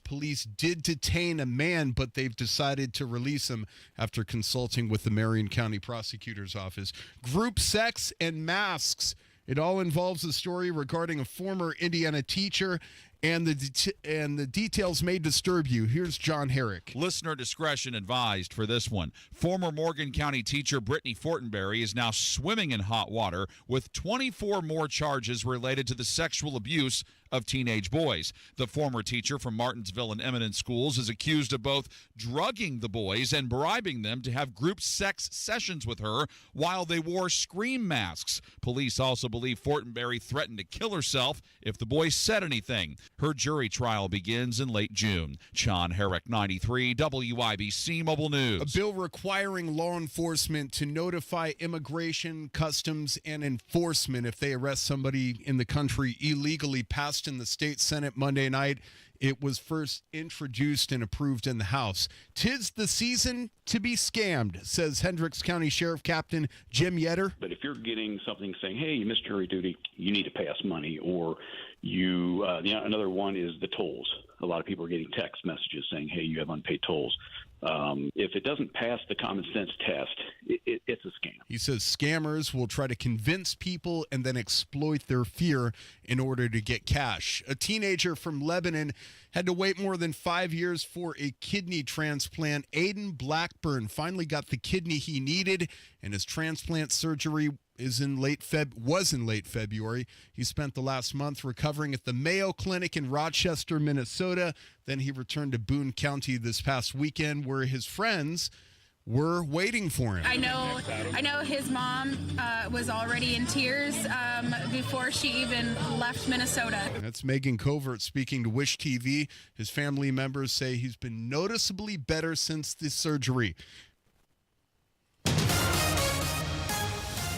police did detain a man, but they've decided to release him after consulting with the Marion County Prosecutor's Office. Group sex and masks. It all involves a story regarding a former Indiana teacher, and the details may disturb you. Here's John Herrick. Listener discretion advised for this one. Former Morgan County teacher Brittany Fortenberry is now swimming in hot water with 24 more charges related to the sexual abuse of teenage boys. The former teacher from Martinsville and Eminent Schools is accused of both drugging the boys and bribing them to have group sex sessions with her while they wore scream masks. Police also believe Fortenberry threatened to kill herself if the boys said anything. Her jury trial begins in late June. John Herrick, 93 WIBC Mobile News. A bill requiring law enforcement to notify Immigration, Customs, and Enforcement if they arrest somebody in the country illegally passed in the state Senate Monday night. It was first introduced and approved in the House. 'Tis the season to be scammed, says Hendricks County Sheriff Captain Jim Yetter. But if you're getting something saying, hey, you missed jury duty, you need to pay us money, or another one is the tolls. A lot of people are getting text messages saying, hey, you have unpaid tolls. If it doesn't pass the common sense test, it's a scam. He says scammers will try to convince people and then exploit their fear in order to get cash. A teenager from Lebanon had to wait more than 5 years for a kidney transplant. Aiden Blackburn finally got the kidney he needed, and his transplant surgery was in late February. He spent the last month recovering at the Mayo Clinic in Rochester, Minnesota. Then he returned to Boone County this past weekend, where his friends were waiting for him. I know his mom was already in tears before she even left Minnesota. That's Megan Covert speaking to Wish TV. His family members say he's been noticeably better since the surgery.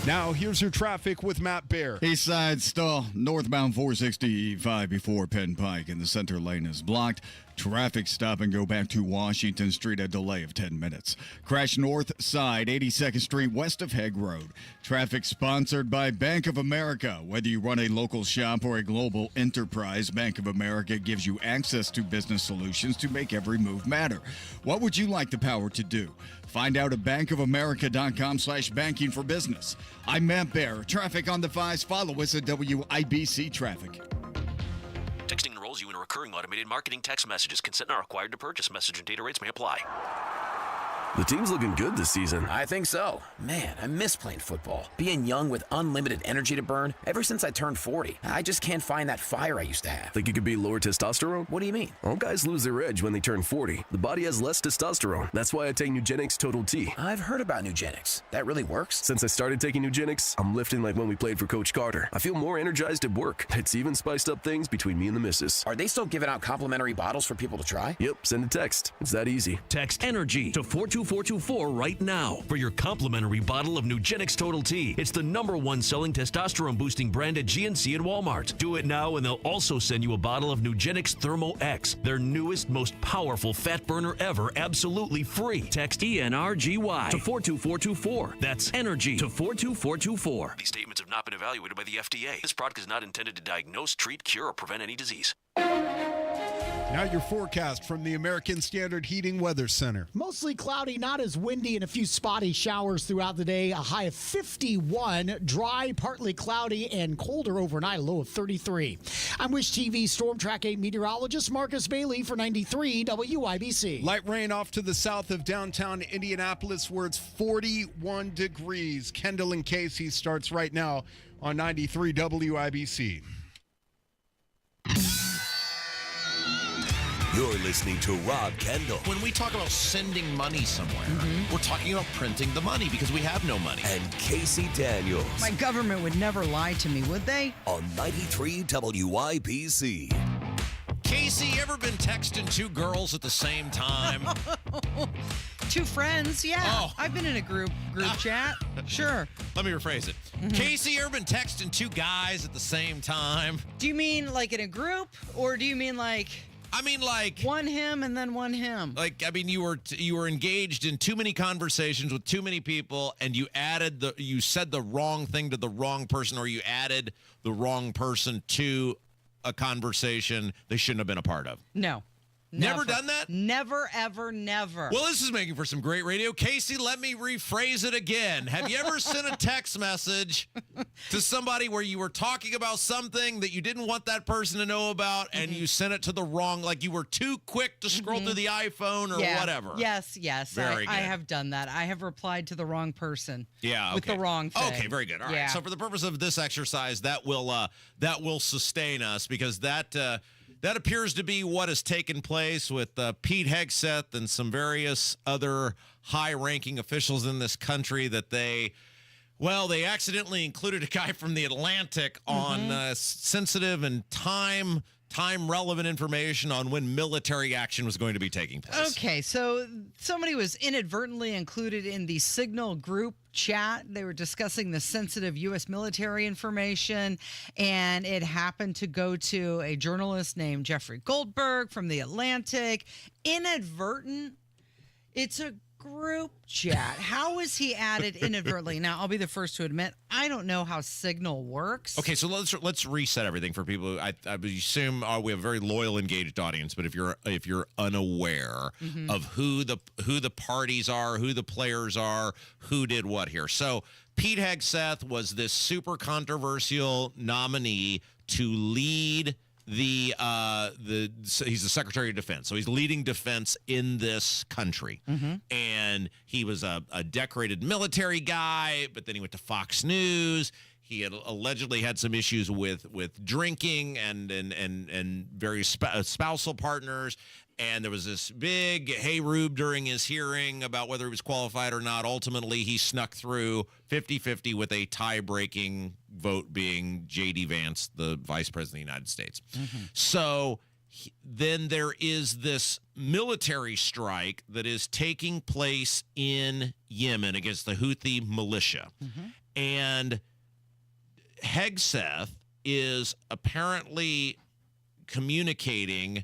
Now, here's your traffic with Matt Baer. East side stall, northbound 465 before Penn Pike, and the center lane is blocked. Traffic stop and go back to Washington Street, a delay of 10 minutes. Crash north side, 82nd Street, west of Hague Road. Traffic sponsored by Bank of America. Whether you run a local shop or a global enterprise, Bank of America gives you access to business solutions to make every move matter. What would you like the power to do? Find out at bankofamerica.com/banking for business. I'm Matt Baer. Traffic on the 5s. Follow us at WIBC Traffic. Texting enrolls you in a recurring automated marketing text messages. Consent not required to purchase. Message and data rates may apply. The team's looking good this season. I think so. Man, I miss playing football. Being young with unlimited energy to burn. Ever since I turned 40, I just can't find that fire I used to have. Think you could be lower testosterone? What do you mean? All guys lose their edge when they turn 40. The body has less testosterone. That's why I take Nugenix Total T. I've heard about Nugenix. That really works? Since I started taking Nugenix, I'm lifting like when we played for Coach Carter. I feel more energized at work. It's even spiced up things between me and the missus. Are they still giving out complimentary bottles for people to try? Yep, send a text. It's that easy. Text ENERGY to 42424 right now for your complimentary bottle of Nugenix Total T. It's the #1 selling testosterone boosting brand at GNC and Walmart. Do it now and they'll also send you a bottle of Nugenix Thermo X, their newest, most powerful fat burner ever, absolutely free. Text ENRGY to 42424. That's ENERGY to 42424. These statements have not been evaluated by the FDA. This product is not intended to diagnose, treat, cure, or prevent any disease. Now your forecast from the American Standard Heating Weather Center. Mostly cloudy, not as windy, and a few spotty showers throughout the day. A high of 51, dry, partly cloudy, and colder overnight, a low of 33. I'm Wish TV Storm Track 8 meteorologist Marcus Bailey for 93 WIBC. Light rain off to the south of downtown Indianapolis, where it's 41 degrees. Kendall and Casey starts right now on 93 WIBC. You're listening to Rob Kendall. When we talk about sending money somewhere, we're talking about printing the money because we have no money. And Casey Daniels. My government would never lie to me, would they? On 93 WIBC. Casey, ever been texting two girls at the same time? Two friends, yeah. Oh. I've been in a group chat. Sure. Let me rephrase it. Casey, ever been texting two guys at the same time? Do you mean like in a group, or do you mean like... I mean, like one him and then one him. Like, I mean, you were engaged in too many conversations with too many people, and you said the wrong thing to the wrong person, or you added the wrong person to a conversation they shouldn't have been a part of. No. Never done that? Never, ever, never. Well, this is making for some great radio. Casey, let me rephrase it again. Have you ever sent a text message to somebody where you were talking about something that you didn't want that person to know about, and you sent it to the wrong, like you were too quick to scroll through the iPhone or whatever? Yes. Very good. I have done that. I have replied to the wrong person. Yeah, with the wrong thing. Okay, very good. All right. So for the purpose of this exercise, that will sustain us, because that appears to be what has taken place with Pete Hegseth and some various other high-ranking officials in this country, that they accidentally included a guy from the Atlantic on sensitive and time-relevant information on when military action was going to be taking place. Okay, so somebody was inadvertently included in the Signal group chat. They were discussing the sensitive U.S. military information, and it happened to go to a journalist named Jeffrey Goldberg from The Atlantic. Inadvertent. It's a group chat. How was he added inadvertently? Now, I'll be the first to admit, I don't know how Signal works. Okay, so let's reset everything for people. I assume we have a very loyal, engaged audience, but if you're unaware of who the parties are, who the players are, who did what here. So Pete Hegseth was this super controversial nominee to lead he's the Secretary of Defense, so he's leading defense in this country. And he was a decorated military guy, but then he went to Fox News. He had allegedly had some issues with drinking and various spousal partners. And there was this big hey rube during his hearing about whether he was qualified or not. Ultimately, he snuck through 50-50 with a tie-breaking vote being J.D. Vance, the Vice President of the United States. So then there is this military strike that is taking place in Yemen against the Houthi militia. And Hegseth is apparently communicating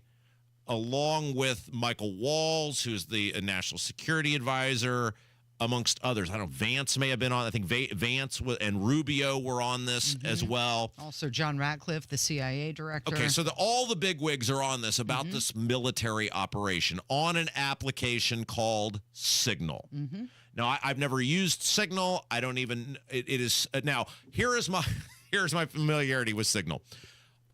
along with Michael Walls, who's the national security advisor, amongst others. I don't know, Vance may have been on. I think Vance and Rubio were on this as well. Also, John Ratcliffe, the CIA director. Okay, so all the bigwigs are on this about this military operation on an application called Signal. Now, I've never used Signal. I don't even. It is now. Here's my familiarity with Signal.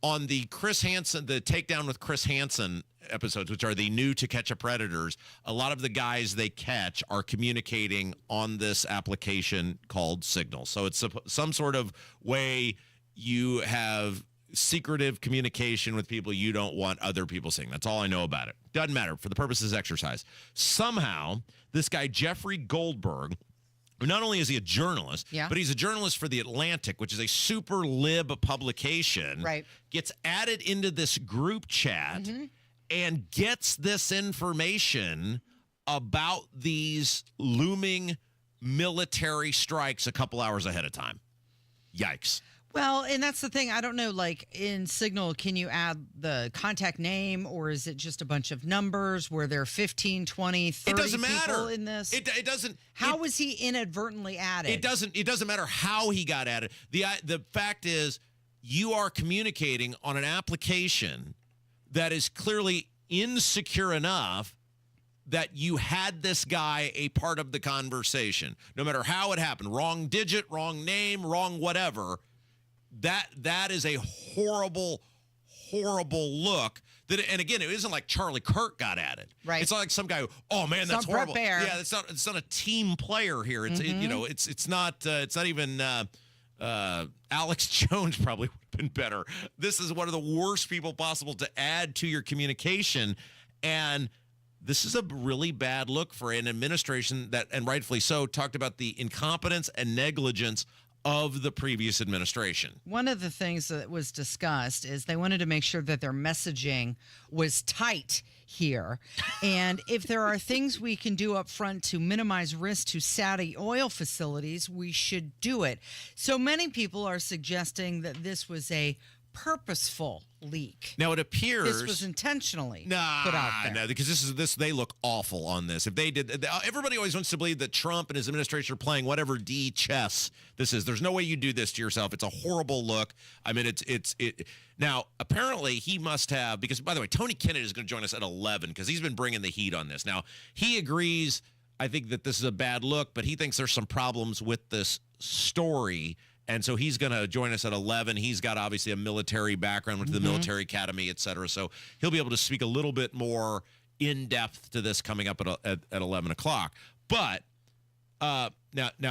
On the Chris Hansen, the Takedown with Chris Hansen episodes, which are the new To Catch a Predators, a lot of the guys they catch are communicating on this application called Signal. So it's some sort of way you have secretive communication with people you don't want other people seeing. That's all I know about it. Doesn't matter for the purposes of exercise. Somehow, this guy, Jeffrey Goldberg, not only is he a journalist, but he's a journalist for The Atlantic, which is a super lib publication, gets added into this group chat and gets this information about these looming military strikes a couple hours ahead of time. Yikes. Well, and that's the thing. I don't know, like in Signal, can you add the contact name, or is it just a bunch of numbers where there are 15, 20, 30 it doesn't people matter. in this? It doesn't. How was he inadvertently added? It doesn't matter how he got added. The fact is, you are communicating on an application that is clearly insecure enough that you had this guy a part of the conversation. No matter how it happened, wrong digit, wrong name, wrong whatever. That is a horrible look. And again, it isn't like Charlie Kirk got added. Right. It's not like some guy. Oh man, that's horrible. Yeah, it's not a team player here. It's it's not even Alex Jones probably would have been better. This is one of the worst people possible to add to your communication, and this is a really bad look for an administration that, and rightfully so, talked about the incompetence and negligence of the previous administration. One of the things that was discussed is they wanted to make sure that their messaging was tight here. And if there are things we can do up front to minimize risk to Saudi oil facilities, we should do it. So many people are suggesting that this was a purposeful leak. Now it appears This was intentionally put out there. No, because they look awful on this. If they did, everybody always wants to believe that Trump and his administration are playing whatever D chess this is. There's no way you do this to yourself. It's a horrible look. I mean, it. Now apparently he must have, because by the way, Tony Kennedy is going to join us at 11 because he's been bringing the heat on this. Now he agrees. I think that this is a bad look, but he thinks there's some problems with this story. And so he's going to join us at 11. He's got obviously a military background, went to the military academy, et cetera. So he'll be able to speak a little bit more in depth to this coming up at 11 o'clock. But now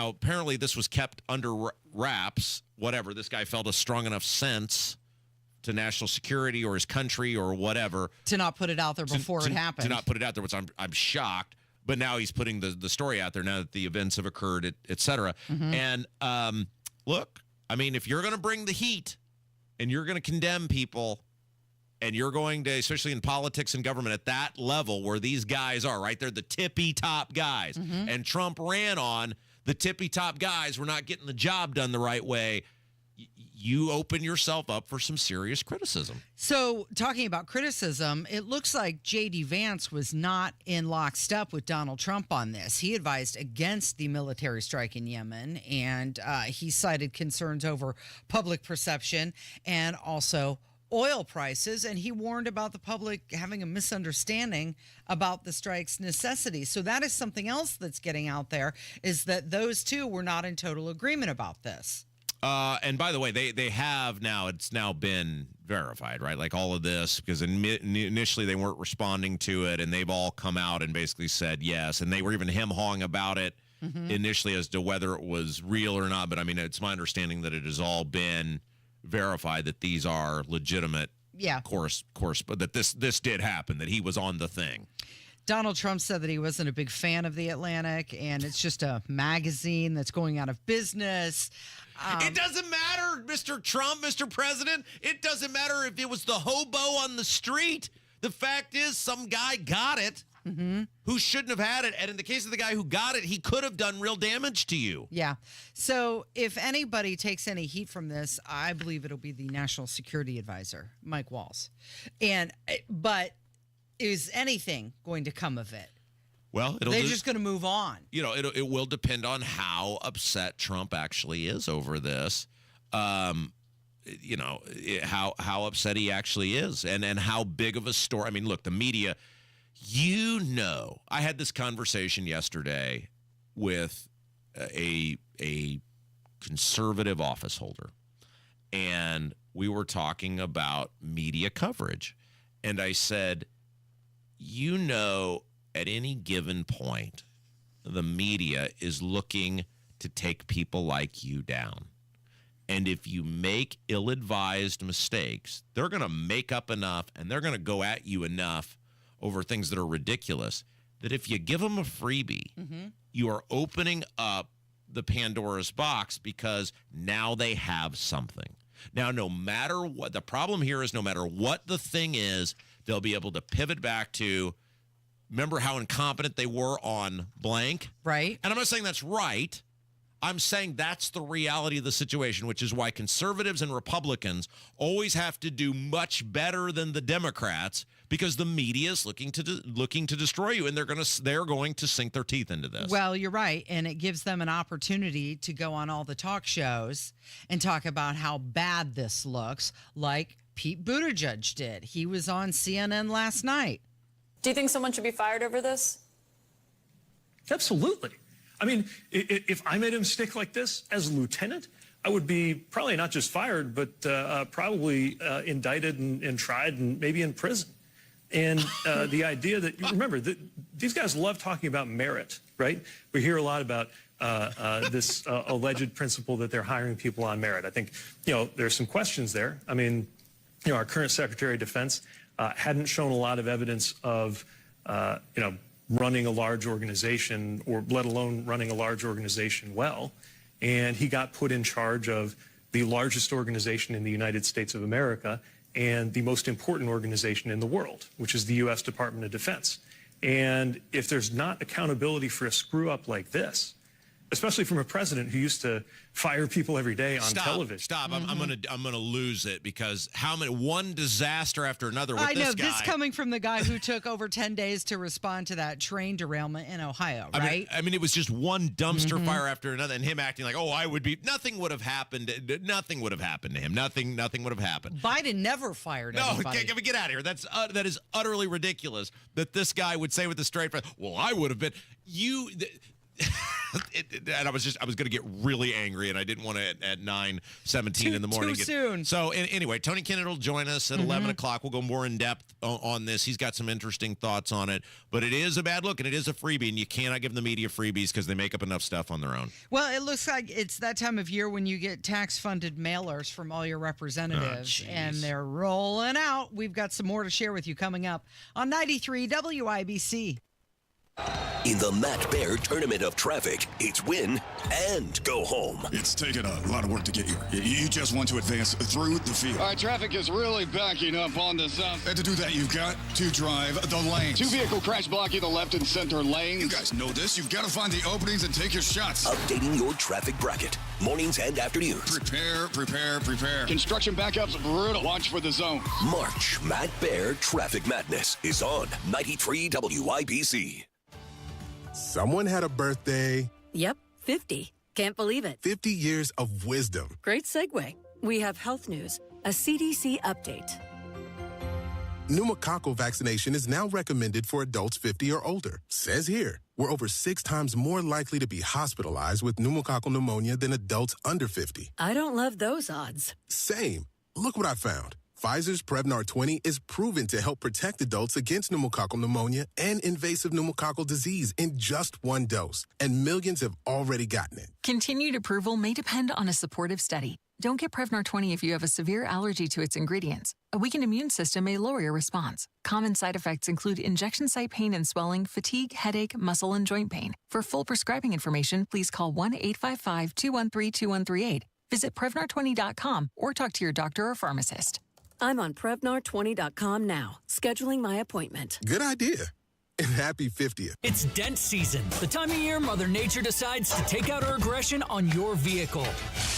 apparently this was kept under wraps. Whatever, this guy felt a strong enough sense to national security or his country or whatever to not put it out there before it happened. To not put it out there, which I'm shocked. But now he's putting the story out there now that the events have occurred, et cetera. And look, I mean, if you're going to bring the heat and you're going to condemn people and you're going to, especially in politics and government at that level where these guys are, right? They're the tippy top guys. And Trump ran on the tippy top guys were not getting the job done the right way. You open yourself up for some serious criticism. So, talking about criticism, it looks like J.D. Vance was not in lockstep with Donald Trump on this. He advised against the military strike in Yemen, and he cited concerns over public perception and also oil prices, and he warned about the public having a misunderstanding about the strike's necessity. So that is something else that's getting out there, is that those two were not in total agreement about this. And by the way, they have now, it's now been verified, right? Like all of this, because initially they weren't responding to it, and they've all come out and basically said yes. And they were even hem-hawing about it initially as to whether it was real or not. But I mean, it's my understanding that it has all been verified that these are legitimate. Yeah. Course, but that this did happen, that he was on the thing. Donald Trump said that he wasn't a big fan of The Atlantic, and it's just a magazine that's going out of business. It doesn't matter, Mr. Trump, Mr. President. It doesn't matter if it was the hobo on the street. The fact is, some guy got it who shouldn't have had it. And in the case of the guy who got it, he could have done real damage to you. Yeah. So if anybody takes any heat from this, I believe it'll be the National Security Advisor, Mike Walls. But is anything going to come of it? Well, they're just going to move on. You know, it will depend on how upset Trump actually is over this. You know, how upset he actually is, and how big of a story. I mean, look, the media. You know, I had this conversation yesterday with a conservative office holder, and we were talking about media coverage, and I said, you know, at any given point, the media is looking to take people like you down. And if you make ill-advised mistakes, they're going to make up enough and they're going to go at you enough over things that are ridiculous that if you give them a freebie, you are opening up the Pandora's box, because now they have something. Now, no matter what, the problem here is no matter what the thing is, they'll be able to pivot back to, remember how incompetent they were on blank? Right. And I'm not saying that's right. I'm saying that's the reality of the situation, which is why conservatives and Republicans always have to do much better than the Democrats, because the media is looking to destroy you, and they're going to sink their teeth into this. Well, you're right, and it gives them an opportunity to go on all the talk shows and talk about how bad this looks, like Pete Buttigieg did. He was on CNN last night. Do you think someone should be fired over this? Absolutely. I mean, if I made a mistake like this as a lieutenant, I would be probably not just fired, but probably indicted and tried and maybe in prison. And the idea that, remember, these guys love talking about merit, right? We hear a lot about this alleged principle that they're hiring people on merit. I think, you know, there's some questions there. I mean, you know, our current Secretary of Defense hadn't shown a lot of evidence of, you know, running a large organization, or let alone running a large organization well. And he got put in charge of the largest organization in the United States of America and the most important organization in the world, which is the U.S. Department of Defense. And if there's not accountability for a screw up like this, especially from a president who used to fire people every day on television. Stop! I'm gonna lose it because one disaster after another with I know, this guy. this coming from the guy who took over 10 days to respond to that train derailment in Ohio, right? I mean, it was just one dumpster fire after another, and him acting like, "Oh, I would be." Nothing would have happened. Nothing would have happened to him. Nothing would have happened. Biden never fired anybody. No, get out of here. That is utterly ridiculous that this guy would say with a straight face, "Well, I would have been." And I was going to get really angry, and I didn't want to at 9:17 in the morning. Too soon. So anyway, Tony Kennedy will join us at 11 o'clock. We'll go more in depth on this. He's got some interesting thoughts on it, but it is a bad look, and it is a freebie, and you cannot give the media freebies because they make up enough stuff on their own. Well, it looks like it's that time of year when you get tax-funded mailers from all your representatives, and they're rolling out. We've got some more to share with you coming up on 93 WIBC. In the Matt Bear Tournament of Traffic, it's win and go home. It's taken a lot of work to get here. You just want to advance through the field. All right, traffic is really backing up on the south. And to do that, you've got to drive the lanes. 2 vehicle crash blocking the left and center lanes. You guys know this. You've got to find the openings and take your shots. Updating your traffic bracket. Mornings and afternoons. Prepare. Construction backups brutal. Watch for the zone. March Matt Bear Traffic Madness is on 93 WIBC. Someone had a birthday. Yep, 50. Can't believe it. 50 years of wisdom. Great segue. We have health news, a CDC update. Pneumococcal vaccination is now recommended for adults 50 or older. Says here, we're over 6 times more likely to be hospitalized with pneumococcal pneumonia than adults under 50. I don't love those odds. Same. Look what I found. Pfizer's Prevnar 20 is proven to help protect adults against pneumococcal pneumonia and invasive pneumococcal disease in just 1 dose, and millions have already gotten it. Continued approval may depend on a supportive study. Don't get Prevnar 20 if you have a severe allergy to its ingredients. A weakened immune system may lower your response. Common side effects include injection site pain and swelling, fatigue, headache, muscle, and joint pain. For full prescribing information, please call 1-855-213-2138. Visit Prevnar20.com or talk to your doctor or pharmacist. I'm on Prevnar20.com now, scheduling my appointment. Good idea. And happy 50th. It's dent season, the time of year Mother Nature decides to take out her aggression on your vehicle.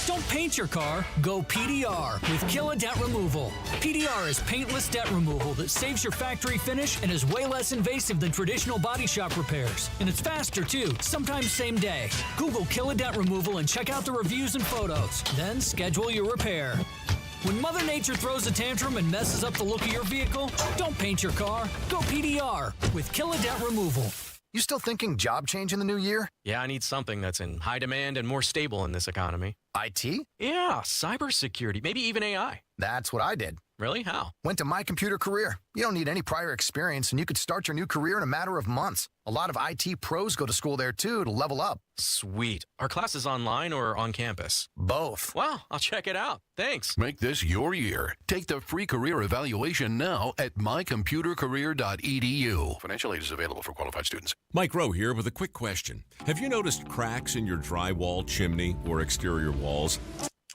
Don't paint your car, go PDR with Killa Dent Removal. PDR is paintless dent removal that saves your factory finish and is way less invasive than traditional body shop repairs. And it's faster too, sometimes same day. Google Killa Dent Removal and check out the reviews and photos. Then schedule your repair. When Mother Nature throws a tantrum and messes up the look of your vehicle, don't paint your car. Go PDR with Killa Dent Removal. You still thinking job change in the new year? Yeah, I need something that's in high demand and more stable in this economy. IT? Yeah, cybersecurity, maybe even AI. That's what I did. Really? How? Went to My Computer Career. You don't need any prior experience, and you could start your new career in a matter of months. A lot of IT pros go to school there, too, to level up. Sweet. Are classes online or on campus? Both. Wow, I'll check it out. Thanks. Make this your year. Take the free career evaluation now at mycomputercareer.edu. Financial aid is available for qualified students. Mike Rowe here with a quick question. Have you noticed cracks in your drywall, chimney, or exterior walls?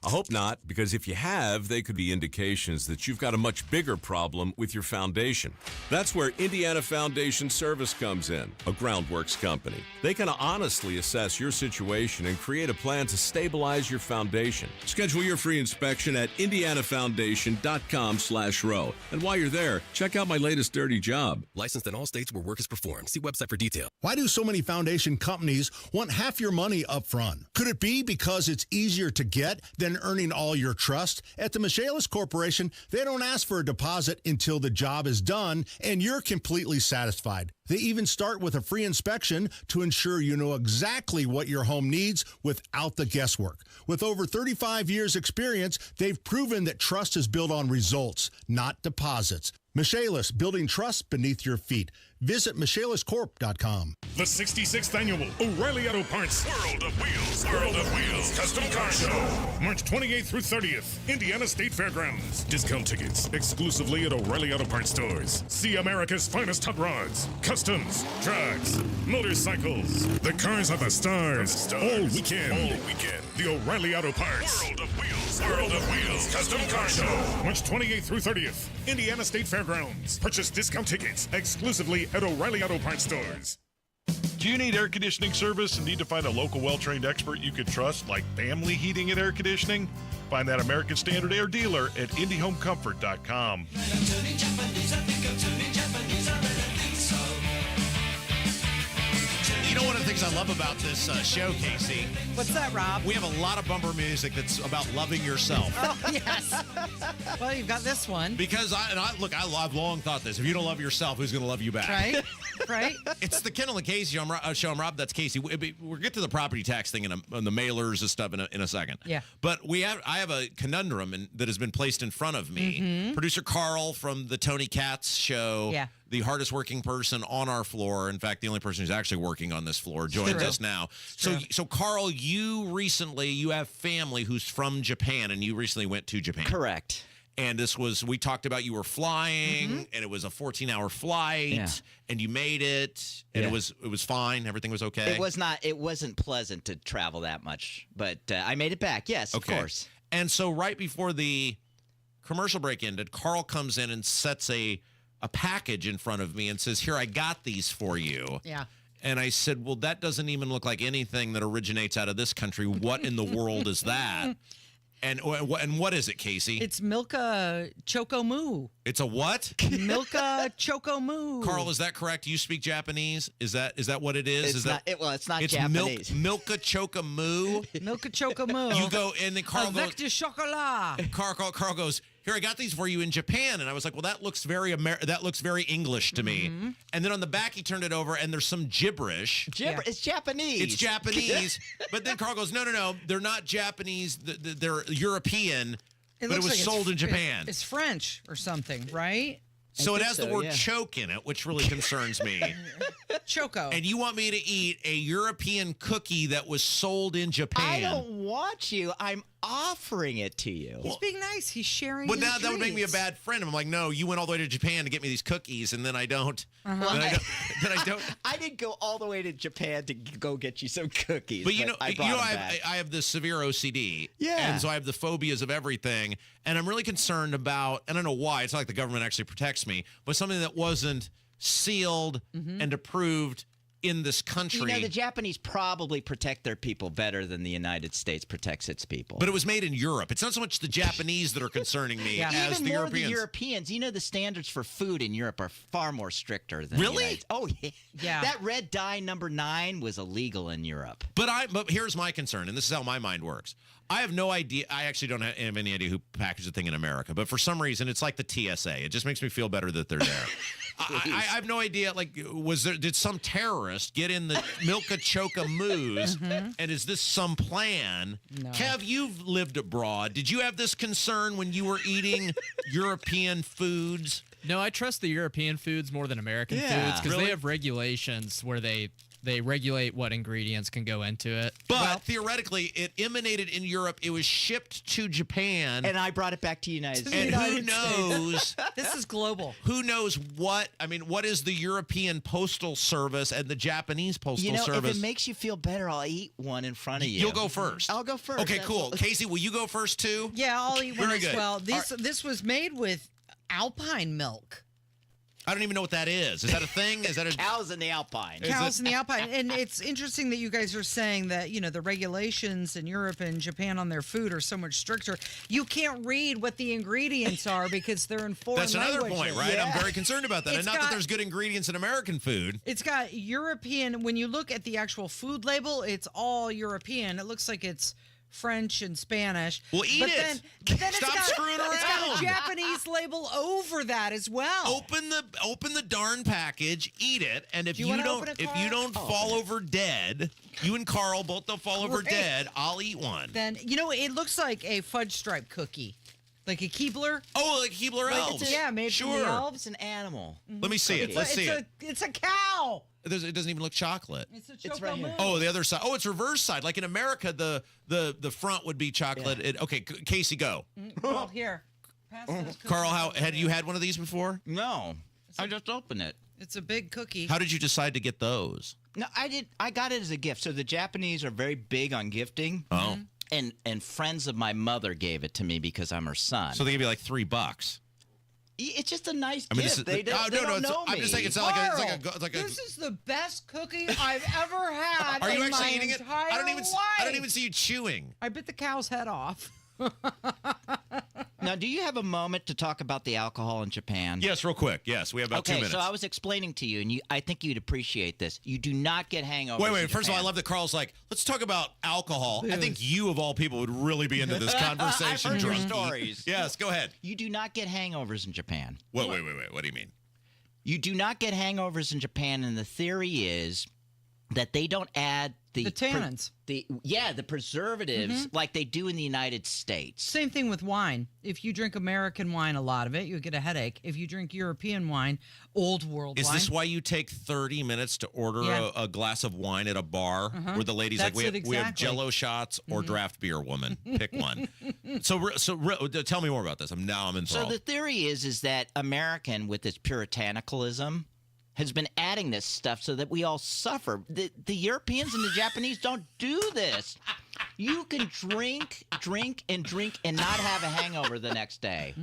I hope not, because if you have, they could be indications that you've got a much bigger problem with your foundation. That's where Indiana Foundation Service comes in, a groundworks company. They can honestly assess your situation and create a plan to stabilize your foundation. Schedule your free inspection at indianafoundation.com/row. And while you're there, check out my latest dirty job. Licensed in all states where work is performed. See website for detail. Why do so many foundation companies want half your money up front? Could it be because it's easier to get than earning all your trust? At the Michaelis Corporation, they don't ask for a deposit until the job is done and you're completely satisfied. They even start with a free inspection to ensure you know exactly what your home needs without the guesswork. With over 35 years experience, they've proven that trust is built on results, not deposits. Michaelis, building trust beneath your feet. Visit michaeliscorp.com. The 66th Annual O'Reilly Auto Parts World of Wheels Custom Car Show. March 28th through 30th, Indiana State Fairgrounds. Discount tickets exclusively at O'Reilly Auto Parts stores. See America's finest hot rods, customs, trucks, motorcycles. The cars are the stars. All weekend. The O'Reilly Auto Parts World of Wheels Custom Car Show. March 28th through 30th, Indiana State Fairgrounds. Purchase discount tickets exclusively at O'Reilly Auto Parts stores. Do you need air conditioning service and need to find a local well-trained expert you can trust, like Family Heating and Air Conditioning? Find that American Standard Air dealer at IndyHomeComfort.com. You know, one of the things I love about this show, Casey? What's that, Rob? We have a lot of bumper music that's about loving yourself. Oh, yes. Well, you've got this one. Because I've long thought this. If you don't love yourself, who's going to love you back? Right? Right? It's the Kendall and Casey show. I'm Rob. That's Casey. We'll get to the property tax thing and the mailers and stuff in a second. Yeah. But I have a conundrum that has been placed in front of me. Mm-hmm. Producer Carl from the Tony Katz show. Yeah. The hardest working person on our floor. In fact, the only person who's actually working on this floor joins us now. So Carl, you have family who's from Japan, and you recently went to Japan. Correct. And we talked about you were flying, and it was a 14-hour flight, and you made it, and it was fine. Everything was okay. It wasn't pleasant to travel that much, but I made it back. Yes, of course. And so right before the commercial break ended, Carl comes in and sets a package in front of me and says, "Here, I got these for you." Yeah. And I said, "Well, that doesn't even look like anything that originates out of this country. What in the world is that?" And what is it, Casey? It's Milka Choco Moo. It's a what? Milka Choco Moo. Carl, is that correct? You speak Japanese? Is that what it is? It's not Japanese. Milka Choco Moo. Milka Choco Moo. You go, and then Carl goes. Avec du chocolat. Carl goes, "Here, I got these for you in Japan." And I was like, "Well, that looks very English to me." And then on the back, he turned it over, and there's some gibberish. It's Japanese. It's Japanese. But then Carl goes, no, they're not Japanese. They're European. But it was sold in Japan. It's French or something, right? So it has the word choke in it, which really concerns me. Choco. And you want me to eat a European cookie that was sold in Japan? I don't want you. I'm offering it to you. He's being nice. He's sharing. But now that would make me a bad friend. I'm like, no, you went all the way to Japan to get me these cookies, and then I don't. Then I don't. I didn't go all the way to Japan to go get you some cookies. But I have this severe OCD. Yeah. And so I have the phobias of everything, and I'm really concerned about. And I don't know why. It's not like the government actually protects me, but something that wasn't sealed and approved in this country. You know, the Japanese probably protect their people better than the United States protects its people. But it was made in Europe. It's not so much the Japanese that are concerning me as Even the more Europeans. The Europeans. You know, the standards for food in Europe are far more stricter than Really? the United States. Oh, yeah. Yeah. That red dye number 9 was illegal in Europe. But here's my concern, and this is how my mind works. I have no idea. I actually don't have any idea who packaged the thing in America. But for some reason, it's like the TSA. It just makes me feel better that they're there. I have no idea. Like, did some terrorist get in the Milka Choca Moos? And is this some plan? No. Kev, you've lived abroad. Did you have this concern when you were eating European foods? No, I trust the European foods more than American foods because they have regulations where they regulate what ingredients can go into it. But theoretically, it emanated in Europe. It was shipped to Japan. And I brought it back to the United States. And who knows? This is global. Who knows what is the European Postal Service and the Japanese Postal Service? If it makes you feel better, I'll eat one in front of you. You'll go first. I'll go first. Okay, cool. Casey, will you go first too? Yeah, I'll eat one Very as good. well. This was made with alpine milk. I don't even know what that is. Is that a thing? Is that a cows in the Alpine? Cows in the Alpine. And it's interesting that you guys are saying that, the regulations in Europe and Japan on their food are so much stricter. You can't read what the ingredients are because they're in foreign That's another languages. point, right? Yeah. I'm very concerned about that. It's And not that there's good ingredients in American food. It's got European. When you look at the actual food label, it's all European. It looks like it's French and Spanish. Well, eat it. Then Stop screwing around. It's got a Japanese label over that as well. Open the darn package, eat it, and if Do you wanna open it, Carl? you don't fall over dead, you and Carl both don't fall over Great. dead, I'll eat one. Then it looks like a fudge stripe cookie. Like a Keebler? Oh, like Keebler elves. Made sure. from the elves. It's an animal. Let me see it. Let's see it. It's a cow. It doesn't even look chocolate. It's a Choco Moon. Oh, the other side. Oh, it's reverse side. Like in America, the front would be chocolate. Yeah. Okay, Casey, go. Well, here. Pass those cookies Carl, over had there. you had one of these before? No. I just opened it. It's a big cookie. How did you decide to get those? No, I did. I got it as a gift. So the Japanese are very big on gifting. Oh. And friends of my mother gave it to me because I'm her son. So they gave you like $3. It's just a nice I mean, gift. They don't know me. I'm just saying it's not like a. This is the best cookie I've ever had. Are you in actually my eating it? entire I don't life. even see you chewing. I bit the cow's head off. Now, do you have a moment to talk about the alcohol in Japan? Yes, real quick. Yes, we have about 2 minutes. So I was explaining to you, and I think you'd appreciate this. You do not get hangovers. Wait. First of all, I love that Carl's like, let's talk about alcohol. I think you, of all people, would really be into this conversation. I've heard your stories. Yes, go ahead. You do not get hangovers in Japan. Wait. What do you mean? You do not get hangovers in Japan, and the theory is that they don't add the tannins. The preservatives like they do in the United States. Same thing with wine. If you drink American wine, a lot of it, you'll get a headache. If you drink European wine, old world wine. Is this why you take 30 minutes to order a glass of wine at a bar where the lady's That's like, we have Jello shots or draft beer, woman. Pick one. So tell me more about this. I'm enthralled. So the theory is that American, with its puritanicalism, has been adding this stuff so that we all suffer. The Europeans and the Japanese don't do this. You can drink, and not have a hangover the next day.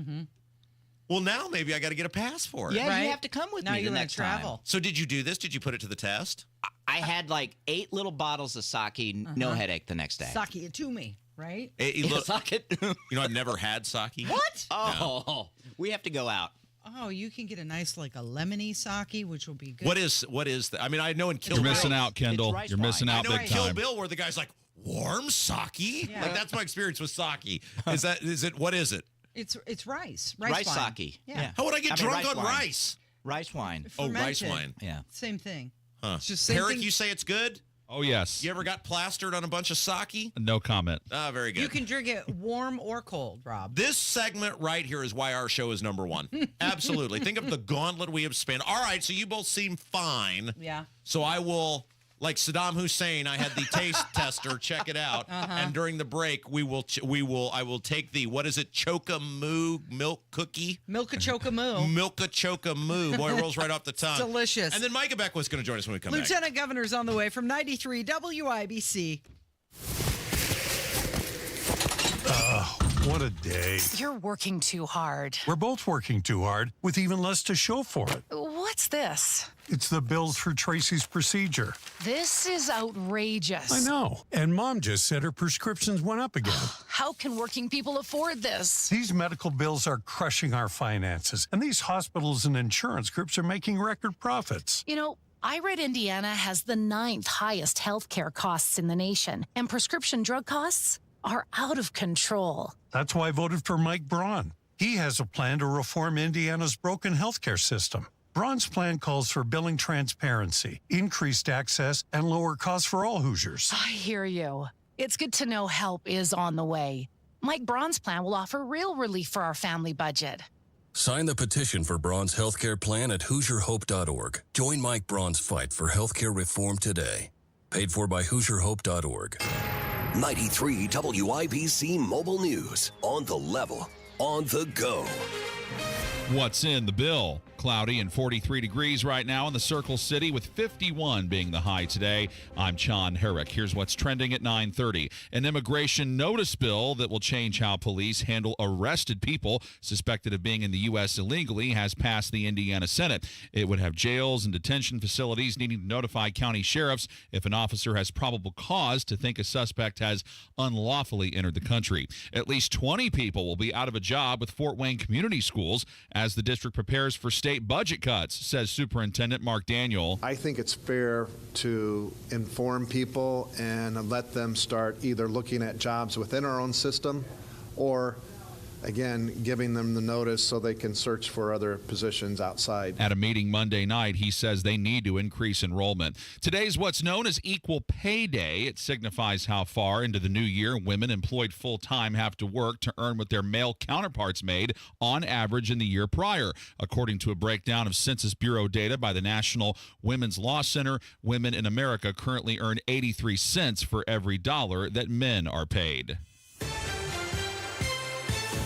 Well, now maybe I got to get a pass for it. Yeah, you have to come with now me you the next travel. time. So did you do this? Did you put it to the test? I had like 8 little bottles of sake, no headache the next day. Sake it to me, right? Sake. I've never had sake. What? Oh, we have to go out. Oh, you can get a nice like a lemony sake, which will be good. What is that? I mean, I know in Kill Bill. You're missing out, Kendall. You're missing out I know big in Kill time. Bill where the guy's like, warm sake? Yeah. Like, that's my experience with sake. What is it? It's rice. Rice wine. sake. Yeah. How would I get drunk on rice? Rice wine. Oh, rice Fermented. wine. Yeah. Same thing. Huh. It's just same Eric, thing. you say it's good? Oh, yes. You ever got plastered on a bunch of sake? No comment. Ah, very good. You can drink it warm or cold, Rob. This segment right here is why our show is number one. Absolutely. Think of the gauntlet we have spanned. All right, so you both seem fine. Yeah. So I will, like Saddam Hussein, I had the taste tester check it out, and during the break I will take the Choka-Moo milk cookie. Milka-Choka-Moo. Milka-Choka-Moo. Boy, it rolls right off the tongue. Delicious. And then Micah Beck was going to join us when we come back. Lieutenant Governor's on the way from 93 WIBC. What a day. You're working too hard. We're both working too hard with even less to show for it. What's this? It's the bills for Tracy's procedure. This is outrageous. I know. And Mom just said her prescriptions went up again. How can working people afford this? These medical bills are crushing our finances, and these hospitals and insurance groups are making record profits. You know, I read Indiana has the 9th highest healthcare costs in the nation, and prescription drug costs are out of control. That's why I voted for Mike Braun. He has a plan to reform Indiana's broken healthcare system. Braun's plan calls for billing transparency, increased access, and lower costs for all Hoosiers. I hear you. It's good to know help is on the way. Mike Braun's plan will offer real relief for our family budget. Sign the petition for Braun's healthcare plan at HoosierHope.org. Join Mike Braun's fight for healthcare reform today. Paid for by HoosierHope.org. 93 WIBC Mobile News. On the level, on the go. What's in the bill? Cloudy and 43 degrees right now in the Circle City, with 51 being the high today. I'm John Herrick. Here's what's trending at 9:30. An immigration notice bill that will change how police handle arrested people suspected of being in the U.S. illegally has passed the Indiana Senate. It would have jails and detention facilities needing to notify county sheriffs if an officer has probable cause to think a suspect has unlawfully entered the country. At least 20 people will be out of a job with Fort Wayne Community Schools as the district prepares for state budget cuts, says Superintendent Mark Daniel. I think it's fair to inform people and let them start either looking at jobs within our own system or, again, giving them the notice so they can search for other positions outside. At a meeting Monday night, he says they need to increase enrollment. Today's what's known as Equal Pay Day. It signifies how far into the new year women employed full-time have to work to earn what their male counterparts made on average in the year prior. According to a breakdown of Census Bureau data by the National Women's Law Center, women in America currently earn 83 cents for every dollar that men are paid.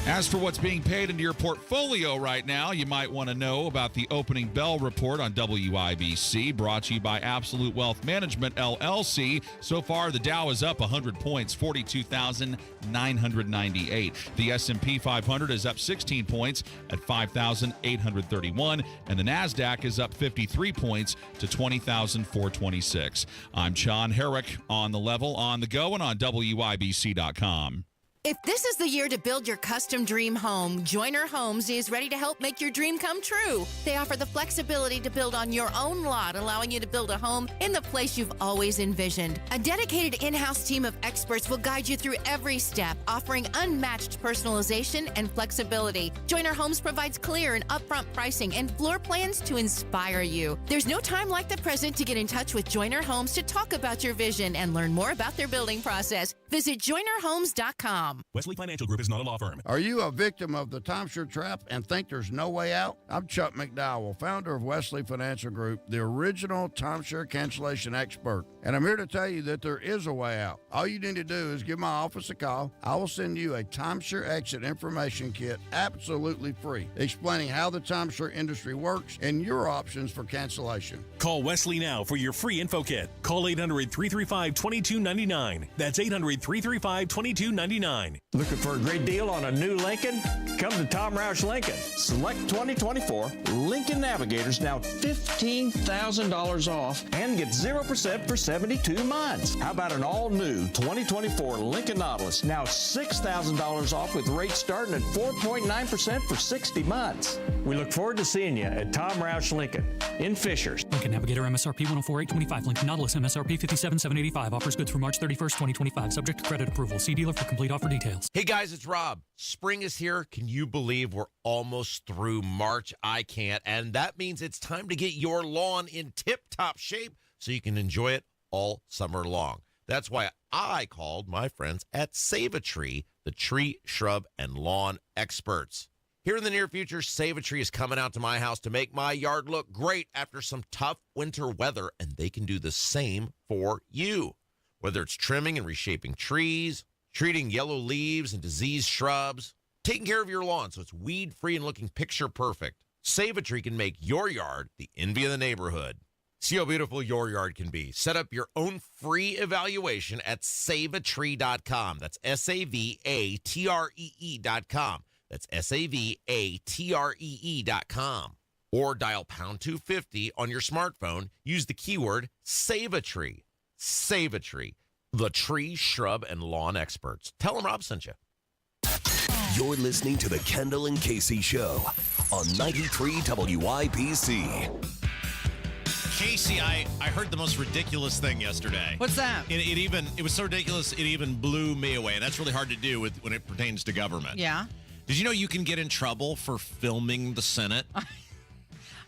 As for what's being paid into your portfolio right now, you might want to know about the opening bell report on WIBC, brought to you by Absolute Wealth Management, LLC. So far, the Dow is up 100 points, 42,998. The S&P 500 is up 16 points at 5,831, and the NASDAQ is up 53 points to 20,426. I'm John Herrick on the level, on the go, and on WIBC.com. If this is the year to build your custom dream home, Joyner Homes is ready to help make your dream come true. They offer the flexibility to build on your own lot, allowing you to build a home in the place you've always envisioned. A dedicated in-house team of experts will guide you through every step, offering unmatched personalization and flexibility. Joyner Homes provides clear and upfront pricing and floor plans to inspire you. There's no time like the present to get in touch with Joyner Homes to talk about your vision and learn more about their building process. Visit JoynerHomes.com. Wesley Financial Group is not a law firm. Are you a victim of the timeshare trap and think there's no way out? I'm Chuck McDowell, founder of Wesley Financial Group, the original timeshare cancellation expert. And I'm here to tell you that there is a way out. All you need to do is give my office a call. I will send you a timeshare exit information kit absolutely free, explaining how the timeshare industry works and your options for cancellation. Call Wesley now for your free info kit. Call 800-335-2299. That's 800-335-2299. Looking for a great deal on a new Lincoln? Come to Tom Roush Lincoln. Select 2024 Lincoln Navigators, now $15,000 off, and get 0% for 72 months. How about an all-new 2024 Lincoln Nautilus, now $6,000 off with rates starting at 4.9% for 60 months. We look forward to seeing you at Tom Roush Lincoln in Fishers. Lincoln Navigator MSRP 104,825. Lincoln Nautilus MSRP 57,785. Offers good through March 31st, 2025. Subject to credit approval. See dealer for complete offer details. Hey guys, it's Rob. Spring is here. Can you believe we're almost through March? I can't. And that means it's time to get your lawn in tip-top shape so you can enjoy it all summer long. That's why I called my friends at Save a Tree, the tree, shrub, and lawn experts. Here in the near future, Save a Tree is coming out to my house to make my yard look great after some tough winter weather, and they can do the same for you. Whether it's trimming and reshaping trees, treating yellow leaves and diseased shrubs, taking care of your lawn so it's weed-free and looking picture-perfect, Save a Tree can make your yard the envy of the neighborhood. See how beautiful your yard can be. Set up your own free evaluation at saveatree.com. That's SAVATREE.com. That's SAVATREE.com. Or dial pound 250 on your smartphone. Use the keyword Save a Tree. Save a Tree, the tree, shrub, and lawn experts. Tell them Rob sent you. You're listening to the Kendall and Casey Show on 93 WIBC. Casey, I heard the most ridiculous thing yesterday. What's that? It was so ridiculous it even blew me away, and that's really hard to do when it pertains to government. Yeah. Did you know you can get in trouble for filming the Senate?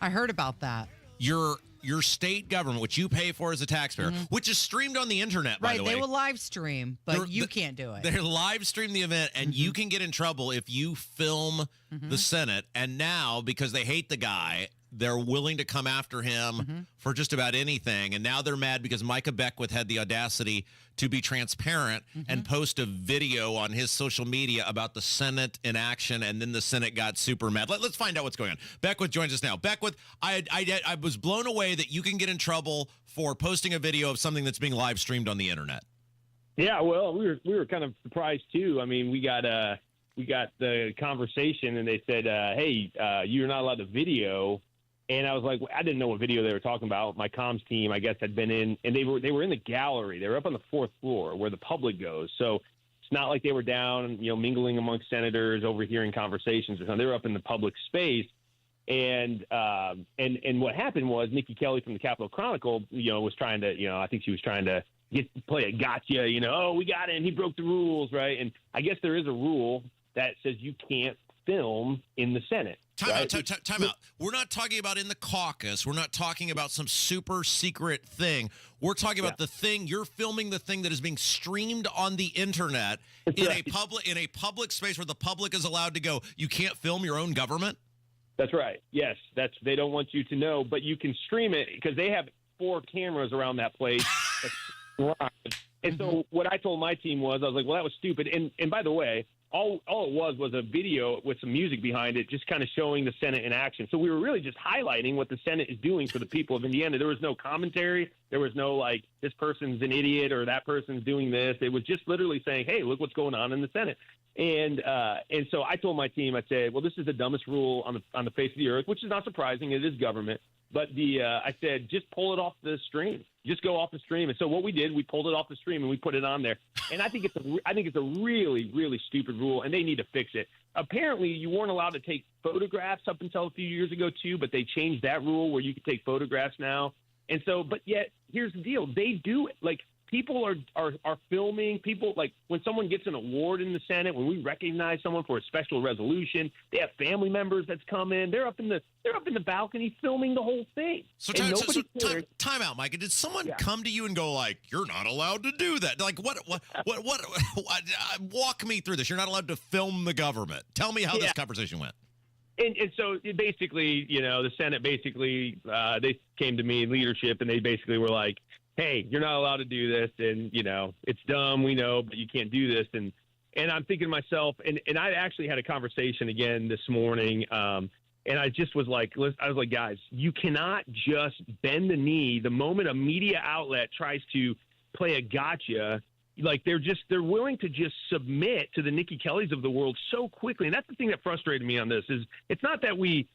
I heard about that. Your state government, which you pay for as a taxpayer, which is streamed on the internet, by the way. Right, they will live stream, but you can't do it. They live stream the event, and you can get in trouble if you film the Senate. And now, because they hate the guy, they're willing to come after him for just about anything. And now they're mad because Micah Beckwith had the audacity to be transparent and post a video on his social media about the Senate in action, and then the Senate got super mad. Let's find out what's going on. Beckwith joins us now. Beckwith, I was blown away that you can get in trouble for posting a video of something that's being live streamed on the internet. Yeah, well, we were kind of surprised too. I mean, we got the conversation, and they said, "Hey, you're not allowed to video." And I was like, I didn't know what video they were talking about. My comms team, I guess, had been in, and they were in the gallery. They were up on the fourth floor where the public goes. So it's not like they were down, mingling amongst senators, overhearing conversations or something. They were up in the public space. And what happened was Nikki Kelly from the Capitol Chronicle, was trying to, I think she was trying to play a gotcha, oh, we got him. He broke the rules, right? And I guess there is a rule that says you can't film in the Senate. Time out. We're not talking about in the caucus. We're not talking about some super secret thing. We're talking about the thing. You're filming the thing that is being streamed on the internet in a public space where the public is allowed to go. You can't film your own government? That's right. Yes, they don't want you to know, but you can stream it because they have 4 cameras around that place. And so what I told my team was, I was like, well, that was stupid. And by the way, all it was a video with some music behind it, just kind of showing the Senate in action. So we were really just highlighting what the Senate is doing for the people of Indiana. There was no commentary. There was no like, this person's an idiot or that person's doing this. It was just literally saying, hey, look what's going on in the Senate. And so I told my team, I said, well, this is the dumbest rule on the face of the earth, which is not surprising. It is government. But I said, just pull it off the stream. Just go off the stream. And so what we did, we pulled it off the stream and we put it on there. And I think it's a really, really stupid rule, and they need to fix it. Apparently, you weren't allowed to take photographs up until a few years ago too, but they changed that rule where you can take photographs now. And so, but yet, here's the deal: they do it. Like, people are filming. People, like, when someone gets an award in the Senate, when we recognize someone for a special resolution, they have family members that's come in. They're up in the balcony filming the whole thing. So time out, Micah. Did someone come to you and go like, "You're not allowed to do that"? Like, what? Walk me through this. You're not allowed to film the government. Tell me how this conversation went. And so basically, the Senate basically they came to me, leadership, and they basically were like, hey, you're not allowed to do this, and, it's dumb, we know, but you can't do this. And I'm thinking to myself, and I actually had a conversation again this morning, and I just was like, guys, you cannot just bend the knee the moment a media outlet tries to play a gotcha. Like, they're willing to just submit to the Nikki Kellys of the world so quickly. And that's the thing that frustrated me on this is it's not that we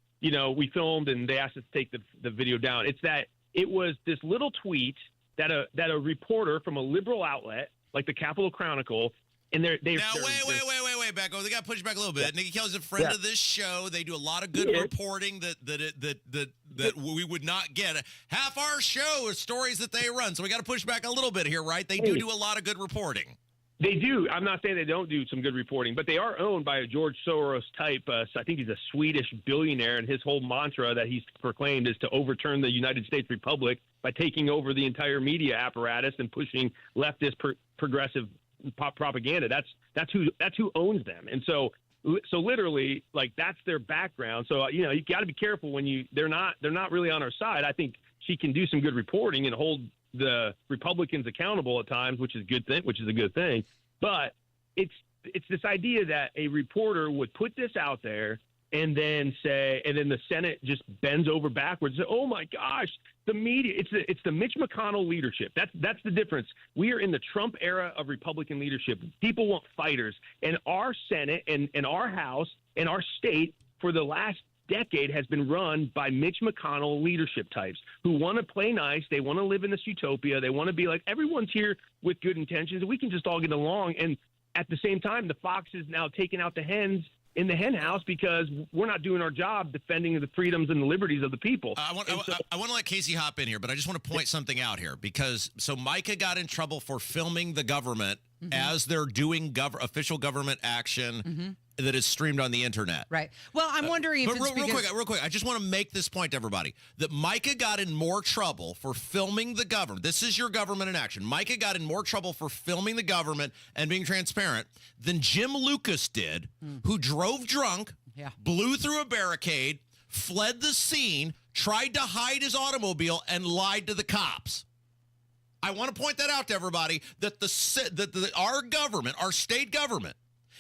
filmed and they asked us to take the video down. It's that it was this little tweet that a reporter from a liberal outlet like the Capitol Chronicle, and wait, Becco. They got to push back a little bit. Nikki Kelly's a friend of this show. They do a lot of good reporting that we would not get. Half our show is stories that they run, so we got to push back a little bit here, right? They do a lot of good reporting. They do. I'm not saying they don't do some good reporting, but they are owned by a George Soros type. I think he's a Swedish billionaire, and his whole mantra that he's proclaimed is to overturn the United States Republic by taking over the entire media apparatus and pushing leftist progressive propaganda. That's who owns them. And so literally, like, that's their background. So you got to be careful when they're not really on our side. I think she can do some good reporting and hold the Republicans accountable at times, which is a good thing. But it's this idea that a reporter would put this out there and then the Senate just bends over backwards and say, oh my gosh, the media, it's the Mitch McConnell leadership. That's the difference. We are in the Trump era of Republican leadership. People want fighters, and our Senate and our House and our state for the last decade has been run by Mitch McConnell leadership types who want to play nice. They want to live in this utopia. They want to be like, everyone's here with good intentions. We can just all get along. And at the same time, the fox is now taking out the hens in the hen house because we're not doing our job defending the freedoms and the liberties of the people. I want to let Casey hop in here, but I just want to point something out here because Micah got in trouble for filming the government as they're doing official government action that is streamed on the internet. Right. Well, I'm wondering if real quick, I just want to make this point to everybody that Micah got in more trouble for filming the government. This is your government in action. Micah got in more trouble for filming the government and being transparent than Jim Lucas did, who drove drunk, blew through a barricade, fled the scene, tried to hide his automobile, and lied to the cops. I want to point that out to everybody that our government, our state government,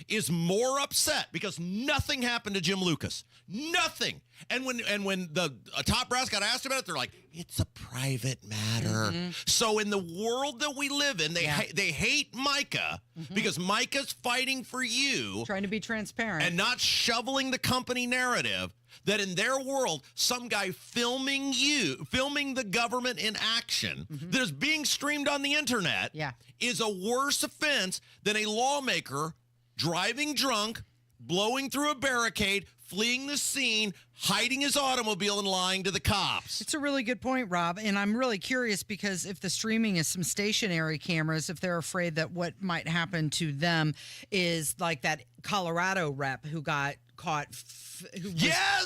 is more upset because nothing happened to Jim Lucas. Nothing. And when the top brass got asked about it, they're like, it's a private matter. So in the world that we live in, they hate Micah because Micah's fighting for you. Trying to be transparent. And not shoveling the company narrative that in their world, some guy filming the government in action that is being streamed on the internet is a worse offense than a lawmaker driving drunk, blowing through a barricade, fleeing the scene, hiding his automobile, and lying to the cops. It's a really good point, Rob. And I'm really curious because if the streaming is some stationary cameras, if they're afraid that what might happen to them is like that Colorado rep who got caught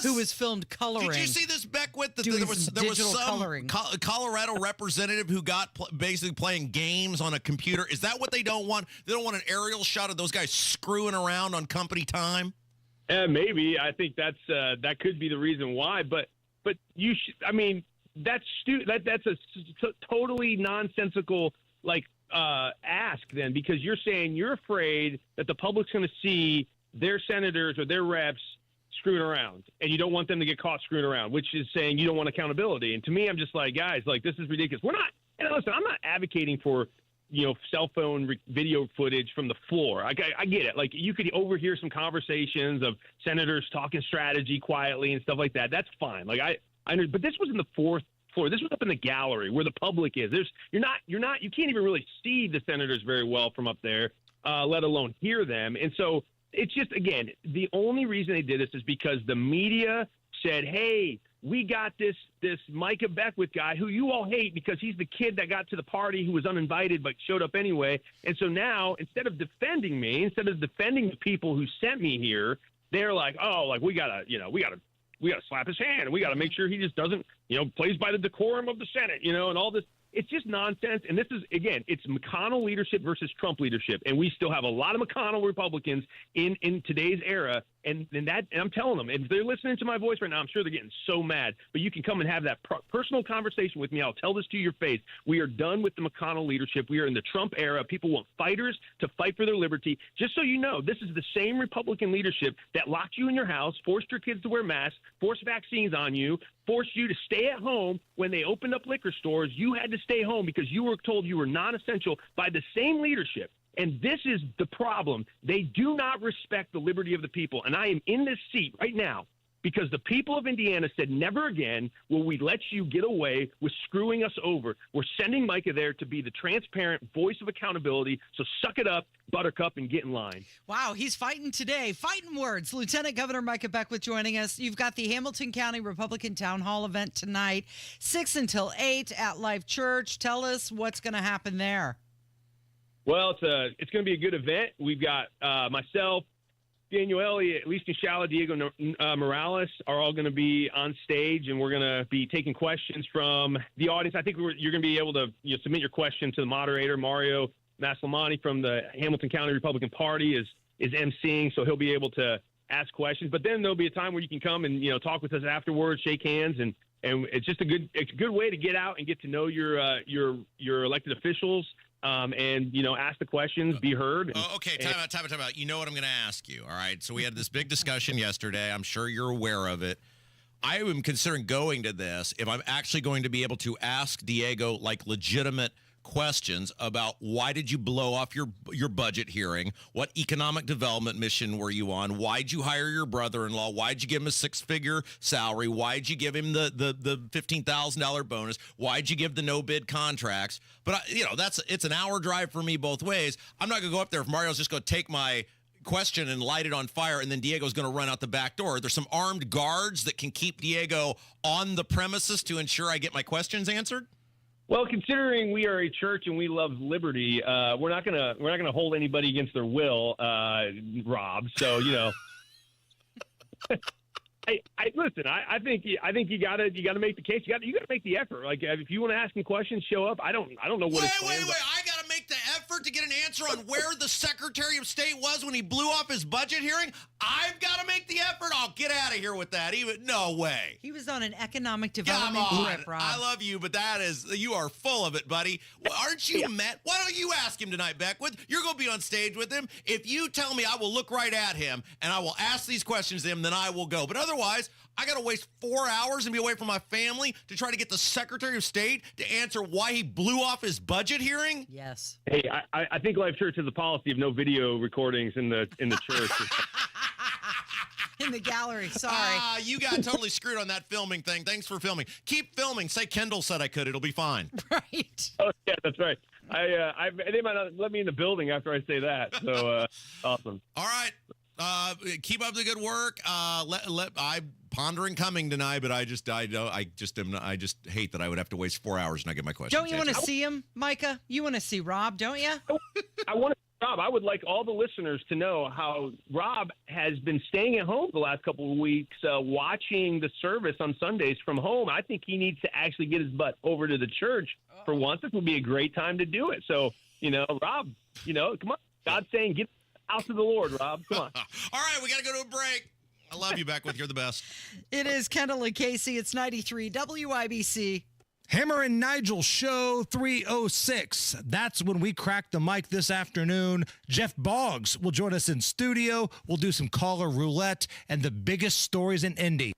who was filmed coloring. Did you see this, Beckwith? There was some Colorado representative who got basically playing games on a computer. Is that what they don't want? They don't want an aerial shot of those guys screwing around on company time? Maybe. I think that could be the reason why. But you should. I mean, that's a totally nonsensical. Like, ask then, because you're saying you're afraid that the public's going to see their senators or their reps screwing around, and you don't want them to get caught screwing around, which is saying you don't want accountability. And to me, I'm just like, guys, like, this is ridiculous. We're not, and listen, I'm not advocating for, cell phone video footage from the floor. I get it. Like, you could overhear some conversations of senators talking strategy quietly and stuff like that. That's fine. Like, I know, but this was in the fourth floor. This was up in the gallery where the public is. You can't even really see the senators very well from up there, let alone hear them. And so it's just, again, the only reason they did this is because the media said, hey, we got this Micah Beckwith guy who you all hate because he's the kid that got to the party who was uninvited but showed up anyway. And so now, instead of defending me, instead of defending the people who sent me here, they're like, oh, like, we gotta slap his hand, and we gotta make sure he just doesn't, plays by the decorum of the Senate, and all this. It's just nonsense. And this is, again, it's McConnell leadership versus Trump leadership. And we still have a lot of McConnell Republicans in today's era. And I'm telling them, if they're listening to my voice right now, I'm sure they're getting so mad. But you can come and have that personal conversation with me. I'll tell this to your face. We are done with the McConnell leadership. We are in the Trump era. People want fighters to fight for their liberty. Just so you know, this is the same Republican leadership that locked you in your house, forced your kids to wear masks, forced vaccines on you, forced you to stay at home when they opened up liquor stores. You had to stay home because you were told you were non-essential by the same leadership. And this is the problem. They do not respect the liberty of the people. And I am in this seat right now because the people of Indiana said, never again will we let you get away with screwing us over. We're sending Micah there to be the transparent voice of accountability. So suck it up, Buttercup, and get in line. Wow, he's fighting today. Fighting words. Lieutenant Governor Micah Beckwith joining us. You've got the Hamilton County Republican Town Hall event tonight, 6 until 8 at Life Church. Tell us what's going to happen there. Well, it's going to be a good event. We've got myself, Daniel Elliott, Lisa Shala, Diego Morales are all going to be on stage, and we're going to be taking questions from the audience. I think you're going to be able to submit your question to the moderator. Mario Maslamani from the Hamilton County Republican Party is emceeing, so he'll be able to ask questions. But then there'll be a time where you can come and talk with us afterwards, shake hands, and it's just a good way to get out and get to know your elected officials. And ask the questions, be heard. Okay, time out. You know what I'm going to ask you, all right? So we had this big discussion yesterday. I'm sure you're aware of it. I am considering going to this if I'm actually going to be able to ask Diego, like, legitimate questions about why did you blow off your budget hearing? What economic development mission were you on? Why'd you hire your brother-in-law? Why'd you give him a 6-figure salary? Why'd you give him the $15,000 bonus? Why'd you give the no-bid contracts? But it's an hour drive for me both ways. I'm not going to go up there if Mario's just going to take my question and light it on fire, and then Diego's going to run out the back door. There's some armed guards that can keep Diego on the premises to ensure I get my questions answered. Well, considering we are a church and we love liberty, we're not gonna hold anybody against their will, Rob. So listen. I think you gotta make the case. You gotta make the effort. Like, if you want to ask some questions, show up. I don't know what. Wait! I gotta make the effort to get an answer on where the Secretary of State was when he blew off his budget hearing. I've got to make the effort. I'll get out of here with that. No way. He was on an economic development trip, Rob. I love you, but you are full of it, buddy. Aren't you met? Why don't you ask him tonight, Beckwith? You're going to be on stage with him. If you tell me, I will look right at him and I will ask these questions to him, then I will go. But otherwise, I got to waste 4 hours and be away from my family to try to get the Secretary of State to answer why he blew off his budget hearing? Yes. Hey, I think Life Church has a policy of no video recordings in the church. In the gallery, sorry. You got totally screwed on that filming thing. Thanks for filming. Keep filming. Say Kendall said I could. It'll be fine. Right. Oh, yeah, that's right. They might not let me in the building after I say that. So, awesome. All right. Keep up the good work. I'm pondering coming tonight, but I just hate that I would have to waste 4 hours and not get my questions. Don't you want to see him, Micah? You want to see Rob, don't you? I want to. Rob, I would like all the listeners to know how Rob has been staying at home the last couple of weeks, watching the service on Sundays from home. I think he needs to actually get his butt over to the church for once. This would be a great time to do it. So, Rob, come on. God's saying, get out to the Lord, Rob. Come on. All right, we got to go to a break. I love you, Beckwith. You're the best. It is Kendall and Casey. It's 93 WIBC. Hammer and Nigel Show 306. That's when we crack the mic this afternoon. Jeff Boggs will join us in studio. We'll do some caller roulette and the biggest stories in Indy.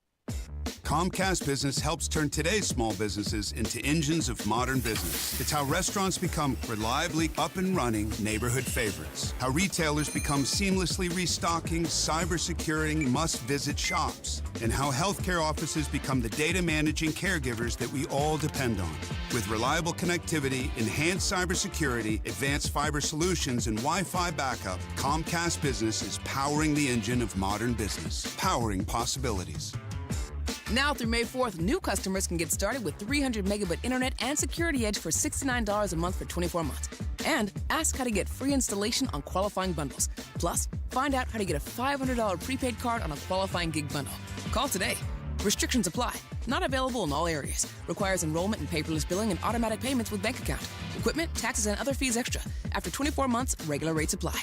Comcast Business helps turn today's small businesses into engines of modern business. It's how restaurants become reliably up and running neighborhood favorites. How retailers become seamlessly restocking, cyber-securing, must-visit shops. And how healthcare offices become the data managing caregivers that we all depend on. With reliable connectivity, enhanced cybersecurity, advanced fiber solutions, and Wi-Fi backup, Comcast Business is powering the engine of modern business. Powering possibilities. Now through May 4th, new customers can get started with 300 megabit internet and Security Edge for $69 a month for 24 months. And ask how to get free installation on qualifying bundles. Plus, find out how to get a $500 prepaid card on a qualifying gig bundle. Call today. Restrictions apply. Not available in all areas. Requires enrollment and paperless billing and automatic payments with bank account. Equipment, taxes, and other fees extra. After 24 months, regular rates apply.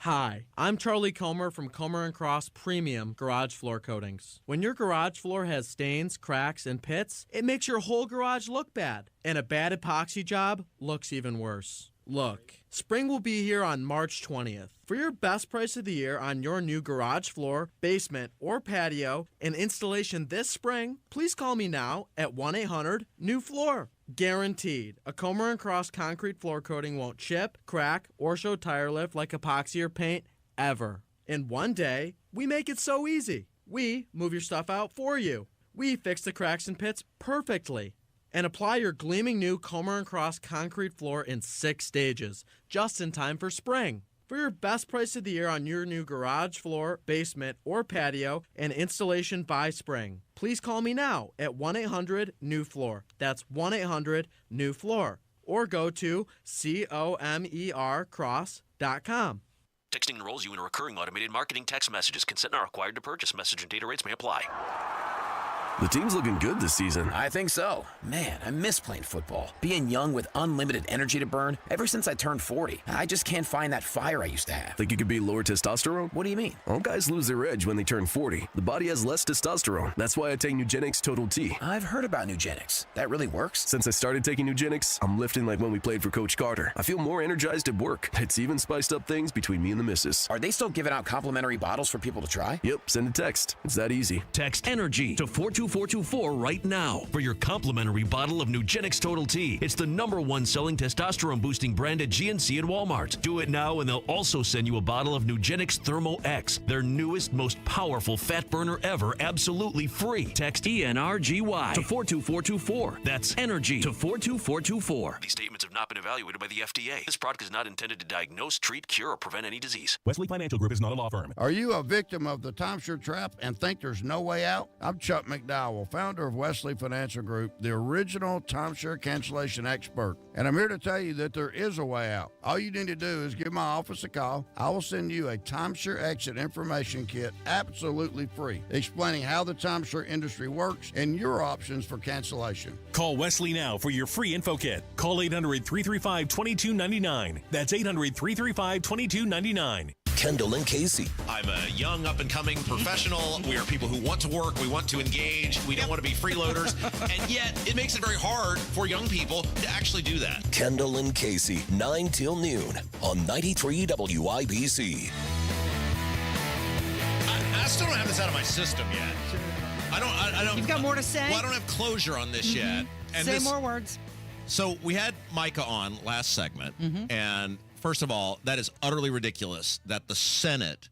Hi, I'm Charlie Comer from Comer & Cross Premium Garage Floor Coatings. When your garage floor has stains, cracks, and pits, it makes your whole garage look bad. And a bad epoxy job looks even worse. Look, spring will be here on March 20th. For your best price of the year on your new garage floor, basement, or patio, and installation this spring, please call me now at 1-800-NEW-FLOOR. Guaranteed. A Comer & Cross concrete floor coating won't chip, crack, or show tire lift like epoxy or paint ever. In one day, we make it so easy. We move your stuff out for you. We fix the cracks and pits perfectly. And apply your gleaming new Comer & Cross concrete floor in 6 stages, just in time for spring. For your best price of the year on your new garage floor, basement, or patio, and installation by spring, please call me now at 1-800-NEW-FLOOR. That's 1-800-NEW-FLOOR. Or go to COMERcross.com. Texting enrolls you in a recurring automated marketing text messages. Consent not required to purchase. Message and data rates may apply. The team's looking good this season. I think so. Man, I miss playing football. Being young with unlimited energy to burn. Ever since I turned 40, I just can't find that fire I used to have. Think you could be lower testosterone? What do you mean? All guys lose their edge when they turn 40. The body has less testosterone. That's why I take Nugenix Total T. I've heard about Nugenix. That really works? Since I started taking Nugenix, I'm lifting like when we played for Coach Carter. I feel more energized at work. It's even spiced up things between me and the missus. Are they still giving out complimentary bottles for people to try? Yep, send a text. It's that easy. Text ENERGY to 42424 right now for your complimentary bottle of Nugenix Total T. It's the #1 selling testosterone boosting brand at GNC and Walmart. Do it now and they'll also send you a bottle of Nugenix Thermo X, their newest, most powerful fat burner ever, absolutely free. Text ENRGY to 42424. That's ENERGY to 42424. These statements have not been evaluated by the FDA. This product is not intended to diagnose, treat, cure, or prevent any disease. Wesley Financial Group is not a law firm. Are you a victim of the timeshare trap and think there's no way out? I'm Chuck McDowell, founder of Wesley Financial Group, the original timeshare cancellation expert. And I'm here to tell you that there is a way out. All you need to do is give my office a call. I will send you a timeshare exit information kit absolutely free, explaining how the timeshare industry works and your options for cancellation. Call Wesley now for your free info kit. Call 800-335-2299. That's 800-335-2299. Kendall and Casey. I'm a young, up-and-coming professional. We are people who want to work. We want to engage. We don't want to be freeloaders. And yet, it makes it very hard for young people to actually do that. Kendall and Casey, 9 till noon on 93 WIBC. I still don't have this out of my system yet. I don't. You've got more to say? Well, I don't have closure on this yet. And say more words. So we had Micah on last segment, and first of all, that is utterly ridiculous that the Senate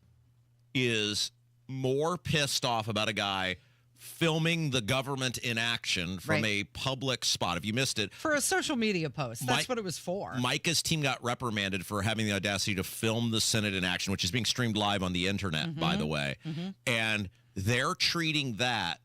is more pissed off about a guy filming the government in action from a public spot. If you missed it. For a social media post. That's what it was for. Micah's team got reprimanded for having the audacity to film the Senate in action, which is being streamed live on the internet, by the way. And they're treating that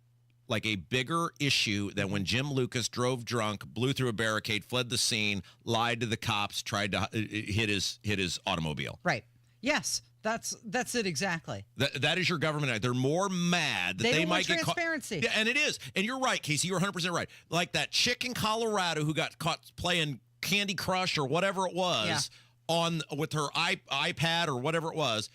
like a bigger issue than when Jim Lucas drove drunk, blew through a barricade, fled the scene, lied to the cops, tried to hit his automobile. Right. Yes. That's it exactly. That is your government. They're more mad that they might get caught. Transparency. Yeah, and it is. And you're right, Casey. You're 100% right. Like that chick in Colorado who got caught playing Candy Crush or whatever it was with her iPad or whatever it was.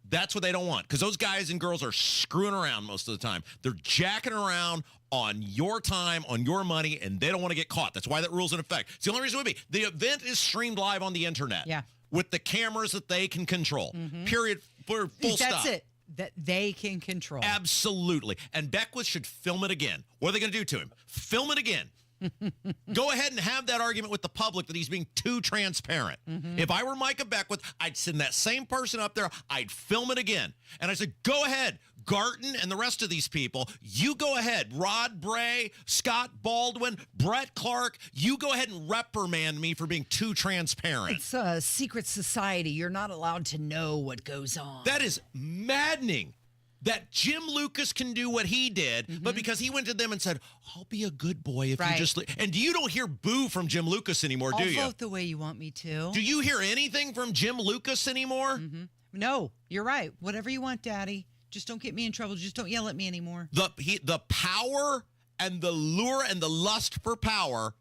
That's what they don't want, because those guys and girls are screwing around most of the time. They're jacking around on your time, on your money, and they don't want to get caught. That's why that rule's in effect. It's the only reason it would be. The event is streamed live on the internet. Yeah. With the cameras that they can control. Period. Full stop. That's it. That they can control. Absolutely. And Beckwith should film it again. What are they going to do to him? Film it again. Go ahead and have that argument with the public that he's being too transparent. If I were Micah Beckwith, I'd send that same person up there. I'd film it again. And I said, go ahead, Garton and the rest of these people. You go ahead. Rod Bray, Scott Baldwin, Brett Clark. You go ahead and reprimand me for being too transparent. It's a secret society. You're not allowed to know what goes on. That is maddening. That Jim Lucas can do what he did, but because he went to them and said, I'll be a good boy if you just... And you don't hear boo from Jim Lucas anymore, do you? I'll vote the way you want me to. Do you hear anything from Jim Lucas anymore? No, you're right. Whatever you want, Daddy. Just don't get me in trouble. Just don't yell at me anymore. The power and the lure and the lust for power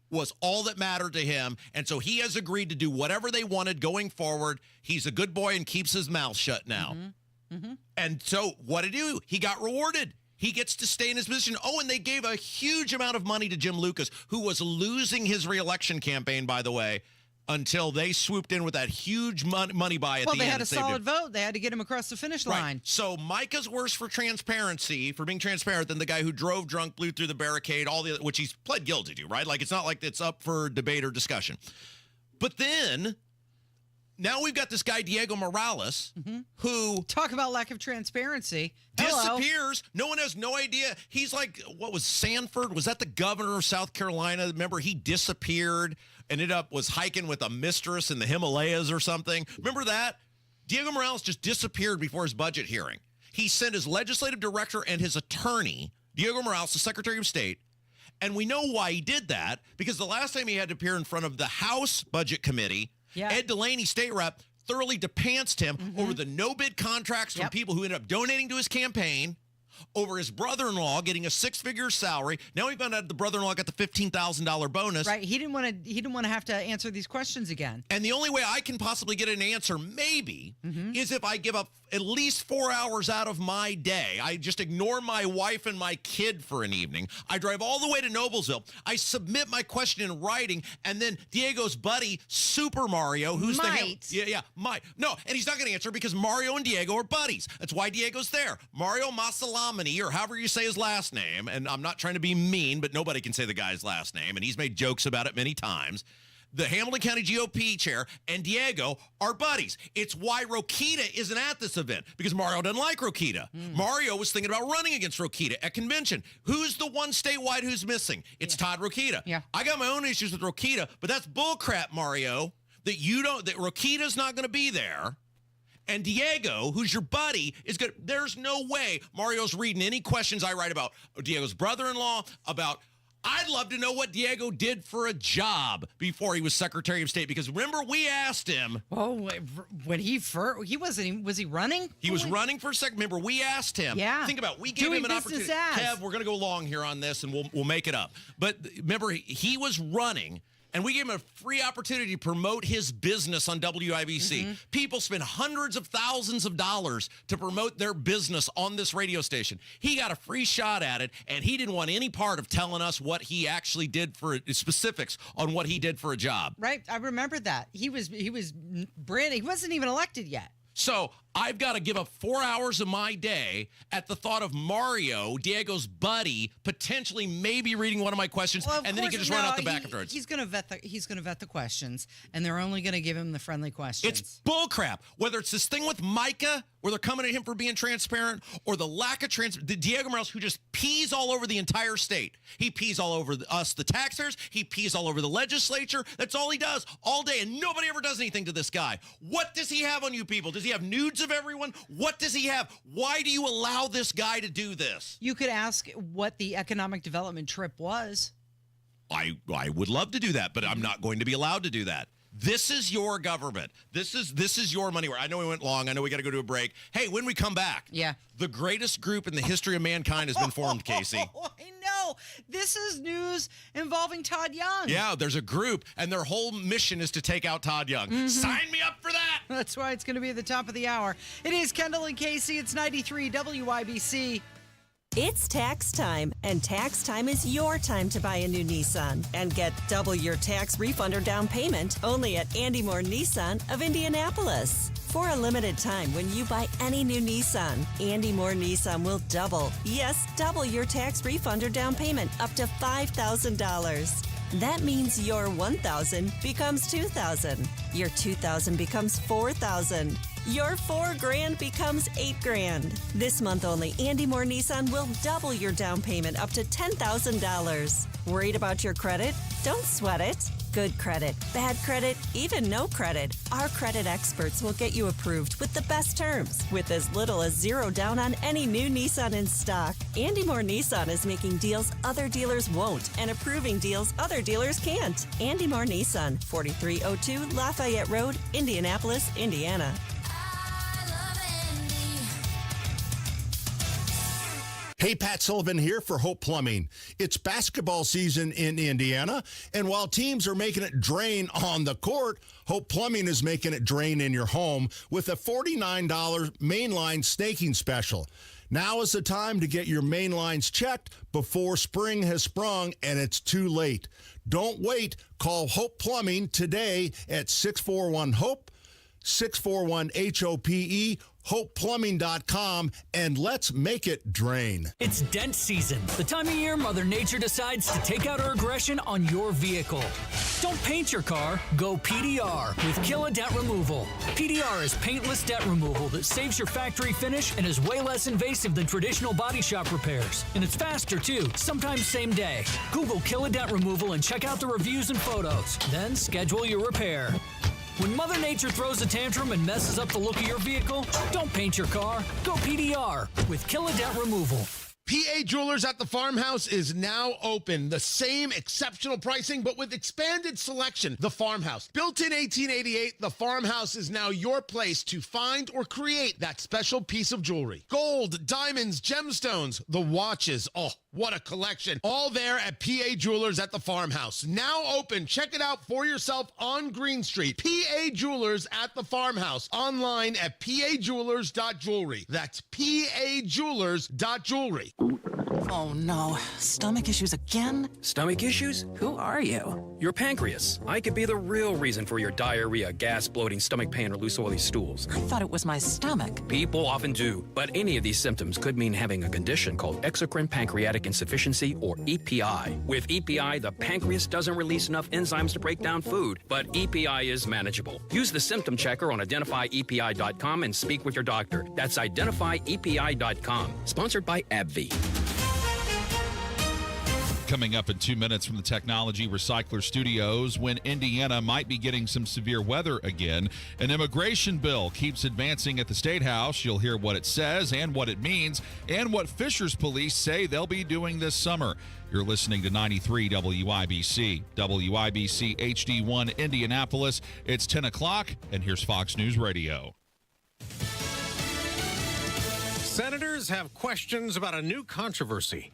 was all that mattered to him, and so he has agreed to do whatever they wanted going forward. He's a good boy and keeps his mouth shut now. And so what did he do? He got rewarded. He gets to stay in his position. Oh, and they gave a huge amount of money to Jim Lucas, who was losing his reelection campaign, by the way, until they swooped in with that huge money buy at the end. Well, they had a solid vote. They had to get him across the finish line. Right. So Micah's worse for transparency, for being transparent, than the guy who drove drunk, blew through the barricade, which he's pled guilty to, right? Like, it's not like it's up for debate or discussion. But then... now we've got this guy, Diego Morales, who... talk about lack of transparency. Disappears. No one has no idea. He's like, what was Sanford? Was that the governor of South Carolina? Remember, he disappeared, was hiking with a mistress in the Himalayas or something. Remember that? Diego Morales just disappeared before his budget hearing. He sent his legislative director and his attorney, Diego Morales, the Secretary of State, and we know why he did that, because the last time he had to appear in front of the House Budget Committee, Ed Delaney, state rep, thoroughly depantsed him over the no-bid contracts from people who ended up donating to his campaign, over his brother-in-law getting a six-figure salary. Now we found out the brother-in-law got the $15,000 bonus. Right. He didn't want to have to answer these questions again. And the only way I can possibly get an answer, maybe, is if I give up at least 4 hours out of my day. I just ignore my wife and my kid for an evening. I drive all the way to Noblesville. I submit my question in writing, and then Diego's buddy, Super Mario, who's No, and he's not going to answer because Mario and Diego are buddies. That's why Diego's there. Mario Masalamani, or however you say his last name, and I'm not trying to be mean, but nobody can say the guy's last name, and he's made jokes about it many times. The Hamilton County GOP chair and Diego are buddies. It's why Rokita isn't at this event, because Mario doesn't like Rokita. Mario was thinking about running against Rokita at convention. Who's the one statewide who's missing? It's Todd Rokita. I got my own issues with Rokita, but that's bullcrap, Mario, that Rokita's not going to be there. And Diego, who's your buddy, is good. There's no way Mario's reading any questions I write about Diego's brother-in-law, about... I'd love to know what Diego did for a job before he was Secretary of State, because remember we asked him. Oh, when was he running? He was running for second. Remember we asked him. Yeah. Think about it. We gave him an opportunity. Kev, we're going to go long here on this, and we'll make it up. But remember, he was running. And we gave him a free opportunity to promote his business on WIBC. People spend hundreds of thousands of dollars to promote their business on this radio station. He got a free shot at it, and he didn't want any part of telling us what he actually did for specifics on what he did for a job. Right. I remember that. He was brand. He wasn't even elected yet. So I've got to give up 4 hours of my day at the thought of Mario, Diego's buddy, potentially maybe reading one of my questions, and then he can just run out the back afterwards. He's going to vet the questions, and they're only going to give him the friendly questions. It's bullcrap. Whether it's this thing with Micah, where they're coming at him for being transparent, or the lack of transparency. Diego Morales, who just pees all over the entire state. He pees all over us, the taxpayers. He pees all over the legislature. That's all he does all day, and nobody ever does anything to this guy. What does he have on you people? Does he have nudes of everyone? What does he have? Why do you allow this guy to do this? You could ask what the economic development trip was. I would love to do that, but I'm not going to be allowed to do that. This is your government. This is your money. I know we went long. I know we got to go to a break. Hey, when we come back, the greatest group in the history of mankind has been formed, Casey. I know. this is news involving Todd Young. Yeah, there's a group, and their whole mission is to take out Todd Young. Sign me up for that. That's why it's going to be at the top of the hour. It is Kendall and Casey. It's 93 WIBC. It's tax time, and tax time is your time to buy a new Nissan and get double your tax refund or down payment only at Andy Moore Nissan of Indianapolis. For a limited time, when you buy any new Nissan, Andy Moore Nissan will double your tax refund or down payment up to $5,000. That means your $1,000 becomes $2,000. Your $2,000 becomes $4,000. Your $4,000 becomes $8,000. This month only, Andy Moore Nissan will double your down payment up to $10,000. Worried about your credit? Don't sweat it. Good credit, bad credit, even no credit. Our credit experts will get you approved with the best terms with as little as $0 down on any new Nissan in stock. Andy Moore Nissan is making deals other dealers won't and approving deals other dealers can't. Andy Moore Nissan, 4302 Lafayette Road, Indianapolis, Indiana. Hey, Pat Sullivan here for Hope Plumbing. It's basketball season in Indiana, and while teams are making it drain on the court, Hope Plumbing is making it drain in your home with a $49 mainline snaking special. Now is the time to get your main lines checked before spring has sprung and it's too late. Don't wait. Call Hope Plumbing today at 641-HOPE, 641-HOPE, HopePlumbing.com, and let's make it drain. It's dent season, the time of year Mother Nature decides to take out her aggression on your vehicle. Don't paint your car, go PDR with Kill a Dent Removal. PDR is paintless dent removal that saves your factory finish and is way less invasive than traditional body shop repairs. And it's faster too, sometimes same day. Google Kill a Dent Removal and check out the reviews and photos. Then schedule your repair. When Mother Nature throws a tantrum and messes up the look of your vehicle, don't paint your car. Go PDR with Kill a Dent Removal. PA Jewelers at the Farmhouse is now open. The same exceptional pricing, but with expanded selection. The Farmhouse. Built in 1888, the Farmhouse is now your place to find or create that special piece of jewelry. Gold, diamonds, gemstones, the watches. Oh, what a collection. All there at PA Jewelers at the Farmhouse. Now open. Check it out for yourself on Green Street. PA Jewelers at the Farmhouse. Online at pajewelers.jewelry. That's pajewelers.jewelry. Oh no, stomach issues again? Stomach issues? Who are you? Your pancreas. I could be the real reason for your diarrhea, gas, bloating, stomach pain, or loose oily stools. I thought it was my stomach. People often do, but any of these symptoms could mean having a condition called exocrine pancreatic insufficiency, or EPI. With EPI, the pancreas doesn't release enough enzymes to break down food, but EPI is manageable. Use the symptom checker on identifyepi.com and speak with your doctor. That's identifyepi.com. Sponsored by AbbVie. Coming up in 2 minutes from the Technology Recycler Studios, when Indiana might be getting some severe weather again, an immigration bill keeps advancing at the State House. You'll hear what it says and what it means and what Fishers police say they'll be doing this summer. You're listening to 93 WIBC. WIBC HD1 Indianapolis. It's 10 o'clock, and here's Fox News Radio. Senators have questions about a new controversy.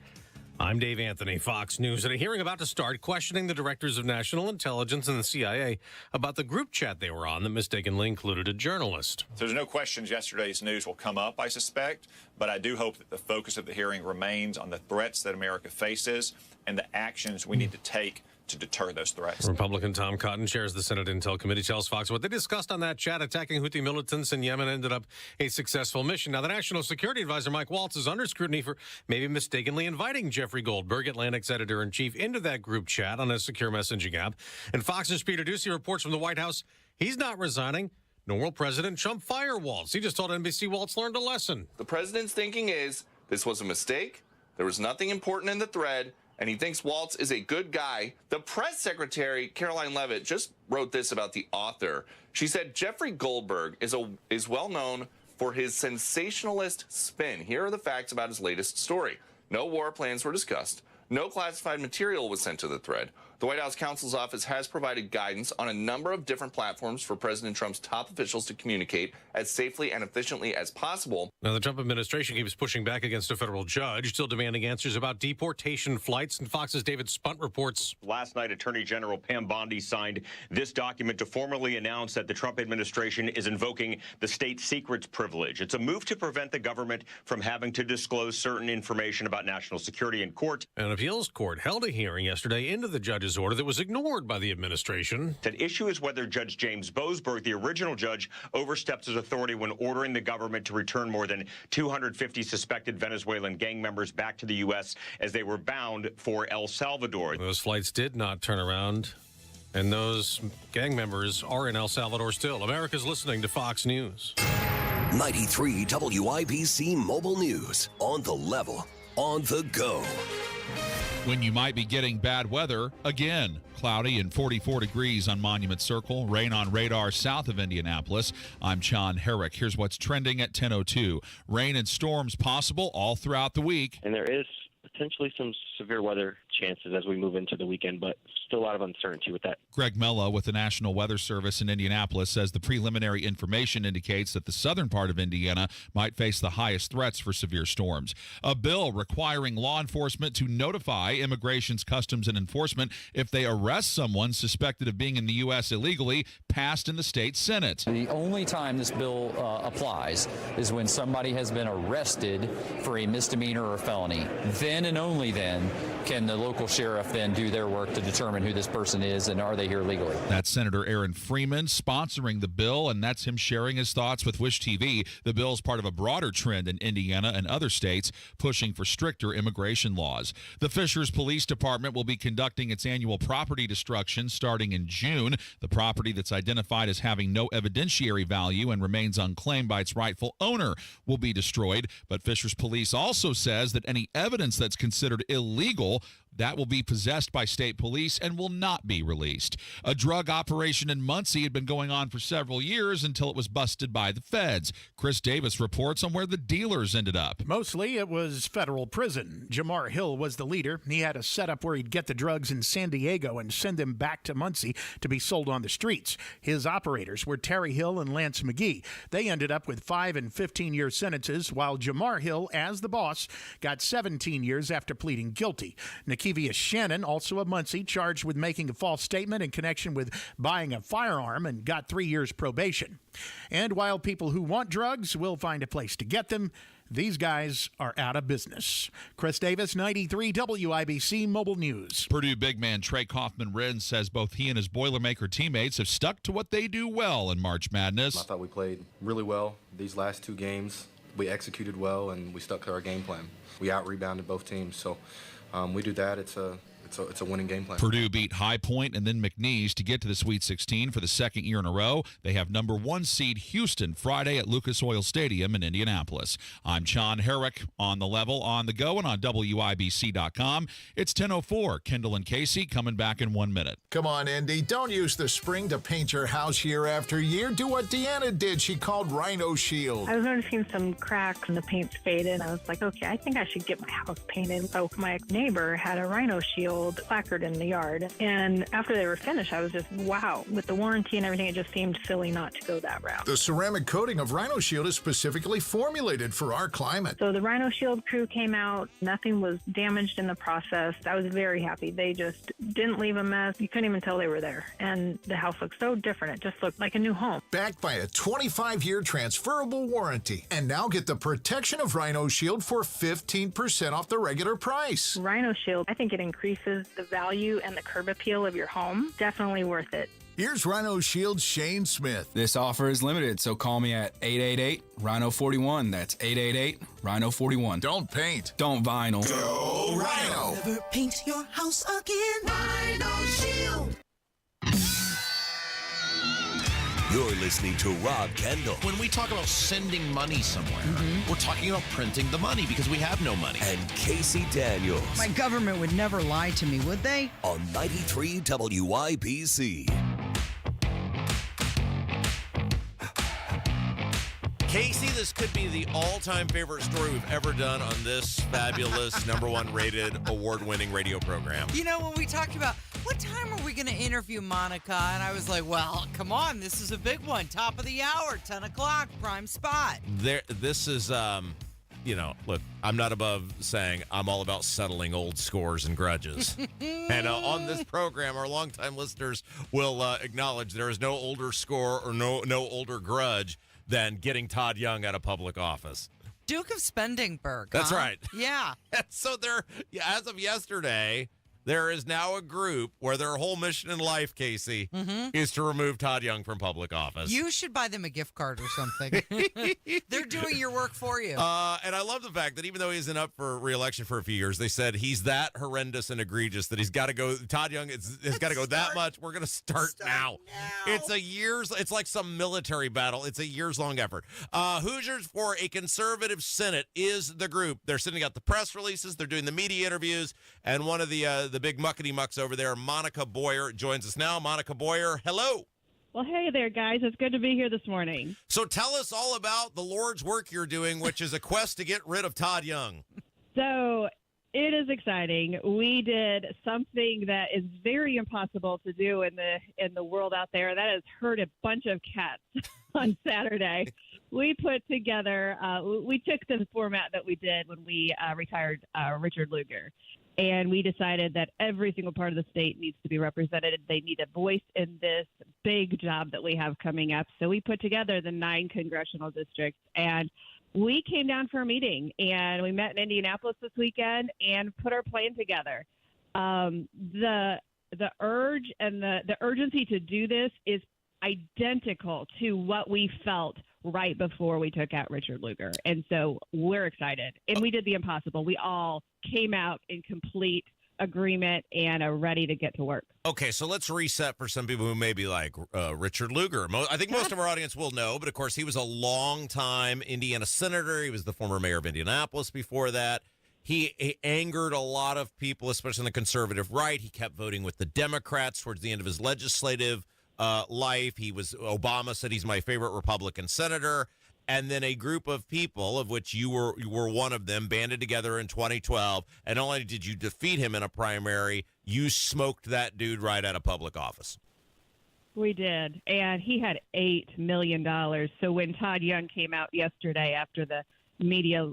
I'm Dave Anthony, Fox News, at a hearing about to start questioning the directors of national intelligence and the CIA about the group chat they were on that mistakenly included a journalist. So there's no questions yesterday's news will come up, I suspect, but I do hope that the focus of the hearing remains on the threats that America faces and the actions we need to take to deter those threats. Republican Tom Cotton chairs the Senate Intel Committee, tells Fox what they discussed on that chat attacking Houthi militants in Yemen ended up a successful mission. Now, the National Security Advisor Mike Waltz is under scrutiny for maybe mistakenly inviting Jeffrey Goldberg, Atlantic's editor-in-chief, into that group chat on a secure messaging app. And Fox's Peter Doocy reports from the White House he's not resigning, nor will President Trump fire Waltz. He just told NBC Waltz learned a lesson. The president's thinking is this was a mistake. There was nothing important in the thread, and he thinks Waltz is a good guy. The press secretary, Caroline Leavitt, just wrote this about the author. She said, Jeffrey Goldberg is well known for his sensationalist spin. Here are the facts about his latest story. No war plans were discussed. No classified material was sent to the thread. The White House counsel's office has provided guidance on a number of different platforms for President Trump's top officials to communicate as safely and efficiently as possible. Now, the Trump administration keeps pushing back against a federal judge, still demanding answers about deportation flights. And Fox's David Spunt reports. Last night, Attorney General Pam Bondi signed this document to formally announce that the Trump administration is invoking the state secrets privilege. It's a move to prevent the government from having to disclose certain information about national security in court. An appeals court held a hearing yesterday into the judge's order that was ignored by the administration. The issue is whether Judge James Boasberg, the original judge, overstepped his authority when ordering the government to return more than 250 suspected Venezuelan gang members back to the U.S. as they were bound for El Salvador. Those flights did not turn around, and those gang members are in El Salvador still. America's listening to Fox News. 93 WIBC Mobile News. On the level, on the go. When you might be getting bad weather again. Cloudy and 44 degrees on Monument Circle. Rain on radar south of Indianapolis. I'm John Herrick. Here's what's trending at 10:02. Rain and storms possible all throughout the week. And there is potentially some severe weather chances as we move into the weekend, but still a lot of uncertainty with that. Greg Mello with the National Weather Service in Indianapolis says the preliminary information indicates that the southern part of Indiana might face the highest threats for severe storms. A bill requiring law enforcement to notify Immigration's Customs and Enforcement if they arrest someone suspected of being in the U.S. illegally passed in the state Senate. The only time this bill applies is when somebody has been arrested for a misdemeanor or felony. Then and only then can the local sheriff then do their work to determine who this person is and are they here legally. That's Senator Aaron Freeman sponsoring the bill, and that's him sharing his thoughts with Wish TV. The bill is part of a broader trend in Indiana and other states pushing for stricter immigration laws. The Fishers Police Department will be conducting its annual property destruction starting in June. The property that's identified as having no evidentiary value and remains unclaimed by its rightful owner will be destroyed. But Fishers Police also says that any evidence that's considered illegal that will be possessed by state police and will not be released. A drug operation in Muncie had been going on for several years until it was busted by the feds. Chris Davis reports on where the dealers ended up. Mostly it was federal prison. Jamar Hill was the leader. He had a setup where he'd get the drugs in San Diego and send them back to Muncie to be sold on the streets. His operators were Terry Hill and Lance McGee. They ended up with 5 and 15-year sentences, while Jamar Hill, as the boss, got 17 years after pleading guilty. Kevius Shannon, also of Muncie, charged with making a false statement in connection with buying a firearm and got 3 years probation. And while people who want drugs will find a place to get them, these guys are out of business. Chris Davis, 93 WIBC Mobile News. Purdue big man Trey Kaufman-Renn says both he and his Boilermaker teammates have stuck to what they do well in March Madness. I thought we played really well these last 2 games. We executed well, and we stuck to our game plan. We out-rebounded both teams, so we do that. It's a winning game plan. Purdue beat High Point and then McNeese to get to the Sweet 16 for the second year in a row. They have number 1 seed Houston Friday at Lucas Oil Stadium in Indianapolis. I'm John Herrick on the level, on the go, and on WIBC.com. It's 10:04. Kendall and Casey coming back in 1 minute. Come on, Indy. Don't use the spring to paint your house year after year. Do what Deanna did. She called Rhino Shield. I was noticing some cracks and the paint's faded. I was like, okay, I think I should get my house painted. So my neighbor had a Rhino Shield placard in the yard, and after they were finished, I was just, wow. With the warranty and everything, it just seemed silly not to go that route. The ceramic coating of Rhino Shield is specifically formulated for our climate. So the Rhino Shield crew came out. Nothing was damaged in the process. I was very happy. They just didn't leave a mess. You couldn't even tell they were there. And the house looked so different. It just looked like a new home. Backed by a 25-year transferable warranty. And now get the protection of Rhino Shield for 15% off the regular price. Rhino Shield, I think it increases the value and the curb appeal of your home. Definitely worth it. Here's Rhino Shield's Shane Smith. This offer is limited, so call me at 888-RHINO-41. That's 888-RHINO-41. Don't paint. Don't vinyl. Go Rhino. Never paint your house again. Rhino Shield. You're listening to Rob Kendall. When we talk about sending money somewhere, we're talking about printing the money because we have no money. And Casey Daniels. My government would never lie to me, would they? On 93 WIBC. Casey, this could be the all-time favorite story we've ever done on this fabulous #1 rated award-winning radio program. You know, when we talked about what time are we going to interview Monica? And I was like, well, come on. This is a big one. Top of the hour, 10 o'clock, prime spot. This is, look, I'm not above saying I'm all about settling old scores and grudges. And on this program, our longtime listeners will acknowledge there is no older score or no older grudge than getting Todd Young out of public office. Duke of Spendingburg. That's right. Yeah. So as of yesterday, there is now a group where their whole mission in life, Casey, is to remove Todd Young from public office. You should buy them a gift card or something. They're doing your work for you. And I love the fact that even though he isn't up for re-election for a few years, they said he's that horrendous and egregious that he's got to go. Todd Young has got to go that much. We're going to start now. It's like some military battle. It's a years-long effort. Hoosiers for a Conservative Senate is the group. They're sending out the press releases. They're doing the media interviews. And one of the big muckety-mucks over there, Monica Boyer, joins us now. Monica Boyer, hello. Well, hey there, guys. It's good to be here this morning. So tell us all about the Lord's work you're doing, which is a quest to get rid of Todd Young. So it is exciting. We did something that is very impossible to do in the world out there. That is herd a bunch of cats on Saturday. We put together, we took the format that we did when we retired Richard Lugar. And we decided that every single part of the state needs to be represented. They need a voice in this big job that we have coming up. So we put together the 9 congressional districts, and we came down for a meeting, and we met in Indianapolis this weekend and put our plan together. The urge and the urgency to do this is identical to what we felt right before we took out Richard Lugar. And so we're excited. And we did the impossible. We all came out in complete agreement and are ready to get to work. Okay, so let's reset for some people who may be like Richard Lugar. I think most of our audience will know, but of course he was a long-time Indiana senator. He was the former mayor of Indianapolis before that. He angered a lot of people, especially on the conservative right. He kept voting with the Democrats towards the end of his legislative life. Obama said he's my favorite Republican senator. And then a group of people, of which you were one of them, banded together in 2012. And not only did you defeat him in a primary, you smoked that dude right out of public office. We did. And he had $8 million. So when Todd Young came out yesterday after the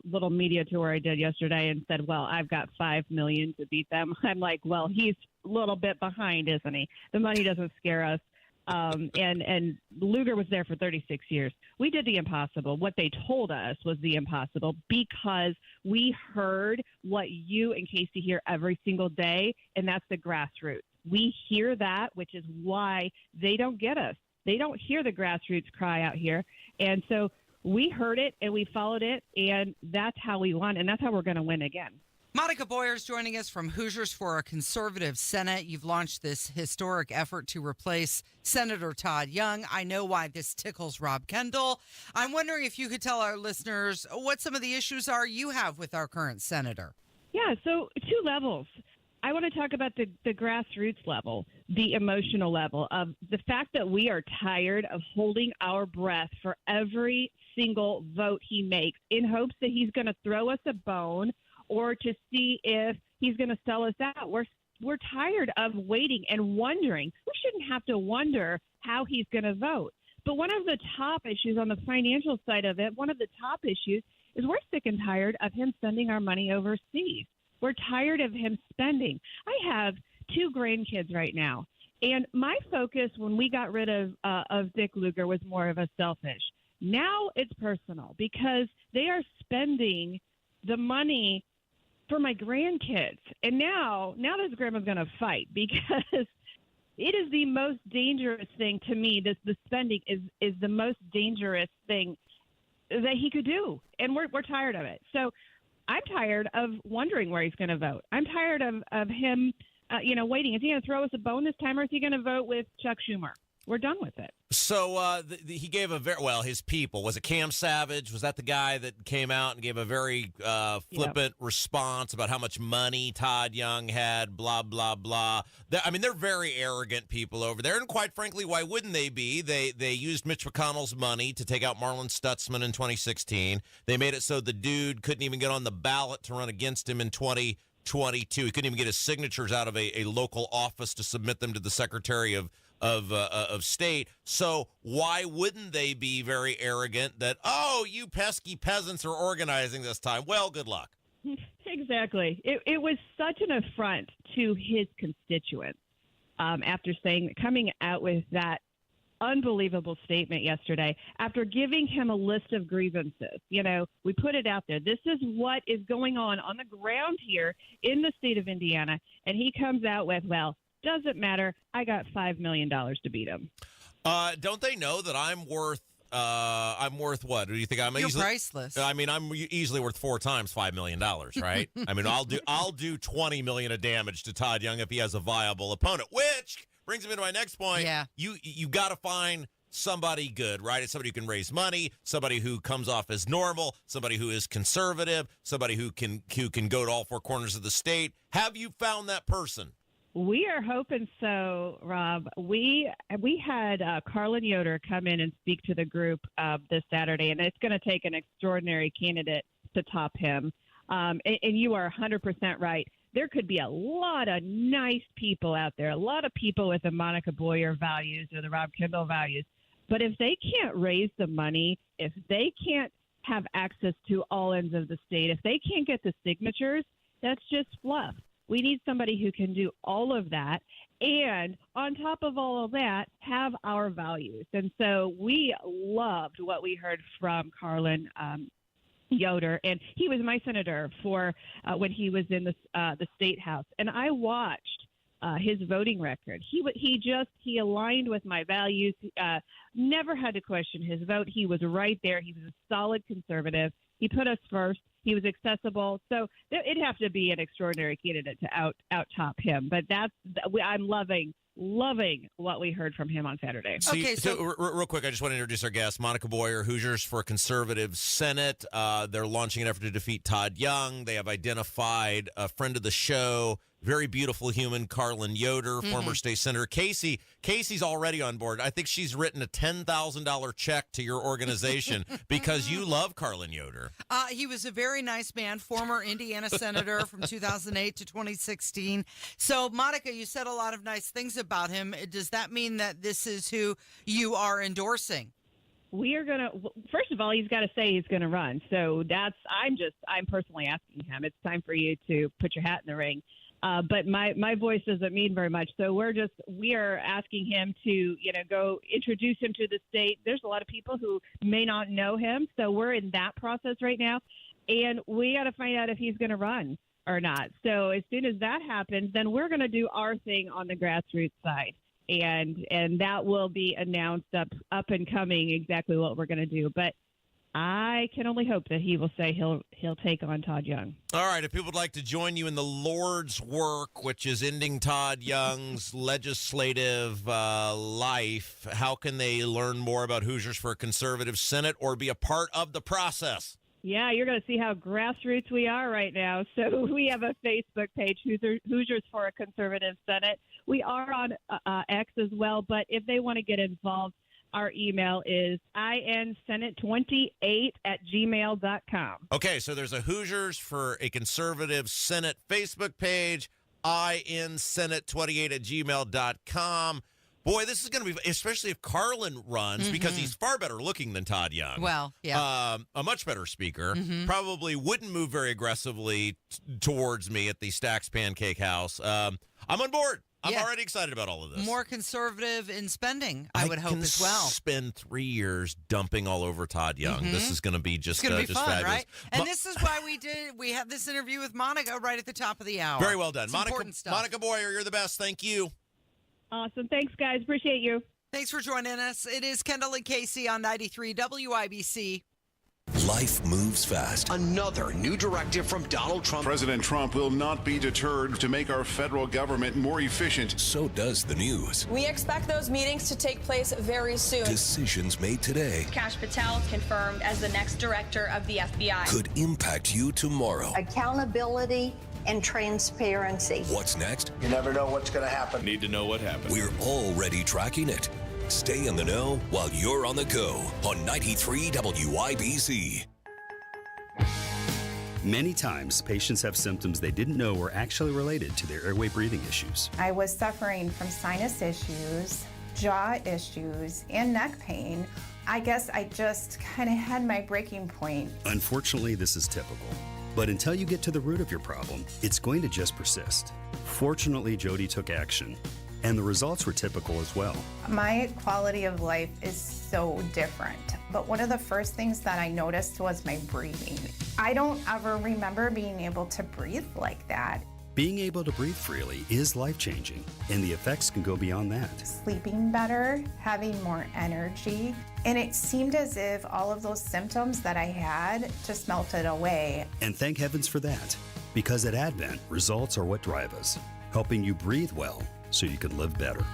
little media tour I did yesterday and said, well, I've got $5 million to beat them, I'm like, well, he's a little bit behind, isn't he? The money doesn't scare us. And Lugar was there for 36 years. We did the impossible. What they told us was the impossible because we heard what you and Casey hear every single day, and that's the grassroots. We hear that, which is why they don't get us. They don't hear the grassroots cry out here. And so we heard it, and we followed it, and that's how we won, and that's how we're going to win again. Monica Boyer is joining us from Hoosiers for a Conservative Senate. You've launched this historic effort to replace Senator Todd Young. I know why this tickles Rob Kendall. I'm wondering if you could tell our listeners what some of the issues are you have with our current senator. Yeah, so 2 levels. I want to talk about the grassroots level, the emotional level of the fact that we are tired of holding our breath for every single vote he makes in hopes that he's going to throw us a bone or to see if he's going to sell us out. We're tired of waiting and wondering. We shouldn't have to wonder how he's going to vote. But one of the top issues on the financial side of it, one of the top issues is we're sick and tired of him sending our money overseas. We're tired of him spending. I have 2 grandkids right now, and my focus when we got rid of Dick Lugar was more of a selfish. Now it's personal because they are spending the money for my grandkids. And now this grandma's going to fight because it is the most dangerous thing to me. The spending is the most dangerous thing that he could do. And we're tired of it. So I'm tired of wondering where he's going to vote. I'm tired of him, waiting. Is he going to throw us a bone this time or is he going to vote with Chuck Schumer? We're done with it. So he gave his people. Was it Cam Savage? Was that the guy that came out and gave a very flippant response about how much money Todd Young had, blah, blah, blah. They're very arrogant people over there. And quite frankly, why wouldn't they be? They used Mitch McConnell's money to take out Marlon Stutzman in 2016. They made it so the dude couldn't even get on the ballot to run against him in 2020. 22. He couldn't even get his signatures out of a local office to submit them to the Secretary of State. So why wouldn't they be very arrogant that, oh, you pesky peasants are organizing this time? Well, good luck. Exactly. It was such an affront to his constituents after coming out with that unbelievable statement yesterday after giving him a list of grievances. You know, we put it out there. This is what is going on the ground here in the state of Indiana. And he comes out with, well, doesn't matter. I got $5 million to beat him. Don't they know that I'm worth what? Do you think I'm You're easily priceless? I mean, I'm easily worth 4 times $5 million, right? I mean, I'll do $20 million of damage to Todd Young if he has a viable opponent, which brings me to my next point. Yeah. You got to find somebody good, right? It's somebody who can raise money, somebody who comes off as normal, somebody who is conservative, somebody who can go to all 4 corners of the state. Have you found that person? We are hoping so, Rob. We had Carlin Yoder come in and speak to the group this Saturday, and it's going to take an extraordinary candidate to top him. And you are 100% right. There could be a lot of nice people out there, a lot of people with the Monica Boyer values or the Rob Kendall values. But if they can't raise the money, if they can't have access to all ends of the state, if they can't get the signatures, that's just fluff. We need somebody who can do all of that and, on top of all of that, have our values. And so we loved what we heard from Carlin Yoder, and he was my senator for when he was in the state house. And I watched his voting record. He aligned with my values. Never had to question his vote. He was right there. He was a solid conservative. He put us first. He was accessible. So it'd have to be an extraordinary candidate to out-top him. But I'm loving what we heard from him on Saturday. Okay, so real quick, I just want to introduce our guest, Monica Boyer, Hoosiers for a Conservative Senate. They're launching an effort to defeat Todd Young. They have identified a friend of the show, very beautiful human, Carlin Yoder, former state senator. Casey's already on board. I think she's written a $10,000 check to your organization because you love Carlin Yoder. He was a very nice man, former Indiana senator from 2008 to 2016. So, Monica, you said a lot of nice things about him. Does that mean that this is who you are endorsing? We are going to, first of all, he's got to say he's going to run. So I'm personally asking him. It's time for you to put your hat in the ring. But my voice doesn't mean very much. So we are asking him to, go introduce him to the state. There's a lot of people who may not know him. So we're in that process right now. And we got to find out if he's going to run or not. So as soon as that happens, then we're going to do our thing on the grassroots side. And that will be announced up and coming exactly what we're going to do. But I can only hope that he will say he'll take on Todd Young. All right. If people would like to join you in the Lord's work, which is ending Todd Young's legislative life, how can they learn more about Hoosiers for a Conservative Senate or be a part of the process? Yeah, you're going to see how grassroots we are right now. So we have a Facebook page, Hoosiers for a Conservative Senate. We are on X as well, but if they want to get involved, our email is insenate28@gmail.com. Okay, so there's a Hoosiers for a Conservative Senate Facebook page, insenate28@gmail.com. Boy, this is going to be, especially if Carlin runs, because he's far better looking than Todd Young. Well, yeah. A much better speaker. Probably wouldn't move very aggressively towards me at the Stacks Pancake House. I'm on board. I'm already excited about all of this. More conservative in spending, I would hope as well. Spend 3 years dumping all over Todd Young. This is going to be just fun, fabulous. Right? And this is why we have this interview with Monica right at the top of the hour. Very well done. It's important stuff. Monica Boyer, you're the best. Thank you. Awesome. Thanks, guys. Appreciate you. Thanks for joining us. It is Kendall and Casey on 93 WIBC. Life moves fast. Another new directive from Donald Trump. President Trump will not be deterred to make our federal government more efficient. So does the news. We expect those meetings to take place very soon. Decisions made today. Kash Patel confirmed as the next director of the FBI. Could impact you tomorrow. Accountability and transparency. What's next? You never know what's going to happen. Need to know what happened. We're already tracking it. Stay in the know while you're on the go on 93 WIBC. Many times, patients have symptoms they didn't know were actually related to their airway breathing issues. I was suffering from sinus issues, jaw issues, and neck pain. I guess I just kind of had my breaking point. Unfortunately, this is typical. But until you get to the root of your problem, it's going to just persist. Fortunately, Jody took action, and the results were typical as well. My quality of life is so different. But one of the first things that I noticed was my breathing. I don't ever remember being able to breathe like that. Being able to breathe freely is life-changing, and the effects can go beyond that. Sleeping better, having more energy, and it seemed as if all of those symptoms that I had just melted away. And thank heavens for that, because at Advent, results are what drive us, helping you breathe well so you can live better.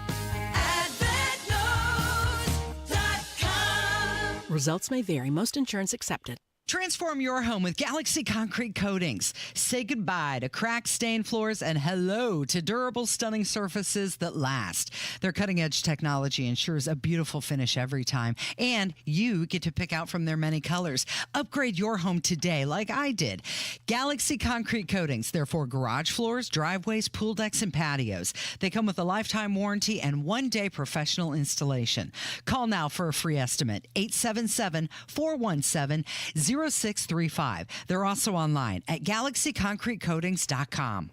Results may vary. Most insurance accepted. Transform your home with Galaxy Concrete Coatings. Say goodbye to cracked, stained floors and hello to durable, stunning surfaces that last. Their cutting-edge technology ensures a beautiful finish every time, and you get to pick out from their many colors. Upgrade your home today like I did. Galaxy Concrete Coatings. They're for garage floors, driveways, pool decks, and patios. They come with a lifetime warranty and one-day professional installation. Call now for a free estimate. 877-417-0635. They're also online at galaxyconcretecoatings.com.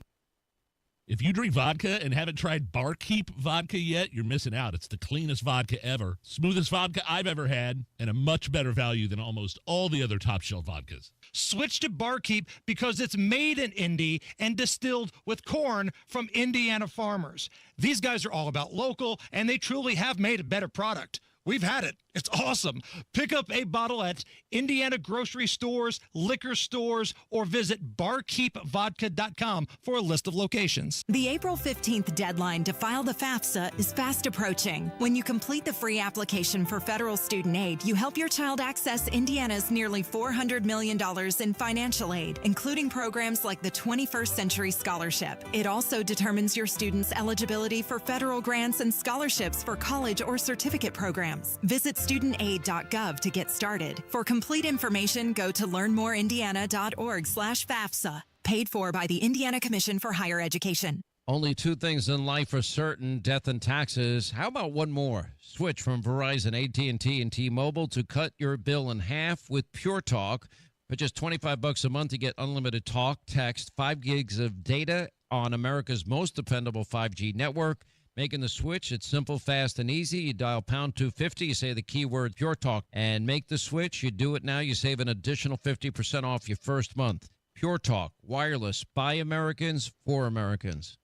If you drink vodka and haven't tried Barkeep vodka yet, you're missing out. It's the cleanest vodka ever, smoothest vodka I've ever had, and a much better value than almost all the other top-shelf vodkas. Switch to Barkeep because it's made in Indy and distilled with corn from Indiana farmers. These guys are all about local, and they truly have made a better product. We've had it. It's awesome. Pick up a bottle at Indiana grocery stores, liquor stores, or visit barkeepvodka.com for a list of locations. The April 15th deadline to file the FAFSA is fast approaching. When you complete the free application for federal student aid, you help your child access Indiana's nearly $400 million in financial aid, including programs like the 21st Century Scholarship. It also determines your student's eligibility for federal grants and scholarships for college or certificate programs. Visit studentaid.gov to get started. For complete information, go to learnmoreindiana.org/FAFSA. Paid for by the Indiana Commission for Higher Education. Only two things in life are certain, death and taxes. How about one more? Switch from Verizon, AT&T, and T-Mobile to cut your bill in half with Pure Talk. For just $25 a month, you get unlimited talk, text, 5 gigs of data on America's most dependable 5G network. Making the switch, it's simple, fast, and easy. You dial pound 250, you say the keyword Pure Talk, and make the switch. You do it now, you save an additional 50% off your first month. Pure Talk, wireless, by Americans, for Americans.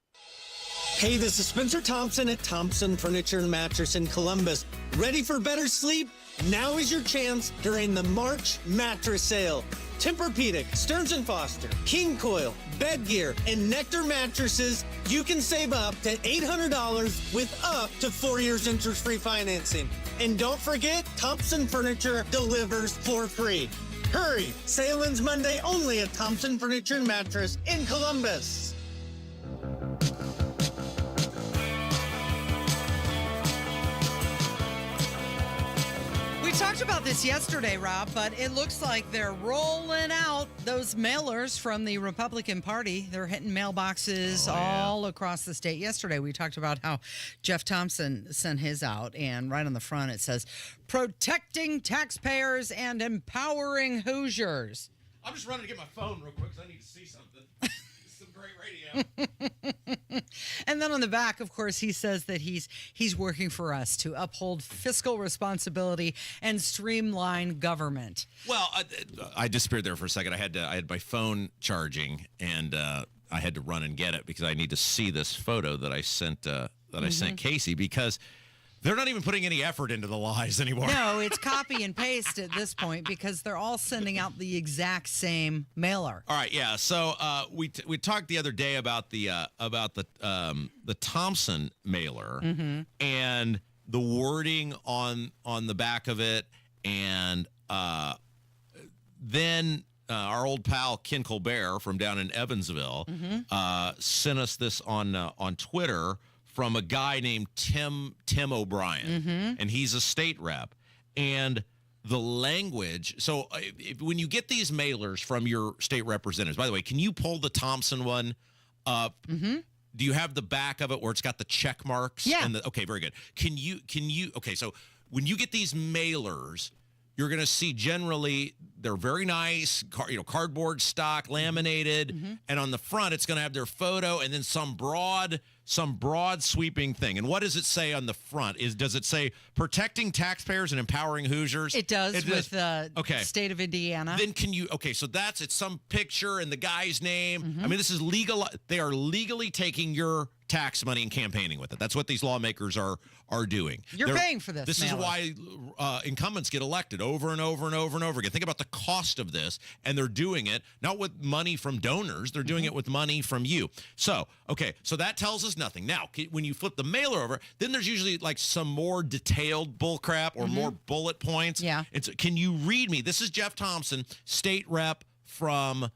Hey, this is Spencer Thompson at Thompson Furniture and Mattress in Columbus. Ready for better sleep? Now is your chance during the March mattress sale. Tempur-Pedic, Stearns & Foster, King Coil, Bed Gear, and Nectar mattresses, you can save up to $800 with up to 4 years interest-free financing. And don't forget, Thompson Furniture delivers for free. Hurry! Sale ends Monday only at Thompson Furniture and Mattress in Columbus. We talked about this yesterday, Rob, but it looks like they're rolling out those mailers from the Republican Party. They're hitting mailboxes all across the state. Yesterday, we talked about how Jeff Thompson sent his out, and right on the front it says, "Protecting taxpayers and empowering Hoosiers." I'm just running to get my phone real quick because I need to see something. It's some great radio. And then on the back, of course, he says that he's working for us to uphold fiscal responsibility and streamline government. Well, I disappeared there for a second. I had my phone charging, and I had to run and get it because I need to see this photo that I sent I sent Casey, because they're not even putting any effort into the lies anymore. No, it's copy and paste at this point because they're all sending out the exact same mailer. All right, yeah. So we talked the other day about the Thompson mailer and the wording on the back of it, and then our old pal Ken Colbert from down in Evansville sent us this on Twitter from a guy named Tim O'Brien, and he's a state rep. And the language. So when you get these mailers from your state representatives, by the way, can you pull the Thompson one up? Mm-hmm. Do you have the back of it where it's got the check marks? Yeah. Okay, very good. Can you, okay, so when you get these mailers, you're going to see generally they're very nice, cardboard stock, laminated, and on the front it's going to have their photo and then some broad sweeping thing. And what does it say on the front? Does it say protecting taxpayers and empowering Hoosiers? It does with the okay. state of Indiana. Then so it's some picture and the guy's name. I mean, this is legal. They are legally taking your tax money and campaigning with it. That's what these lawmakers are doing. They're paying for this. This is why incumbents get elected over and over and over and over again. Think about the cost of this, and they're doing it not with money from donors. They're doing it with money from you. So that tells us nothing. Now, when you flip the mailer over, then there's usually like some more detailed bull crap or more bullet points. Yeah. Can you read me? This is Jeff Thompson, state rep from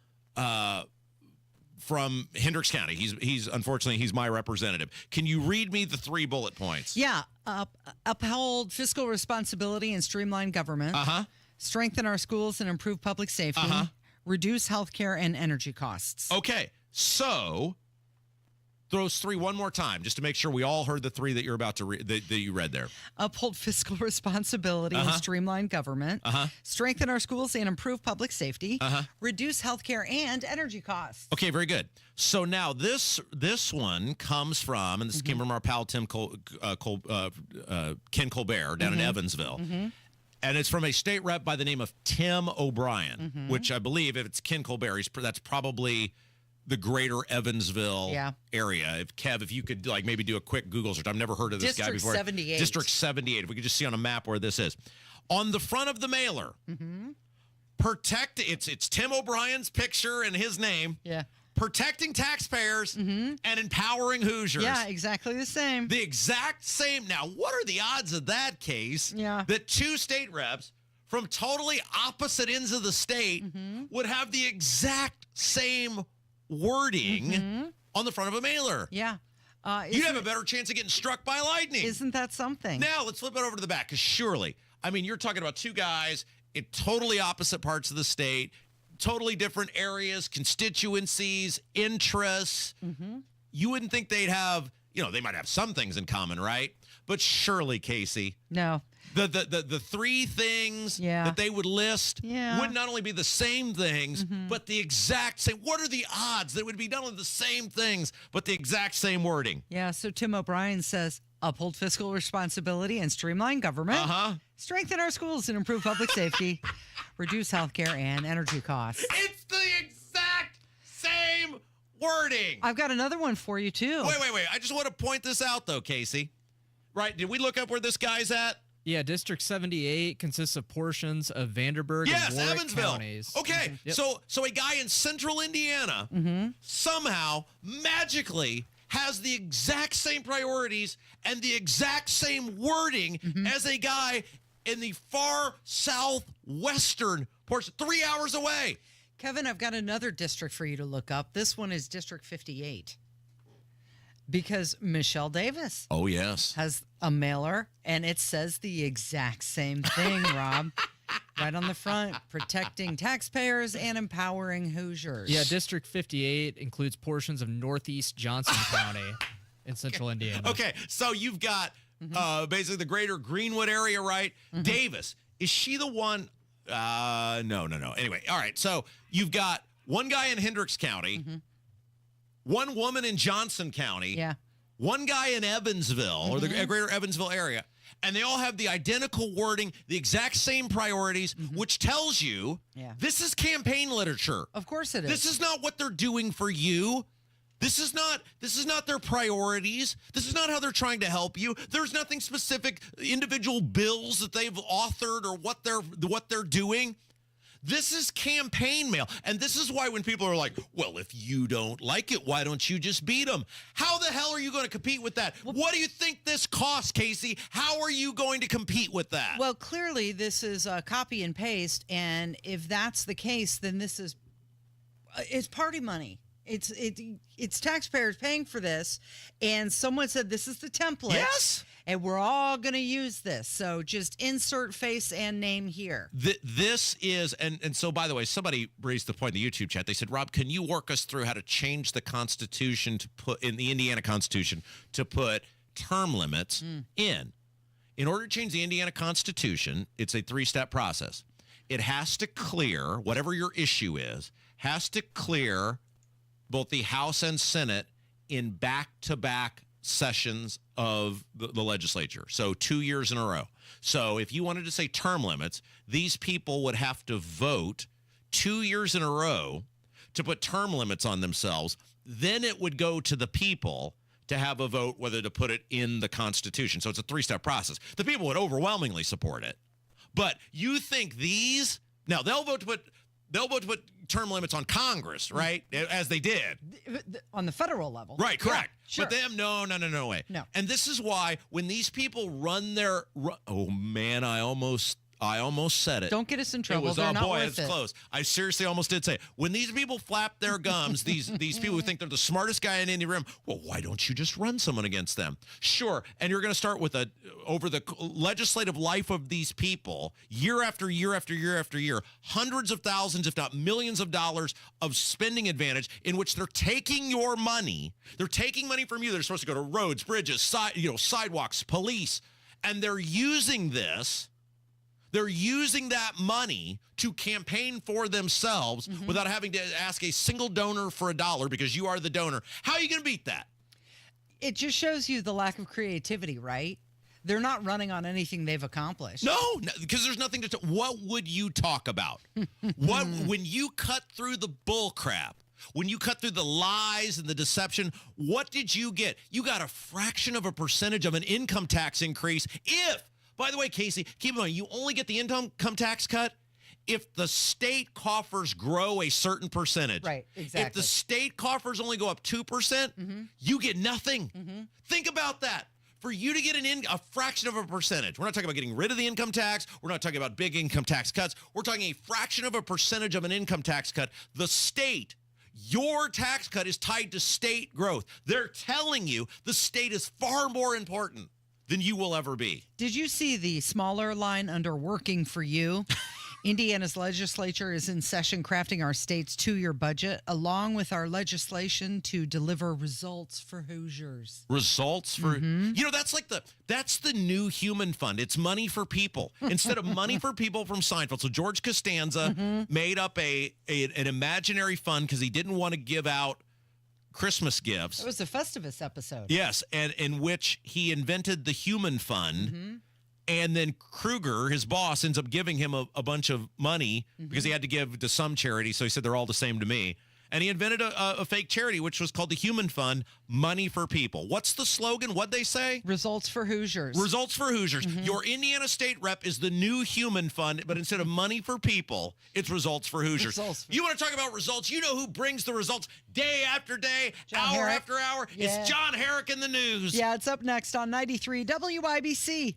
Hendricks County. He's unfortunately he's my representative. Can you read me the 3 bullet points? Yeah. Uphold fiscal responsibility and streamline government. Strengthen our schools and improve public safety. Reduce healthcare and energy costs. Okay. So those 3 one more time, just to make sure we all heard the 3 that you're about to read, that you read there. Uphold fiscal responsibility and streamline government. Strengthen our schools and improve public safety. Reduce healthcare and energy costs. Okay, very good. So now this one comes from, and this came from our pal Ken Colbert down in Evansville. And it's from a state rep by the name of Tim O'Brien, which I believe, if it's Ken Colbert, that's probably the greater Evansville area. If you could maybe do a quick Google search. I've never heard of this guy before. District 78. District 78. If we could just see on a map where this is. On the front of the mailer, it's Tim O'Brien's picture and his name. Yeah. Protecting taxpayers and empowering Hoosiers. Yeah, exactly the same. The exact same. Now, what are the odds of that case? Yeah. That 2 state reps from totally opposite ends of the state would have the exact same wording on the front of a mailer. Yeah. You'd have a better chance of getting struck by lightning. Isn't that something? Now, let's flip it over to the back, because surely, I mean, you're talking about 2 guys in totally opposite parts of the state, totally different areas, constituencies, interests. You wouldn't think they'd have, they might have some things in common, right? But surely, Casey. No. The 3 things that they would list would not only be the same things, but the exact same. What are the odds that it would be not only the same things, but the exact same wording? Yeah, so Tim O'Brien says, uphold fiscal responsibility and streamline government. Strengthen our schools and improve public safety. Reduce healthcare and energy costs. It's the exact same wording. I've got another one for you, too. Wait. I just want to point this out, though, Casey. Right, did we look up where this guy's at? Yeah, District 78 consists of portions of Vanderburgh and Warwick Evansville. counties. Okay, so a guy in central Indiana somehow magically has the exact same priorities and the exact same wording as a guy in the far southwestern portion, 3 hours away. Kevin, I've got another district for you to look up. This one is District 58. Because Michelle Davis has a mailer, and it says the exact same thing, Rob. Right on the front, protecting taxpayers and empowering Hoosiers. Yeah, District 58 includes portions of northeast Johnson County in central Indiana. Okay, so you've got basically the greater Greenwood area, right? Davis, is she the one? No. Anyway, all right, so you've got one guy in Hendricks County, one woman in Johnson County, one guy in Evansville, or the greater Evansville area, and they all have the identical wording, the exact same priorities, which tells you this is campaign literature. Of course it is. This is not what they're doing for you. This is not their priorities. This is not how they're trying to help you. There's nothing specific, individual bills that they've authored or what they're doing. This is campaign mail. And this is why when people are like, well, if you don't like it, why don't you just beat them? How the hell are you going to compete with that? What do you think this costs, Casey? How are you going to compete with that? Well, clearly this is copy and paste. And if that's the case, then it's party money. It's taxpayers paying for this. And someone said this is the template. Yes. and we're all going to use this. So just insert face and name here. This is, and so by the way, somebody raised the point in the YouTube chat. They said, Rob, can you work us through how to change the Constitution to put in the Indiana Constitution to put term limits in? In order to change the Indiana Constitution, it's a 3-step process. It has to clear, whatever your issue is, has to clear both the House and Senate in back-to-back sessions of the legislature. So 2 years in a row. So if you wanted to say term limits, these people would have to vote 2 years in a row to put term limits on themselves. Then it would go to the people to have a vote whether to put it in the Constitution. So it's a 3-step process. The people would overwhelmingly support it. But you think these, now they'll vote to put term limits on Congress, right? As they did. On the federal level. Right, correct. Yeah, sure. But them, no way. No. And this is why when these people run their, oh man, I almost said it. Don't get us in trouble. It was, They're oh not boy, worth it's it. close. I seriously almost did say it. When these people flap their gums, these people who think they're the smartest guy in any room, well, why don't you just run someone against them? Sure, and you're going to start with over the legislative life of these people, year after year after year after year, hundreds of thousands, if not millions of dollars of spending advantage in which they're taking your money. They're taking money from you. They're supposed to go to roads, bridges, sidewalks, police, and they're using this. They're using that money to campaign for themselves without having to ask a single donor for a dollar because you are the donor. How are you going to beat that? It just shows you the lack of creativity, right? They're not running on anything they've accomplished. No, because there's nothing to talk. What would you talk about? When you cut through the bull crap, when you cut through the lies and the deception, what did you get? You got a fraction of a percentage of an income tax increase if, by the way, Casey, keep in mind, you only get the income tax cut if the state coffers grow a certain percentage. Right, exactly. If the state coffers only go up 2%, you get nothing. Think about that. For you to get a fraction of a percentage, we're not talking about getting rid of the income tax. We're not talking about big income tax cuts. We're talking a fraction of a percentage of an income tax cut. The state, your tax cut is tied to state growth. They're telling you the state is far more important than you will ever be. Did you see the smaller line under working for you? Indiana's legislature is in session crafting our state's 2-year budget, along with our legislation to deliver results for Hoosiers. Results for, that's the new human fund. It's money for people instead of money for people from Seinfeld. So George Costanza made up an imaginary fund because he didn't want to give out Christmas gifts. It was a Festivus episode. Yes, and in which he invented the human fund. And then Kruger, his boss, ends up giving him a bunch of money because he had to give to some charity. So he said, they're all the same to me. And he invented a fake charity, which was called the Human Fund, Money for People. What's the slogan? What'd they say? Results for Hoosiers. Results for Hoosiers. Your Indiana State rep is the new Human Fund, but instead of money for people, it's results for Hoosiers. You want to talk about results? You know who brings the results day after day, hour after hour? Yeah. It's John Herrick in the news. Yeah, it's up next on 93 WIBC.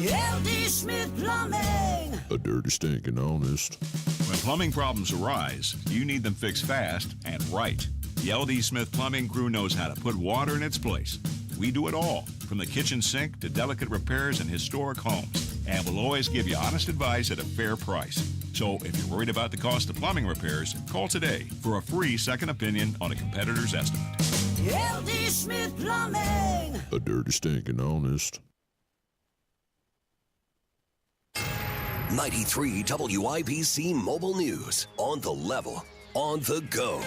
LD Smith Plumbing. A dirty, stinking honest. When plumbing problems arise, you need them fixed fast and right. The LD Smith Plumbing crew knows how to put water in its place. We do it all, from the kitchen sink to delicate repairs in historic homes, and we'll always give you honest advice at a fair price. So if you're worried about the cost of plumbing repairs, call today for a free second opinion on a competitor's estimate. LD Smith Plumbing. A dirty, stinking honest. 93 WIBC Mobile News. On the level, on the go.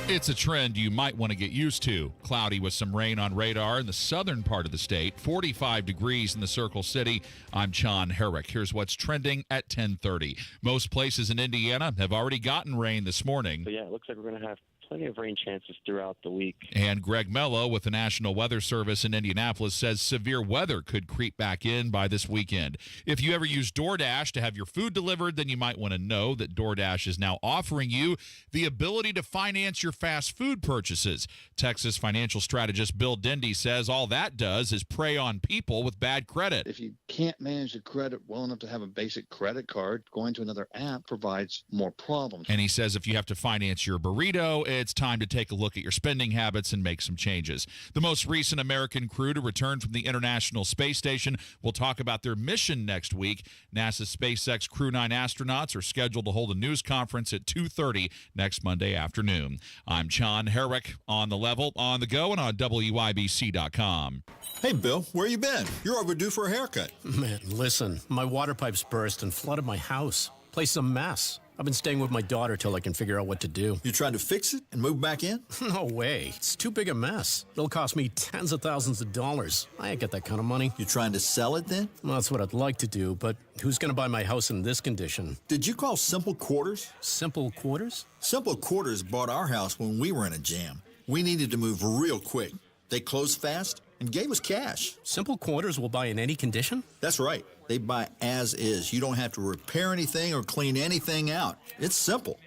It's a trend you might want to get used to. Cloudy with some rain on radar in the southern part of the state. 45 degrees in the Circle City. I'm John Herrick. Here's what's trending at 10:30. Most places in Indiana have already gotten rain this morning. So, yeah, it looks like we're going to have plenty of rain chances throughout the week. And Greg Mello with the National Weather Service in Indianapolis says severe weather could creep back in by this weekend. If you ever use DoorDash to have your food delivered, then you might want to know that DoorDash is now offering you the ability to finance your fast food purchases. Texas financial strategist Bill Dendy says all that does is prey on people with bad credit. If you can't manage the credit well enough to have a basic credit card, going to another app provides more problems. And he says if you have to finance your burrito, it's time to take a look at your spending habits and make some changes. The most recent American crew to return from the International Space Station will talk about their mission next week. NASA's SpaceX Crew 9 astronauts are scheduled to hold a news conference at 2:30 next Monday afternoon. I'm John Herrick on The Level, on the go, and on WYBC.com. Hey, Bill, where you been? You're overdue for a haircut. Man, listen, my water pipes burst and flooded my house. Place a mess. I've been staying with my daughter till I can figure out what to do. You trying to fix it and move back in? No way. It's too big a mess. It'll cost me tens of thousands of dollars. I ain't got that kind of money. You trying to sell it then? Well, that's what I'd like to do, but who's going to buy my house in this condition? Did you call Simple Quarters? Simple Quarters? Simple Quarters bought our house when we were in a jam. We needed to move real quick. They closed fast and gave us cash. Simple Quarters will buy in any condition? That's right. They buy as is. You don't have to repair anything or clean anything out. It's simple.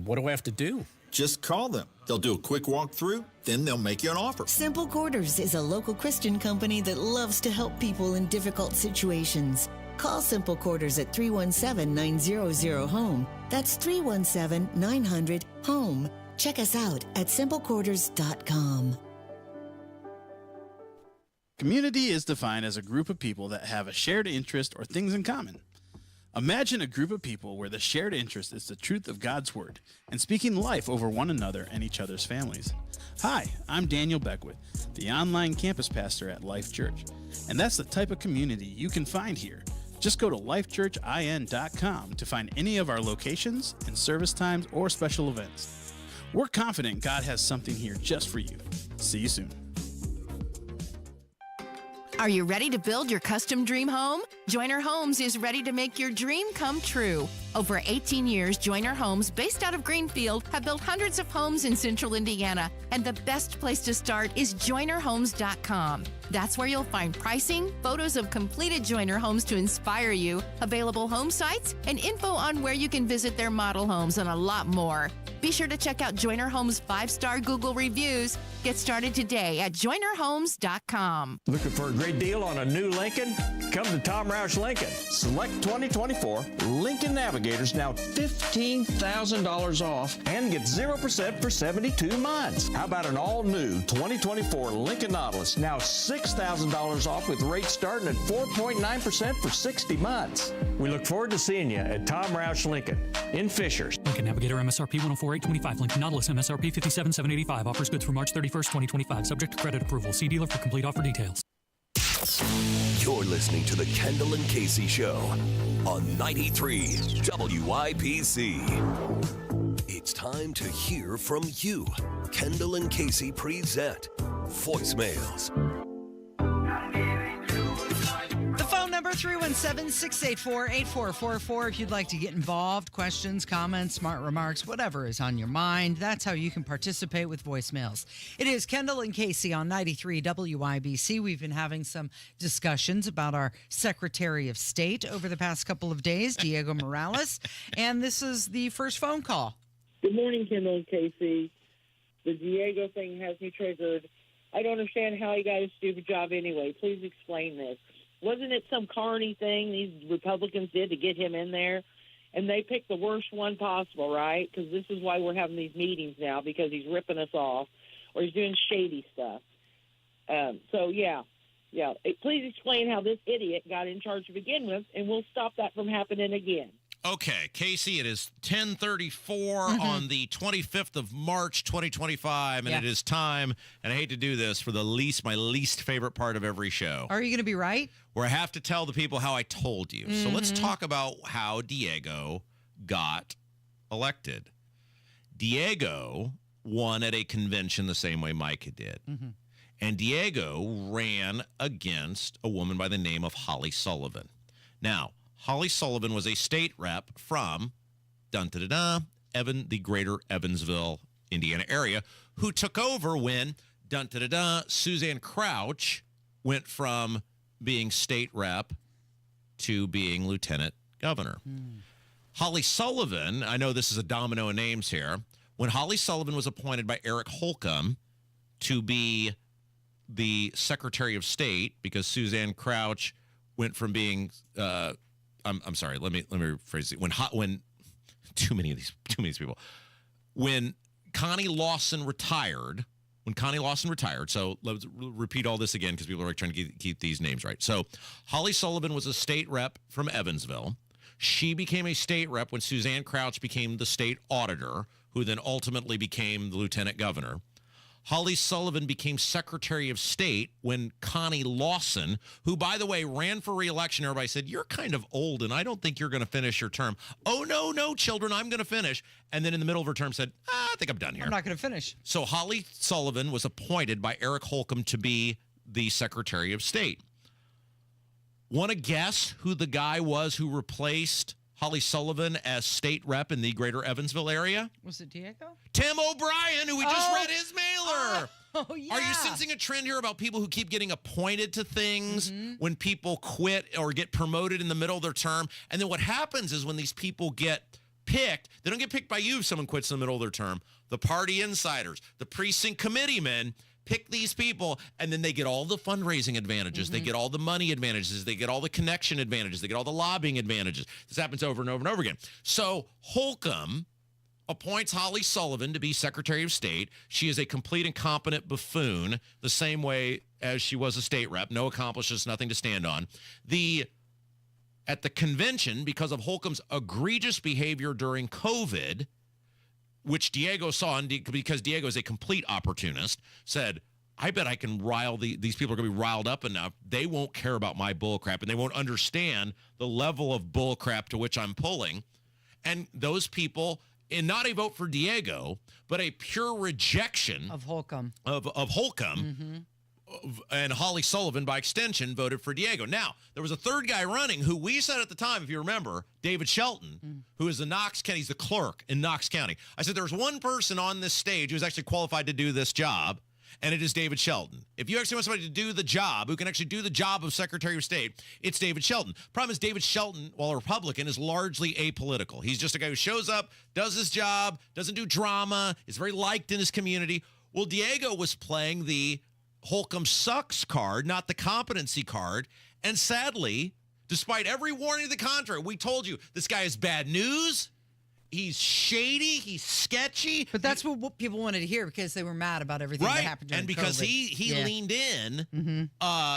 What do I have to do? Just call them. They'll do a quick walkthrough, then they'll make you an offer. Simple Quarters is a local Christian company that loves to help people in difficult situations. Call Simple Quarters at 317-900-HOME. That's 317-900-HOME. Check us out at simplequarters.com. Community is defined as a group of people that have a shared interest or things in common. Imagine a group of people where the shared interest is the truth of God's Word and speaking life over one another and each other's families. Hi, I'm Daniel Beckwith, the online campus pastor at Life Church, and that's the type of community you can find here. Just go to lifechurchin.com to find any of our locations and service times or special events. We're confident God has something here just for you. See you soon. Are you ready to build your custom dream home? Joyner Homes is ready to make your dream come true. Over 18 years, Joyner Homes, based out of Greenfield, have built hundreds of homes in central Indiana, and the best place to start is joynerhomes.com. That's where you'll find pricing, photos of completed Joyner homes to inspire you, available home sites, and info on where you can visit their model homes, and a lot more. Be sure to check out Joyner Homes' 5-star Google reviews. Get started today at joynerhomes.com. Looking for a great deal on a new Lincoln? Come to Tom Roush Lincoln. Select 2024 Lincoln Navigators, now $15,000 off, and get 0% for 72 months. How about an all-new 2024 Lincoln Nautilus, now $6,000 off with rates starting at 4.9% for 60 months. We look forward to seeing you at Tom Roush Lincoln in Fishers. Lincoln Navigator MSRP 104,825. Lincoln Nautilus MSRP 57,785. Offers good through March 31st, 2025. Subject to credit approval. See dealer for complete offer details. You're listening to the Kendall and Casey Show on 93 WIPC. It's time to hear from you. Kendall and Casey present voicemails. The phone number 317-684-8444 if you'd like to get involved. Questions, comments, smart remarks, whatever is on your mind. That's how you can participate with voicemails. It is Kendall and Casey on 93 WIBC. We've been having some discussions about our Secretary of State over the past couple of days, Diego Morales, and this is the first phone call. Good morning, Kendall and Casey. The Diego thing has me triggered. I don't understand how he got a stupid job anyway. Please explain this. Wasn't it some carny thing these Republicans did to get him in there? And they picked the worst one possible, right? Because this is why we're having these meetings now, because he's ripping us off or he's doing shady stuff. Yeah. Please explain how this idiot got in charge to begin with, and we'll stop that from happening again. Okay, Casey, it is 10:34 on the 25th of March, 2025, and it is time, and I hate to do this, for my least favorite part of every show. Are you going to be right? Where I have to tell the people how I told you. So let's talk about how Diego got elected. Diego won at a convention the same way Micah did. And Diego ran against a woman by the name of Holly Sullivan. Now, Holly Sullivan was a state rep from the greater Evansville, Indiana area, who took over when Suzanne Crouch went from being state rep to being lieutenant governor. Holly Sullivan, I know this is a domino of names here, when Holly Sullivan was appointed by Eric Holcomb to be the Secretary of State, because Suzanne Crouch went from being I'm sorry. Let me rephrase it. When too many of these people, when Connie Lawson retired, so let's repeat all this again because people are trying to keep these names right. So Holly Sullivan was a state rep from Evansville. She became a state rep when Suzanne Crouch became the state auditor, who then ultimately became the lieutenant governor. Holly Sullivan became Secretary of State when Connie Lawson, who, by the way, ran for re-election, everybody said, you're kind of old, and I don't think you're going to finish your term. Oh, no, children, I'm going to finish. And then in the middle of her term said, I think I'm done here. I'm not going to finish. So Holly Sullivan was appointed by Eric Holcomb to be the Secretary of State. Want to guess who the guy was who replaced Holly Sullivan as state rep in the greater Evansville area? Was it Diego? Tim O'Brien, who we just read his mailer. Oh, yeah. Are you sensing a trend here about people who keep getting appointed to things when people quit or get promoted in the middle of their term? And then what happens is when these people get picked, they don't get picked by you if someone quits in the middle of their term. The party insiders, the precinct committeemen pick these people, and then they get all the fundraising advantages. They get all the money advantages. They get all the connection advantages. They get all the lobbying advantages. This happens over and over and over again. So Holcomb appoints Holly Sullivan to be Secretary of State. She is a complete and competent buffoon, the same way as she was a state rep. No accomplishments, nothing to stand on. At the convention, because of Holcomb's egregious behavior during COVID, which Diego saw, and because Diego is a complete opportunist, said, I bet I can rile these people are going to be riled up enough. They won't care about my bullcrap, and they won't understand the level of bullcrap to which I'm pulling. And those people, in not a vote for Diego, but a pure rejection of Holcomb. Of Holcomb. And Holly Sullivan, by extension, voted for Diego. Now, there was a third guy running who we said at the time, if you remember, David Shelton, who is the Knox County, he's the clerk in Knox County. I said there's one person on this stage who's actually qualified to do this job, and it is David Shelton. If you actually want somebody to do the job, who can actually do the job of Secretary of State, it's David Shelton. Problem is David Shelton, while a Republican, is largely apolitical. He's just a guy who shows up, does his job, doesn't do drama, is very liked in his community. Well, Diego was playing the Holcomb sucks card, not the competency card. And sadly, despite every warning to the contrary, we told you this guy is bad news. He's shady. He's sketchy. But that's what people wanted to hear because they were mad about everything that happened during and because COVID. he leaned in,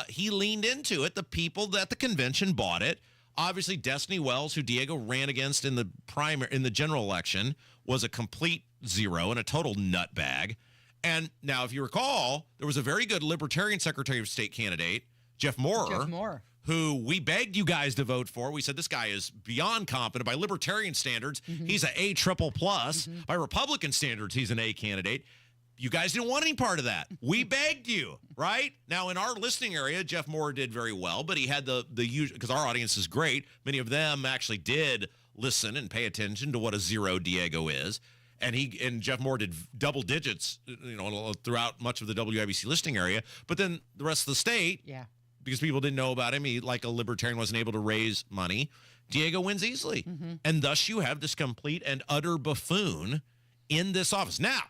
he leaned into it. The people at the convention bought it. Obviously, Destiny Wells, who Diego ran against in the general election, was a complete zero and a total nutbag. And now, if you recall, there was a very good Libertarian Secretary of State candidate, Jeff Moore, who we begged you guys to vote for. We said this guy is beyond competent. By Libertarian standards, he's an A++. By Republican standards, he's an A candidate. You guys didn't want any part of that. We begged you, right? Now, in our listening area, Jeff Moore did very well, but he had the usual, because our audience is great. Many of them actually did listen and pay attention to what a zero Diego is. And Jeff Moore did double digits, throughout much of the WIBC listening area. But then the rest of the state, because people didn't know about him, he, like a libertarian, wasn't able to raise money. Diego wins easily. And thus you have this complete and utter buffoon in this office. Now,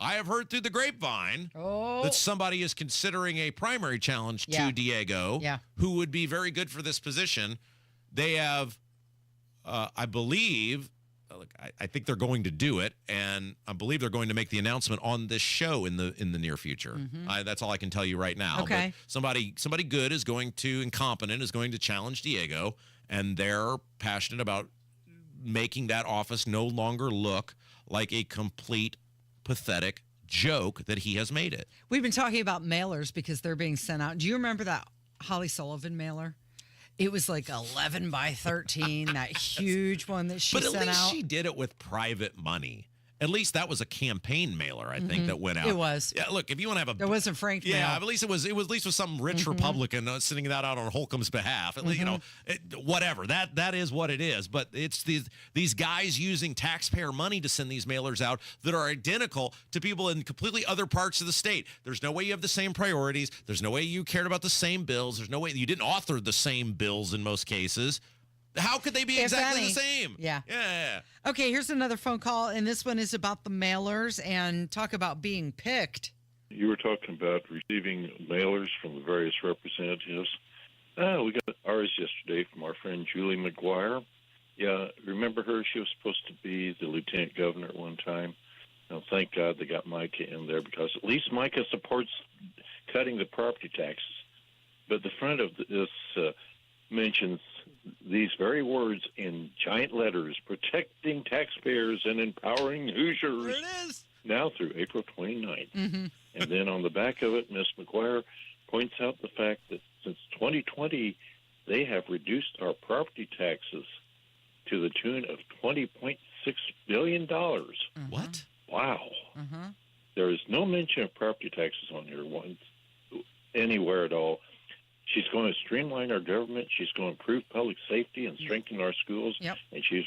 I have heard through the grapevine that somebody is considering a primary challenge to Diego, who would be very good for this position. They have, I believe... Look, I think they're going to do it, and I believe they're going to make the announcement on this show in the near future. That's all I can tell you right now. Okay. But somebody good is going to, incompetent, is going to challenge Diego, and they're passionate about making that office no longer look like a complete, pathetic joke that he has made it. We've been talking about mailers because they're being sent out. Do you remember that Holly Sullivan mailer? It was like 11 by 13, that huge one that she sent out. But at least she did it with private money. At least that was a campaign mailer, I think, that went out. It was. Yeah, look, if you want to have a... There wasn't Frank mail. Yeah, at least it was at least with some rich Republican sending that out on Holcomb's behalf. At least, whatever. That is what it is. But it's these guys using taxpayer money to send these mailers out that are identical to people in completely other parts of the state. There's no way you have the same priorities. There's no way you cared about the same bills. There's no way you didn't author the same bills in most cases. How could they be exactly the same? Yeah. Yeah. Okay, here's another phone call, and this one is about the mailers and talk about being picked. You were talking about receiving mailers from the various representatives. We got ours yesterday from our friend Julie McGuire. Yeah, remember her? She was supposed to be the lieutenant governor at one time. Now, thank God they got Micah in there, because at least Micah supports cutting the property taxes. But the front of this mentions these very words in giant letters: protecting taxpayers and empowering Hoosiers. There it is. Now through April 29th. Mm-hmm. And then on the back of it, Ms. McGuire points out the fact that since 2020, they have reduced our property taxes to the tune of $20.6 billion. What? Wow. Uh-huh. There is no mention of property taxes on here anywhere at all. She's going to streamline our government. She's going to improve public safety and strengthen our schools. Yep. And she's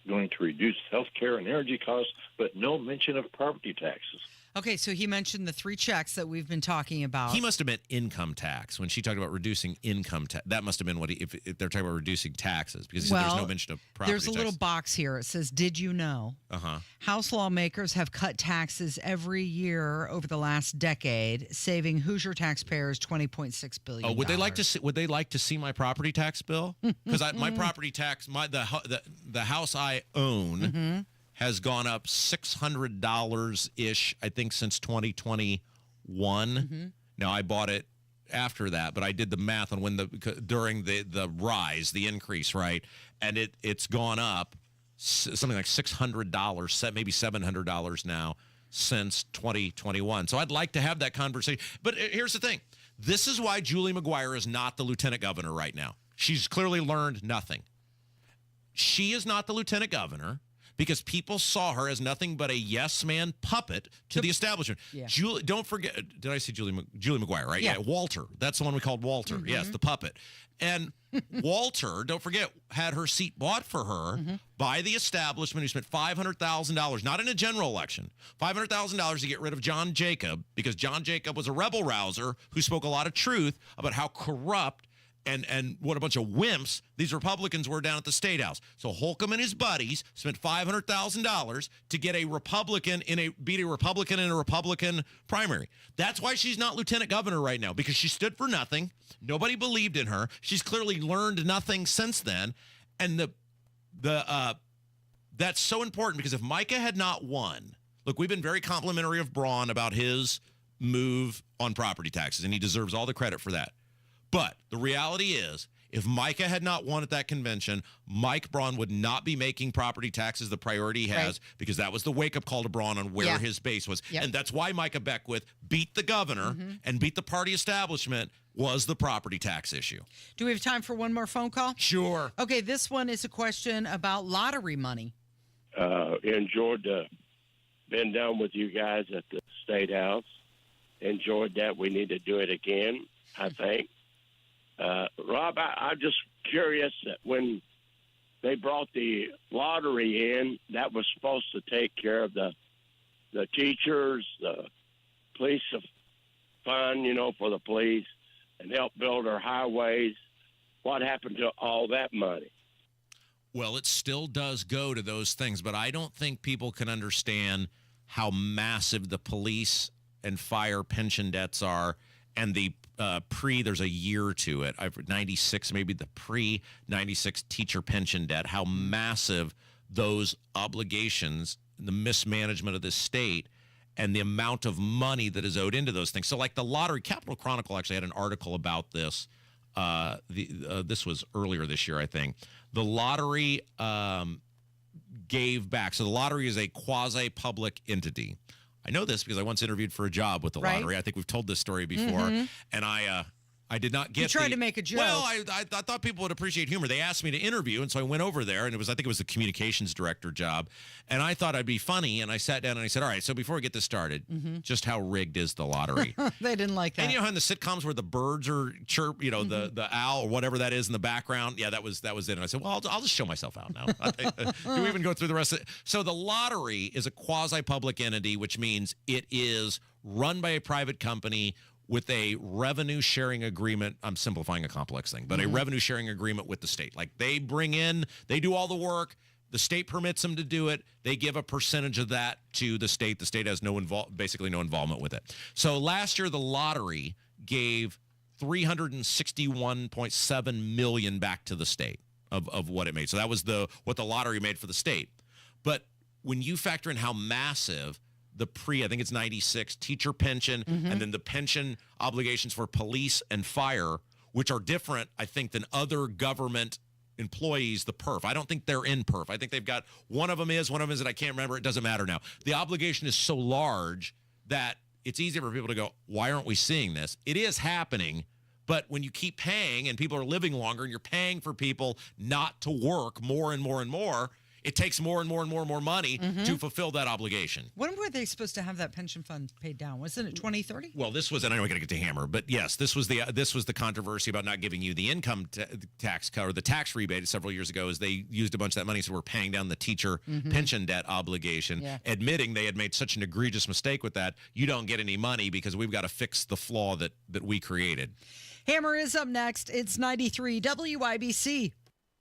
going to reduce health care and energy costs, but no mention of property taxes. Okay, so he mentioned the 3 checks that we've been talking about. He must have meant income tax when she talked about reducing income tax. That must have been what if they're talking about reducing taxes, because he said there's no mention of property there's a tax. little box here. It says, "Did you know?" Uh-huh. House lawmakers have cut taxes every year over the last decade, saving Hoosier taxpayers $20.6 billion. Oh, would they like to see? Would they like to see my property tax bill? Because my property tax, the house I own has gone up $600 ish, I think, since 2021. Now I bought it after that, but I did the math on when during the rise, the increase, right? And it's gone up something like $600, maybe $700 now since 2021. So I'd like to have that conversation. But here's the thing. This is why Julie McGuire is not the lieutenant governor right now. She's clearly learned nothing. She is not the lieutenant governor because people saw her as nothing but a yes man puppet to the establishment. Yeah. Julie, don't forget, did I say Julie McGuire, right? Yeah. Walter. That's the one we called Walter. Yes, the puppet. And Walter, don't forget, had her seat bought for her by the establishment who spent $500,000, not in a general election, $500,000 to get rid of John Jacob, because John Jacob was a rebel rouser who spoke a lot of truth about how corrupt and what a bunch of wimps these Republicans were down at the State House. So Holcomb and his buddies spent $500,000 to get a Republican beat a Republican in a Republican primary. That's why she's not lieutenant governor right now, because she stood for nothing. Nobody believed in her. She's clearly learned nothing since then. And that's so important, because if Micah had not won, look, we've been very complimentary of Braun about his move on property taxes, and he deserves all the credit for that. But the reality is, if Micah had not won at that convention, Mike Braun would not be making property taxes the priority he has, because that was the wake-up call to Braun on where his base was. Yep. And that's why Micah Beckwith beat the governor and beat the party establishment, was the property tax issue. Do we have time for one more phone call? Sure. Okay, this one is a question about lottery money. Enjoyed being down with you guys at the State House. Enjoyed that. We need to do it again, I think. Rob, I'm just curious that when they brought the lottery in, that was supposed to take care of the teachers, the police fund, for the police, and help build our highways. What happened to all that money? Well, it still does go to those things, but I don't think people can understand how massive the police and fire pension debts are, and the there's a year to it. 96, maybe the pre-96 teacher pension debt, how massive those obligations, the mismanagement of the state, and the amount of money that is owed into those things. So like the lottery, Capital Chronicle actually had an article about this. This was earlier this year, I think. The lottery gave back. So the lottery is a quasi-public entity. I know this because I once interviewed for a job with the lottery. I think we've told this story before. And I did not get. You tried to make a joke. Well, I thought people would appreciate humor. They asked me to interview, and so I went over there, and I think it was the communications director job, and I thought I'd be funny, and I sat down and I said, all right, so before we get this started, just how rigged is the lottery? They didn't like that. And how in the sitcoms where the birds are chirp, the owl or whatever that is in the background, that was it. And I said, well, I'll just show myself out now. Do we even go through the rest of it? So the lottery is a quasi-public entity, which means it is run by a private company with a revenue sharing agreement. I'm simplifying a complex thing, but a revenue sharing agreement with the state. Like they do all the work. The state permits them to do it. They give a percentage of that to the state. The state has basically no involvement with it. So last year, the lottery gave $361.7 million back to the state of what it made. So that was what the lottery made for the state. But when you factor in how massive I think it's 96 teacher pension, and then the pension obligations for police and fire, which are different, I think, than other government employees, the PERF. I don't think they're in PERF. I think they've got one of them isn't. I can't remember. It doesn't matter now. The obligation is so large that it's easy for people to go, why aren't we seeing this? It is happening, but when you keep paying and people are living longer and you're paying for people not to work more and more and more, it takes more and more and more and more money to fulfill that obligation. When were they supposed to have that pension fund paid down? Wasn't it 2030? Well, this was, and I know we're going to get to Hammer, but yes, this was the controversy about not giving you the income tax cut or the tax rebate several years ago, as they used a bunch of that money, so we're paying down the teacher pension debt obligation, admitting they had made such an egregious mistake with that. You don't get any money because we've got to fix the flaw that we created. Hammer is up next. It's 93 WIBC.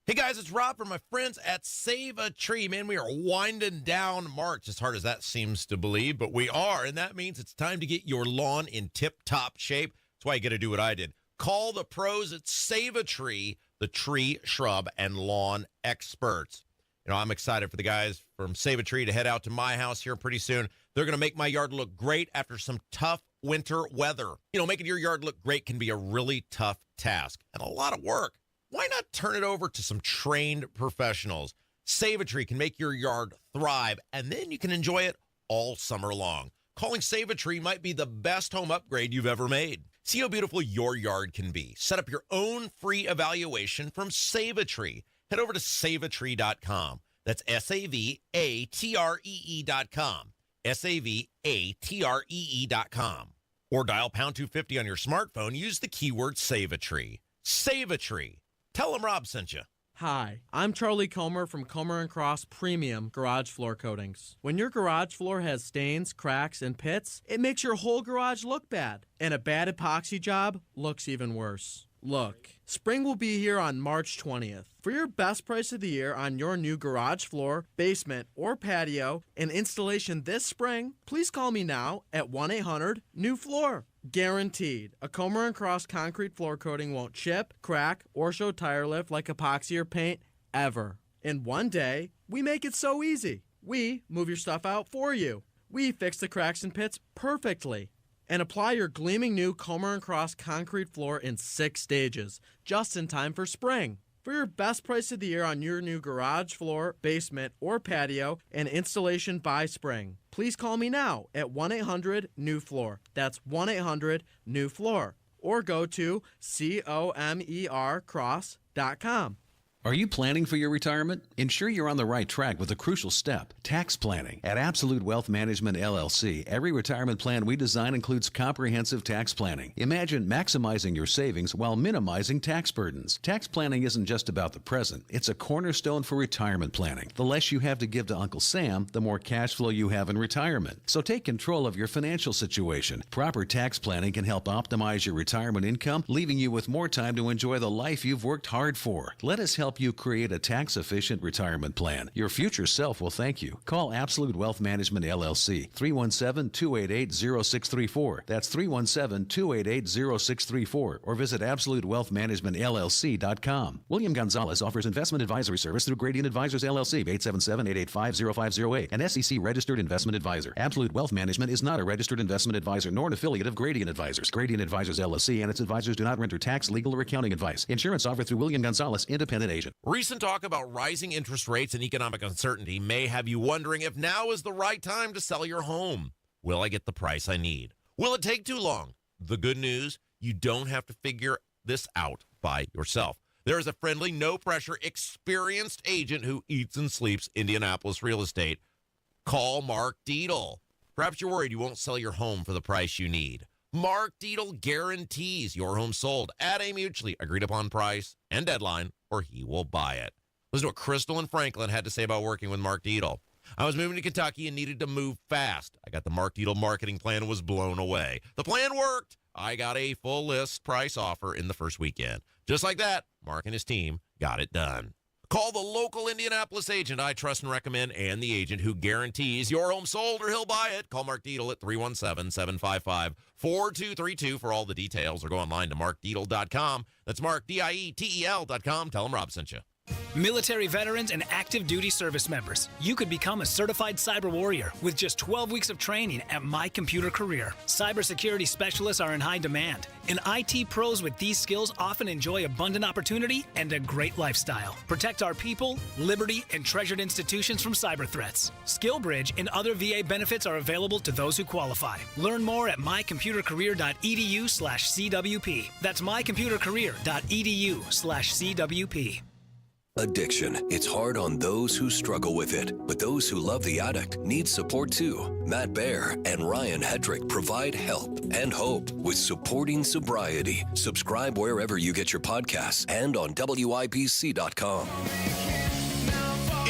Hey guys, it's Rob from my friends at Save a Tree. Man, we are winding down March, as hard as that seems to believe, but we are, and that means it's time to get your lawn in tip-top shape. That's why you got to do what I did. Call the pros at Save a Tree, the tree, shrub, and lawn experts. You know, I'm excited for the guys from Save a Tree to head out to my house here pretty soon. They're going to make my yard look great after some tough winter weather. You know, making your yard look great can be a really tough task and a lot of work. Why not turn it over to some trained professionals? Save a Tree can make your yard thrive, and then you can enjoy it all summer long. Calling Save a Tree might be the best home upgrade you've ever made. See how beautiful your yard can be. Set up your own free evaluation from Save a Tree. Head over to saveatree.com. That's SAVATREE.com. SAVATREE.com. Or dial pound 250 on your smartphone. Use the keyword Save a Tree. Save a Tree. Tell them Rob sent you. Hi, I'm Charlie Comer from Comer & Cross Premium Garage Floor Coatings. When your garage floor has stains, cracks, and pits, it makes your whole garage look bad. And a bad epoxy job looks even worse. Look, spring will be here on March 20th. For your best price of the year on your new garage floor, basement, or patio, and installation this spring, please call me now at 1-800-NEW-FLOOR. Guaranteed, a Comer & Cross concrete floor coating won't chip, crack, or show tire lift like epoxy or paint ever. In one day, we make it so easy. We move your stuff out for you. We fix the cracks and pits perfectly. And apply your gleaming new Comer & Cross concrete floor in 6 stages, just in time for spring. For your best price of the year on your new garage floor, basement, or patio, and installation by spring, please call me now at 1-800-NEW-FLOOR. That's 1-800-NEW-FLOOR. Or go to COMERcross.com. Are you planning for your retirement? Ensure you're on the right track with a crucial step, tax planning. At Absolute Wealth Management, LLC, every retirement plan we design includes comprehensive tax planning. Imagine maximizing your savings while minimizing tax burdens. Tax planning isn't just about the present. It's a cornerstone for retirement planning. The less you have to give to Uncle Sam, the more cash flow you have in retirement. So take control of your financial situation. Proper tax planning can help optimize your retirement income, leaving you with more time to enjoy the life you've worked hard for. Let us help you create a tax-efficient retirement plan. Your future self will thank you. Call Absolute Wealth Management, LLC, 317-288-0634. That's 317-288-0634. Or visit AbsoluteWealthManagementLLC.com. William Gonzalez offers investment advisory service through Gradient Advisors, LLC, 877-885-0508, an SEC-registered investment advisor. Absolute Wealth Management is not a registered investment advisor nor an affiliate of Gradient Advisors. Gradient Advisors, LLC, and its advisors do not render tax, legal, or accounting advice. Insurance offered through William Gonzalez, independent agent. Recent talk about rising interest rates and economic uncertainty may have you wondering if now is the right time to sell your home. Will I get the price I need? Will it take too long? The good news, you don't have to figure this out by yourself. There is a friendly, no-pressure, experienced agent who eats and sleeps Indianapolis real estate. Call Mark Deedle. Perhaps you're worried you won't sell your home for the price you need. Mark Deedle guarantees your home sold at a mutually agreed-upon price and deadline, or he will buy it. Listen to what Crystal and Franklin had to say about working with Mark Deedle. I was moving to Kentucky and needed to move fast. I got the Mark Deedle marketing plan and was blown away. The plan worked. I got a full list price offer in the first weekend. Just like that, Mark and his team got it done. Call the local Indianapolis agent I trust and recommend, and the agent who guarantees your home sold or he'll buy it. Call Mark Deedle at 317-755-4232 for all the details, or go online to markdeedle.com. That's Mark, DIETEL.com. Tell him Rob sent you. Military veterans and active duty service members, you could become a certified cyber warrior with just 12 weeks of training at My Computer Career. Cybersecurity specialists are in high demand, and IT pros with these skills often enjoy abundant opportunity and a great lifestyle. Protect our people, liberty, and treasured institutions from cyber threats. SkillBridge and other VA benefits are available to those who qualify. Learn more at mycomputercareer.edu/CWP. That's mycomputercareer.edu/CWP. Addiction. It's hard on those who struggle with it, but those who love the addict need support too. Matt Baer and Ryan Hedrick provide help and hope with Supporting Sobriety. Subscribe wherever you get your podcasts and on WIPC.com.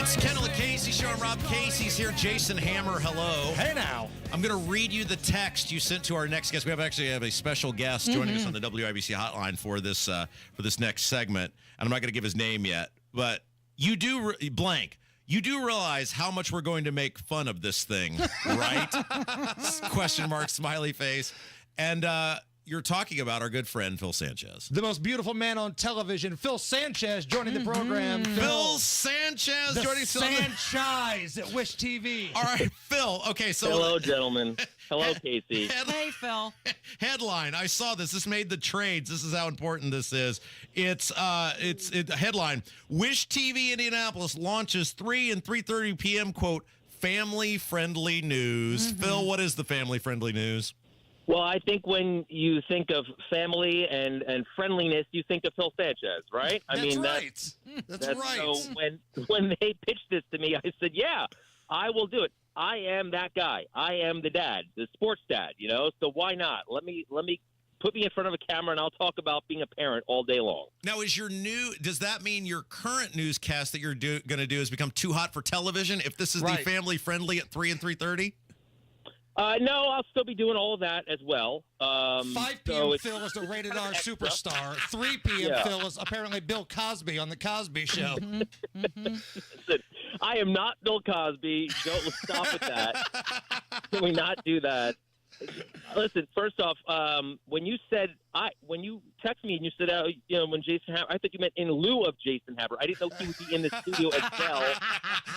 It's Kendall Casey show. I'm Rob Casey's here. Jason Hammer, hello. Hey now. I'm going to read you the text you sent to our next guest. We have a special guest joining us on the WIBC hotline for this next segment, and I'm not going to give his name yet. But you do You do realize how much we're going to make fun of this thing, right? Question mark, smiley face. And you're talking about our good friend, Phil Sanchez. The most beautiful man on television, Phil Sanchez, joining the program. Phil Sanchez joining us. Sanchez at Wish TV. All right, Phil. Okay, so. Hello, gentlemen. Hello, Casey. Hey, Phil. Headline. I saw this. This made the trades. This is how important this is. It's headline. Wish TV Indianapolis launches 3 and 3:30 p.m. quote family-friendly news. Phil, what is the family-friendly news? Well, I think when you think of family and friendliness, you think of Phil Sanchez, right? That's right. That's right. So when they pitched this to me, I said, yeah, I will do it. I am that guy. I am the dad, the sports dad, you know, so why not? Let me put me in front of a camera and I'll talk about being a parent all day long. Now, does that mean your current newscast that you're going to do has become too hot for television if this is the family friendly at 3 and 3:30? No, I'll still be doing all of that as well. 5 p.m. Phil is the rated R superstar. 3 p.m. Phil is apparently Bill Cosby on the Cosby Show. Listen, I am not Bill Cosby. Don't stop with that. Can we not do that? Listen, first off, when you texted me and you said, when Jason Haber, I thought you meant in lieu of Jason Haber. I didn't know he would be in the studio as well. You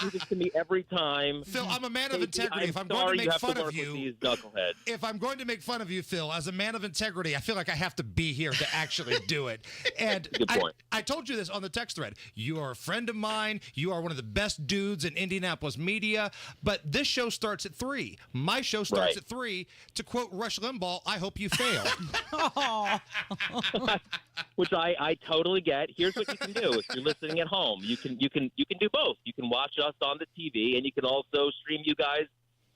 do this to me every time. Phil, I'm a man of integrity. If I'm going to make fun of you, if I'm going to make fun of you, Phil, as a man of integrity, I feel like I have to be here to actually do it. And good point. I told you this on the text thread. You are a friend of mine. You are one of the best dudes in Indianapolis media. But this show starts at 3. My show starts at 3. To quote Rush Limbaugh, I hope you fail. Which I totally get. Here's what you can do if you're listening at home. You can do both. You can watch us on the TV, and you can also stream you guys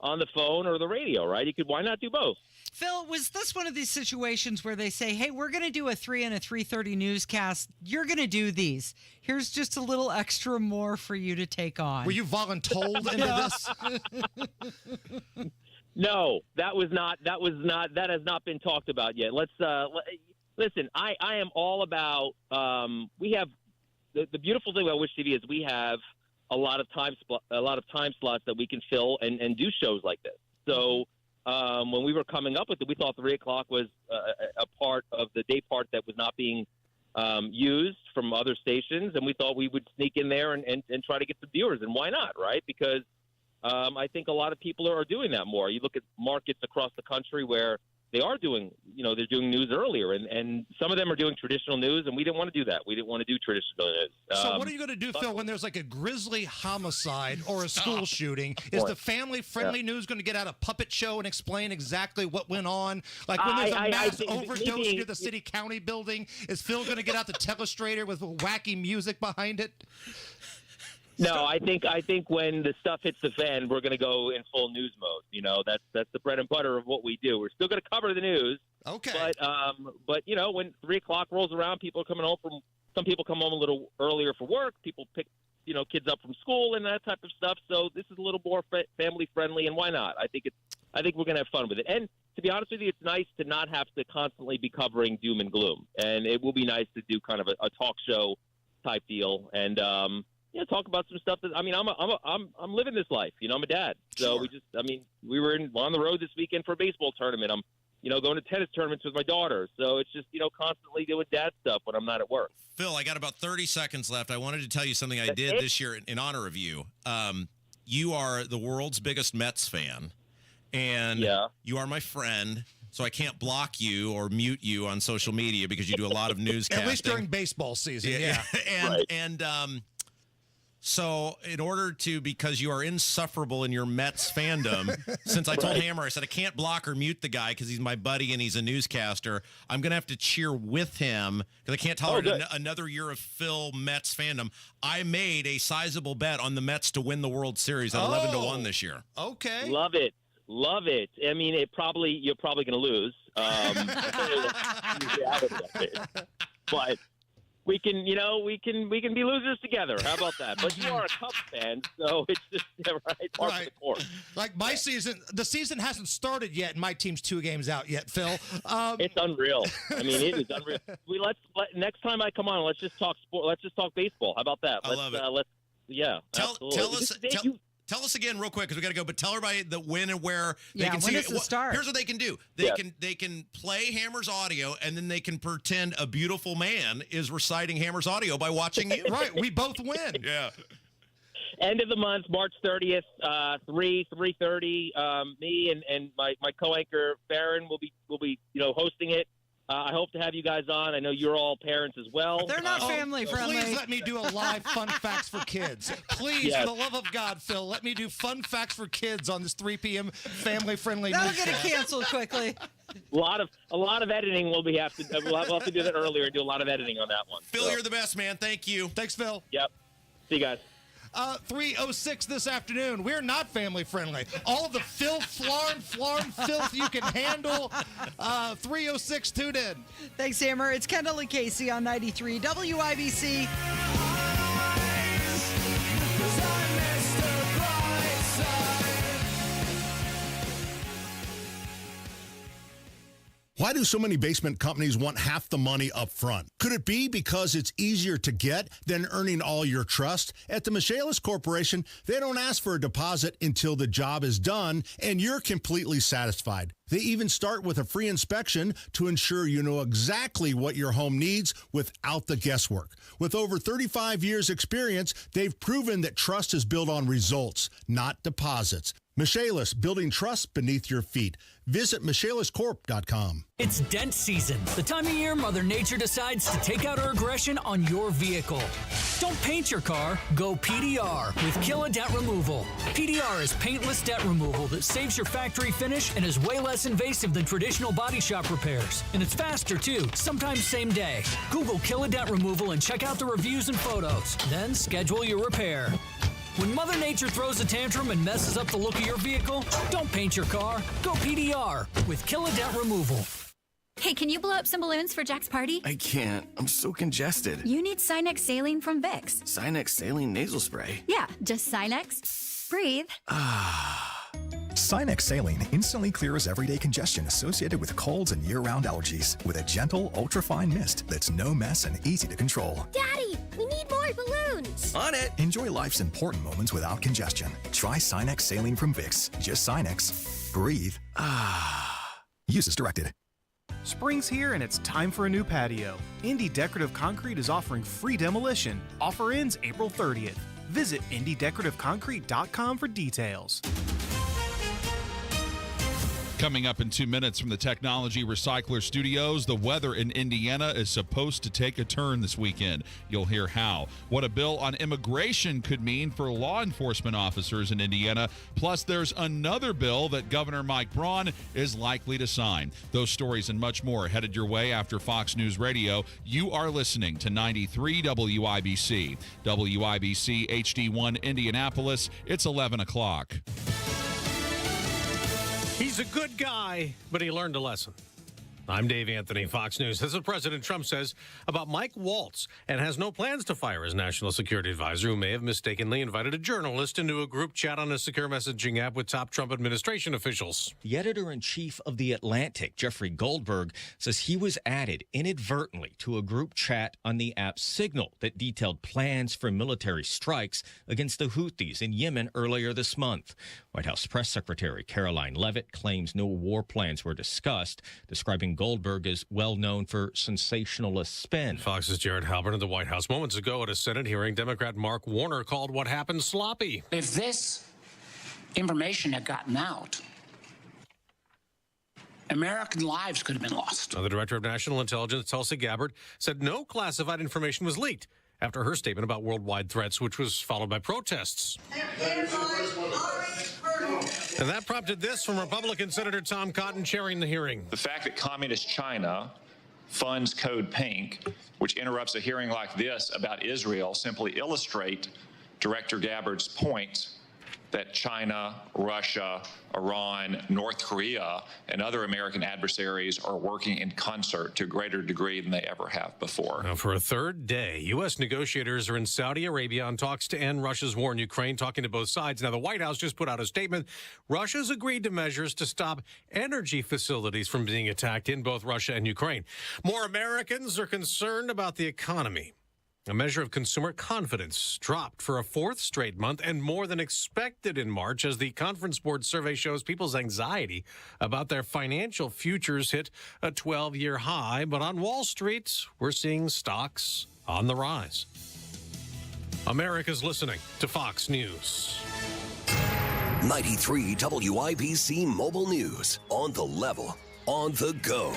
on the phone or the radio, right? Why not do both? Phil, was this one of these situations where they say, hey, we're going to do a 3 and a 3:30 newscast. You're going to do these. Here's just a little extra more for you to take on. Were you voluntold into this? No, that has not been talked about yet. Listen, I am all about, we have, the beautiful thing about Wish TV is we have a lot of time slots that we can fill and do shows like this. So when we were coming up with it, we thought 3 o'clock was a part of the day part that was not being used from other stations, and we thought we would sneak in there and try to get some viewers, and why not, right? Because I think a lot of people are doing that more. You look at markets across the country where they are doing, they're doing news earlier, and some of them are doing traditional news, and we didn't want to do that. We didn't want to do traditional news. So what are you going to do, Phil, when there's like a grisly homicide or a school shooting? Is the family-friendly news going to get out a puppet show and explain exactly what went on? Like when there's a mass overdose near the city-county building, is Phil going to get out the telestrator with wacky music behind it? No, I think when the stuff hits the fan, we're going to go in full news mode. That's the bread and butter of what we do. We're still going to cover the news. Okay. But when 3 o'clock rolls around, some people come home a little earlier for work. People pick, kids up from school and that type of stuff. So this is a little more family friendly, and why not? I think we're going to have fun with it. And to be honest with you, it's nice to not have to constantly be covering doom and gloom. And it will be nice to do kind of a talk show type deal. And, talk about some stuff that I'm living this life. I'm a dad, so we were on the road this weekend for a baseball tournament. I'm going to tennis tournaments with my daughter. So it's just, constantly doing dad stuff when I'm not at work. Phil, I got about 30 seconds left. I wanted to tell you something I did this year in honor of you. You are the world's biggest Mets fan, and you are my friend. So I can't block you or mute you on social media because you do a lot of newscasting. At least during baseball season, yeah. So in order to, because you are insufferable in your Mets fandom, since I told Hammer, I said I can't block or mute the guy because he's my buddy and he's a newscaster, I'm going to have to cheer with him because I can't tolerate another year of Phil Mets fandom. I made a sizable bet on the Mets to win the World Series at 11-1 this year. Okay. Love it. Love it. I mean, you're probably going to lose. But we can be losers together. How about that? But you are a Cubs fan, so it's just part of the course. Like my season, the season hasn't started yet, and my team's 2 games out yet, Phil. It's unreal. I mean, it is unreal. Next time I come on, let's just talk sport. Let's just talk baseball. How about that? I love it. Absolutely. Tell us again real quick because we got to go. But tell everybody the when and where they can see it. Here's what they can do. They can play Hammer's audio, and then they can pretend a beautiful man is reciting Hammer's audio by watching you. Right, we both win. Yeah. End of the month, March 30th, 3:30. Me and my co-anchor Farron will be hosting it. I hope to have you guys on. I know you're all parents as well. They're not family friendly. Please let me do a live fun facts for kids. Please, for the love of God, Phil, let me do fun facts for kids on this 3 p.m. family friendly. That'll get it canceled quickly. A lot of editing. We'll have to do that earlier and do a lot of editing on that one. Phil, you're the best, man. Thank you. Thanks, Phil. Yep. See you guys. 3:06 this afternoon. We're not family friendly. All the filth, flarn filth you can handle. 3:06, tune in. Thanks, Hammer. It's Kendall and Casey on 93 WIBC. Why do so many basement companies want half the money up front? Could it be because it's easier to get than earning all your trust? At the Michaelis Corporation, they don't ask for a deposit until the job is done and you're completely satisfied. They even start with a free inspection to ensure you know exactly what your home needs without the guesswork. With over 35 years experience, they've proven that trust is built on results, not deposits. Michaelis, building trust beneath your feet. Visit michaeliscorp.com. It's dent season, the time of year Mother Nature decides to take out her aggression on your vehicle. Don't paint your car, go PDR with Killa Dent Removal. PDR is paintless dent removal that saves your factory finish and is way less invasive than traditional body shop repairs. And it's faster too, sometimes same day. Google Killa Dent Removal and check out the reviews and photos. Then schedule your repair. When Mother Nature throws a tantrum and messes up the look of your vehicle, don't paint your car. Go PDR with Killa Dent Removal. Hey, can you blow up some balloons for Jack's party? I can't. I'm so congested. You need Sinex Saline from Vicks. Sinex Saline Nasal Spray? Yeah, just Sinex. Breathe. Sinex Saline instantly clears everyday congestion associated with colds and year-round allergies with a gentle, ultra-fine mist that's no mess and easy to control. Daddy, we need more balloons. On it. Enjoy life's important moments without congestion. Try Sinex Saline from Vicks. Just Sinex. Breathe. Use as directed. Spring's here and it's time for a new patio. Indy Decorative Concrete is offering free demolition. Offer ends April 30th. Visit IndyDecorativeConcrete.com for details. Coming up in 2 minutes from the Technology Recycler Studios, the weather in Indiana is supposed to take a turn this weekend. You'll hear how. What a bill on immigration could mean for law enforcement officers in Indiana. Plus, there's another bill that Governor Mike Braun is likely to sign. Those stories and much more headed your way after Fox News Radio. You are listening to 93 WIBC. WIBC HD1 Indianapolis. It's 11 o'clock. He's a good guy, but he learned a lesson. I'm Dave Anthony, Fox News. This is what President Trump says about Mike Waltz and has no plans to fire his national security advisor, who may have mistakenly invited a journalist into a group chat on a secure messaging app with top Trump administration officials. The editor-in-chief of The Atlantic, Jeffrey Goldberg, says he was added inadvertently to a group chat on the app Signal that detailed plans for military strikes against the Houthis in Yemen earlier this month. White House Press Secretary Caroline Leavitt claims no war plans were discussed, describing Goldberg as well known for sensationalist spin. Fox's Jared Halpern at the White House. Moments ago at a Senate hearing, Democrat Mark Warner called what happened sloppy. If this information had gotten out, American lives could have been lost. The Director of National Intelligence, Tulsi Gabbard, said no classified information was leaked after her statement about worldwide threats, which was followed by protests. And that prompted this from Republican Senator Tom Cotton chairing the hearing. The fact that Communist China funds Code Pink, which interrupts a hearing like this about Israel, simply illustrate Director Gabbard's point that China, Russia, Iran, North Korea, and other American adversaries are working in concert to a greater degree than they ever have before. Now, for a third day, U.S. negotiators are in Saudi Arabia on talks to end Russia's war in Ukraine, talking to both sides. Now, the White House just put out a statement. Russia's agreed to measures to stop energy facilities from being attacked in both Russia and Ukraine. More Americans are concerned about the economy. A measure of consumer confidence dropped for a fourth straight month and more than expected in March as the Conference Board survey shows people's anxiety about their financial futures hit a 12-year high. But on Wall Street, we're seeing stocks on the rise. America's listening to Fox News. 93 WIBC Mobile News. On the level, on the go.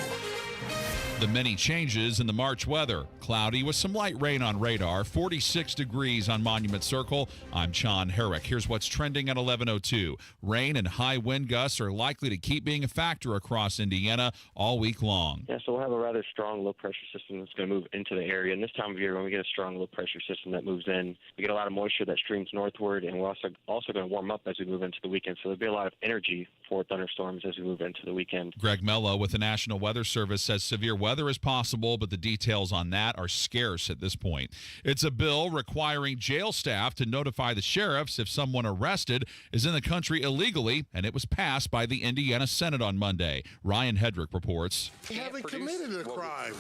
The many changes in the March weather. Cloudy with some light rain on radar. 46 degrees on Monument Circle. I'm John Herrick. Here's what's trending at 11:02. Rain and high wind gusts are likely to keep being a factor across Indiana all week long. Yeah, so we'll have a rather strong low-pressure system that's going to move into the area. And this time of year, when we get a strong low-pressure system that moves in, we get a lot of moisture that streams northward, and we're also going to warm up as we move into the weekend. So there'll be a lot of energy for thunderstorms as we move into the weekend. Greg Mello with the National Weather Service says severe weather is possible, but the details on that are scarce at this point. It's a bill requiring jail staff to notify the sheriffs if someone arrested is in the country illegally, and it was passed by the Indiana Senate on Monday. Ryan Hedrick reports. They haven't committed a crime.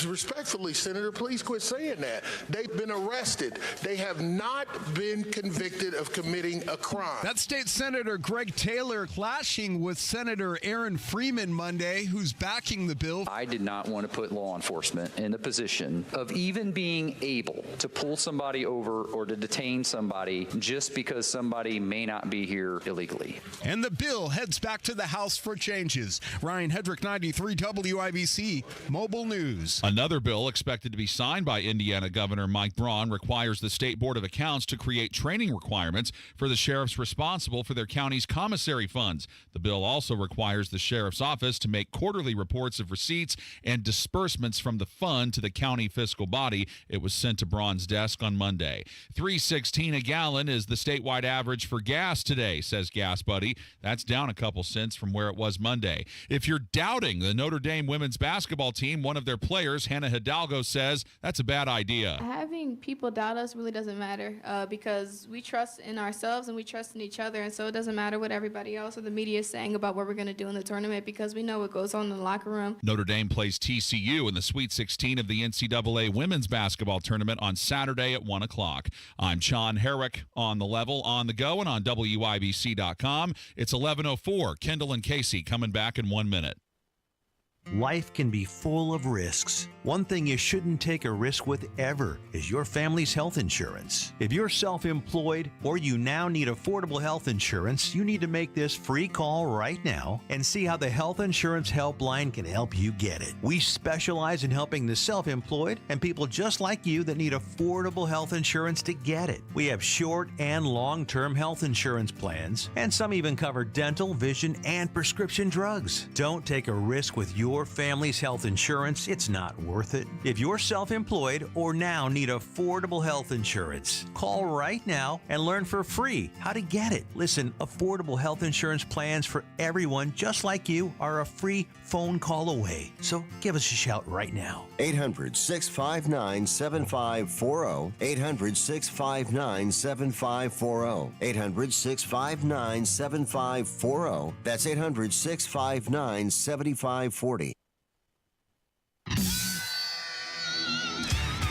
Respectfully, Senator, please quit saying that. They've been arrested. They have not been convicted of committing a crime. That's State Senator Greg Taylor clashing with Senator Aaron Freeman Monday, who's backing the bill. I did not want to put law enforcement in the position of even being able to pull somebody over or to detain somebody just because somebody may not be here illegally. And the bill heads back to the House for changes. Ryan Hedrick, 93 WIBC Mobile News. Another bill expected to be signed by Indiana Governor Mike Braun requires the State Board of Accounts to create training requirements for the sheriffs responsible for their county's commissary funds. The bill also requires the sheriff's office to make quarterly reports of receipts and disbursements from the fund to the county fiscal body. It was sent to Braun's desk on Monday. $3.16 a gallon is the statewide average for gas today, says Gas Buddy. That's down a couple cents from where it was Monday. If you're doubting the Notre Dame women's basketball team, one of their players, Hannah Hidalgo, says that's a bad idea. Having people doubt us really doesn't matter because we trust in ourselves and we trust in each other, and so it doesn't matter what everybody else or the media is saying about what we're going to do in the tournament because we know what goes on in the locker room. Notre Dame plays TCU in the Sweet 16 of the NCAA women's basketball tournament on Saturday at 1 o'clock. I'm Sean Herrick on the level, on the go, and on WIBC.com. It's 11:04. Kendall and Casey coming back in 1 minute. Life can be full of risks. One thing you shouldn't take a risk with ever is your family's health insurance. If you're self-employed or you now need affordable health insurance, you need to make this free call right now and see how the Health Insurance Helpline can help you get it. We specialize in helping the self-employed and people just like you that need affordable health insurance to get it. We have short and long-term health insurance plans, and some even cover dental, vision, and prescription drugs. Don't take a risk with your your family's health insurance, it's not worth it. If you're self-employed or now need affordable health insurance, call right now and learn for free how to get it. Listen, affordable health insurance plans for everyone just like you are a free phone call away. So give us a shout right now. 800-659-7540. 800-659-7540. 800-659-7540. That's 800-659-7540.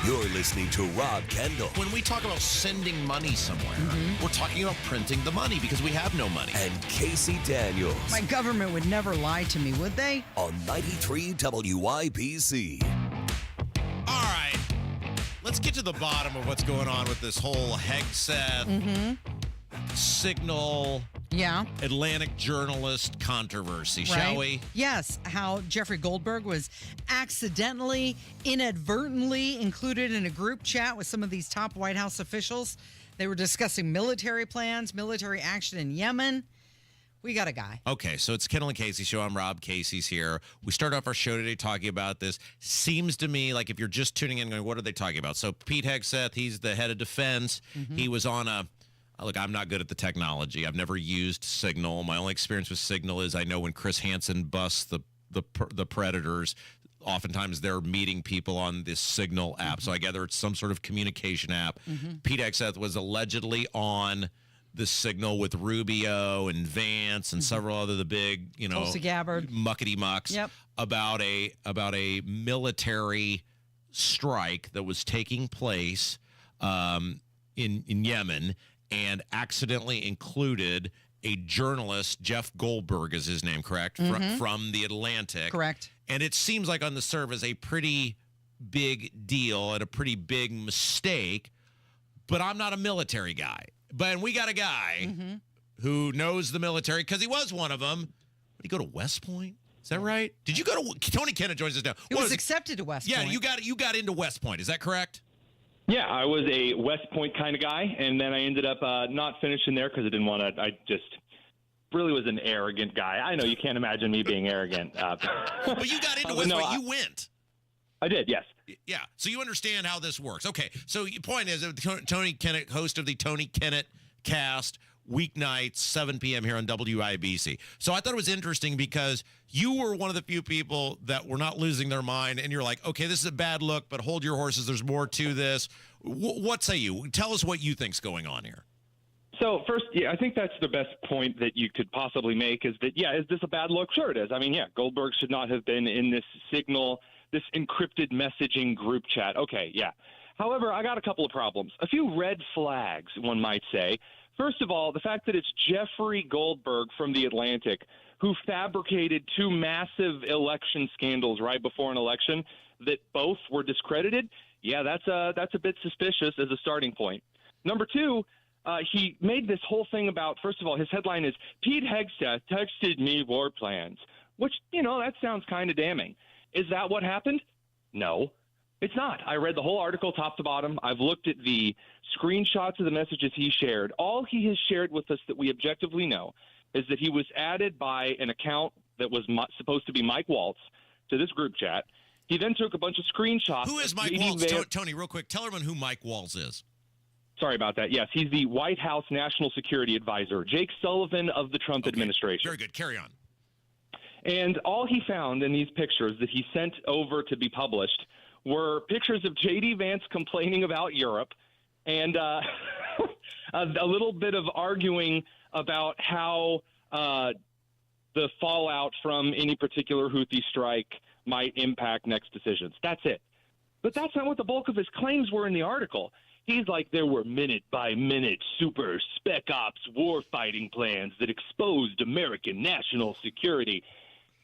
You're listening to Rob Kendall. When we talk about sending money somewhere, we're talking about printing the money because we have no money. And Casey Daniels. My government would never lie to me, would they? On 93 WIPC. All right. Let's get to the bottom of what's going on with this whole Hegseth, Signal, Atlantic journalist controversy, shall we? Yes, how Jeffrey Goldberg was inadvertently included in a group chat with some of these top White House officials. They were discussing military plans, military action in Yemen. We got a guy. Okay, so it's Kendall and Casey show. I'm Rob. Casey's here. We start off our show today talking about this. Seems to me like if you're just tuning in going, what are they talking about? So Pete Hegseth, he's the head of defense. He was on a... Look, I'm not good at the technology. I've never used Signal. My only experience with Signal is I know when Chris Hansen busts the Predators, oftentimes they're meeting people on this Signal app. So I gather it's some sort of communication app. Pete Hegseth was allegedly on the Signal with Rubio and Vance and several other the big, Tulsi Gabbard, muckety mucks about a military strike that was taking place in Yemen, and accidentally included a journalist, Jeff Goldberg is his name, correct? From the Atlantic. Correct. And it seems like on the surface a pretty big deal and a pretty big mistake, but I'm not a military guy. But we got a guy who knows the military because he was one of them. Did he go to West Point? Is that right? Did you go to... Tony Kennett joins us now. He was accepted to West Point. Yeah, you got into West Point. Is that correct? Yeah, I was a West Point kind of guy, and then I ended up not finishing there because I didn't want to. I just really was an arrogant guy. I know you can't imagine me being arrogant. But you got into West Point. You went. I did, yes. Yeah, so you understand how this works. Okay, so your point is Tony Kennett, host of the Tony Kennett cast, weeknights, 7 p.m. here on WIBC. So I thought it was interesting because you were one of the few people that were not losing their mind, and you're like, okay, this is a bad look, but hold your horses. There's more to this. What say you? Tell us what you think's going on here. So first, I think that's the best point that you could possibly make is that, is this a bad look? Sure it is. I mean, Goldberg should not have been in this Signal, this encrypted messaging group chat. Okay, However, I got a couple of problems. A few red flags, one might say. First of all, the fact that it's Jeffrey Goldberg from The Atlantic who fabricated two massive election scandals right before an election that both were discredited, that's a bit suspicious as a starting point. Number two, he made this whole thing about, first of all, his headline is, Pete Hegseth texted me war plans, which, that sounds kind of damning. Is that what happened? No. It's not. I read the whole article top to bottom. I've looked at the screenshots of the messages he shared. All he has shared with us that we objectively know is that he was added by an account that was supposed to be Mike Waltz to this group chat. He then took a bunch of screenshots. Who is Mike Waltz? Tony, real quick, tell everyone who Mike Waltz is. Sorry about that. Yes, he's the White House National Security Advisor, Jake Sullivan of the Trump administration. Very good. Carry on. And all he found in these pictures that he sent over to be published were pictures of J.D. Vance complaining about Europe and a little bit of arguing about how the fallout from any particular Houthi strike might impact next decisions. That's it. But that's not what the bulk of his claims were in the article. He's like, there were minute-by-minute super spec ops warfighting plans that exposed American national security.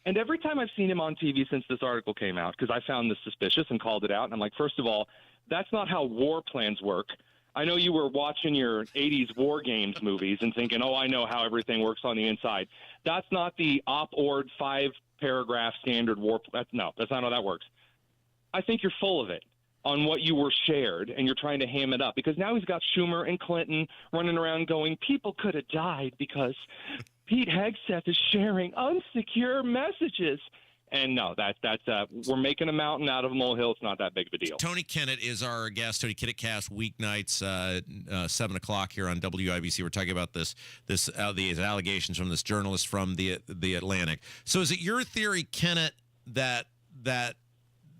And every time I've seen him on TV since this article came out, because I found this suspicious and called it out, and I'm like, first of all, that's not how war plans work. I know you were watching your 80s war games movies and thinking, oh, I know how everything works on the inside. That's not the op-ord 5-paragraph standard war plan. No, that's not how that works. I think you're full of it on what you were shared, and you're trying to ham it up, because now he's got Schumer and Clinton running around going, people could have died because Pete Hegseth is sharing unsecure messages. And no, that's we're making a mountain out of a molehill. It's not that big of a deal. Tony Kennett is our guest. Tony Kennett cast weeknights 7 o'clock here on WIBC. We're talking about these allegations from this journalist from the Atlantic. So is it your theory, Kennett, that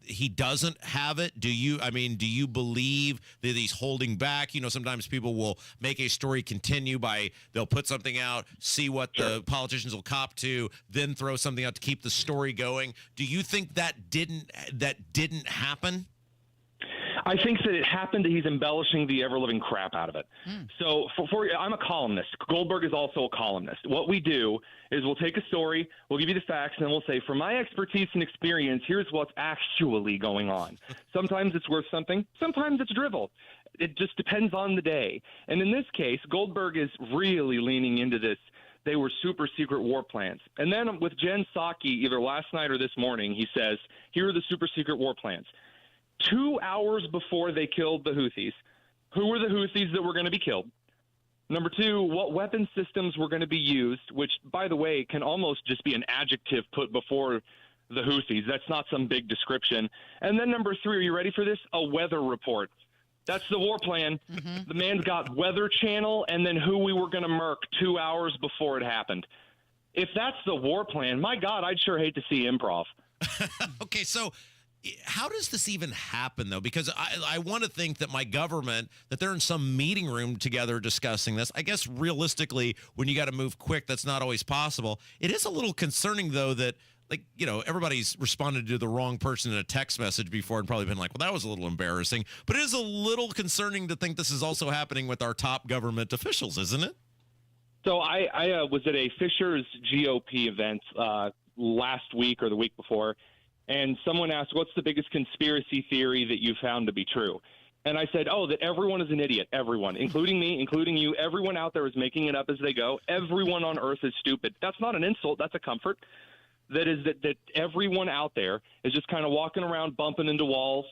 he doesn't have it? Do you believe that he's holding back? You know, sometimes people will make a story continue they'll put something out, see what the politicians will cop to, then throw something out to keep the story going. Do you think that didn't happen? I think that it happened that he's embellishing the ever-living crap out of it. So I'm a columnist. Goldberg is also a columnist. What we do is we'll take a story, we'll give you the facts, and then we'll say, from my expertise and experience, here's what's actually going on. Sometimes it's worth something. Sometimes it's drivel. It just depends on the day. And in this case, Goldberg is really leaning into this. They were super secret war plans. And then with Jen Psaki, either last night or this morning, he says, here are the super secret war plans. 2 hours before they killed the Houthis, who were the Houthis that were going to be killed? Number two, what weapon systems were going to be used, which, by the way, can almost just be an adjective put before the Houthis. That's not some big description. And then number three, are you ready for this? A weather report. That's the war plan. The man's got Weather Channel and then who we were going to murk 2 hours before it happened. If that's the war plan, my God, I'd sure hate to see improv. Okay, so how does this even happen, though? Because I want to think that my government, that they're in some meeting room together discussing this. I guess realistically, when you got to move quick, that's not always possible. It is a little concerning, though, that, like, you know, everybody's responded to the wrong person in a text message before and probably been like, well, that was a little embarrassing. But it is a little concerning to think this is also happening with our top government officials, isn't it? So I was at a Fisher's GOP event last week or the week before, and someone asked, what's the biggest conspiracy theory that you found to be true? And I said, that everyone is an idiot. Everyone, including me, including you. Everyone out there is making it up as they go. Everyone on earth is stupid. That's not an insult. That's a comfort. That is that everyone out there is just kind of walking around bumping into walls.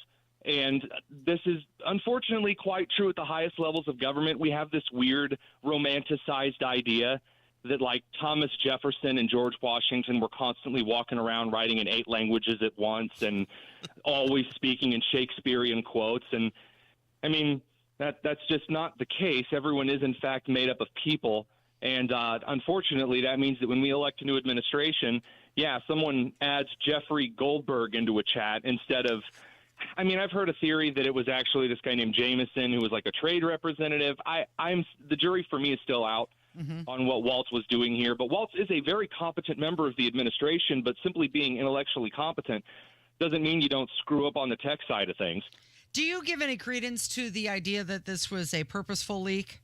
And this is unfortunately quite true at the highest levels of government. We have this weird romanticized idea that, like, Thomas Jefferson and George Washington were constantly walking around writing in 8 languages at once and always speaking in Shakespearean quotes. And, I mean, that's just not the case. Everyone is, in fact, made up of people. And unfortunately, that means that when we elect a new administration, someone adds Jeffrey Goldberg into a chat instead of – I mean, I've heard a theory that it was actually this guy named Jameson who was like a trade representative. The jury for me is still out on what Waltz was doing here. But Waltz is a very competent member of the administration, but simply being intellectually competent doesn't mean you don't screw up on the tech side of things. Do you give any credence to the idea that this was a purposeful leak?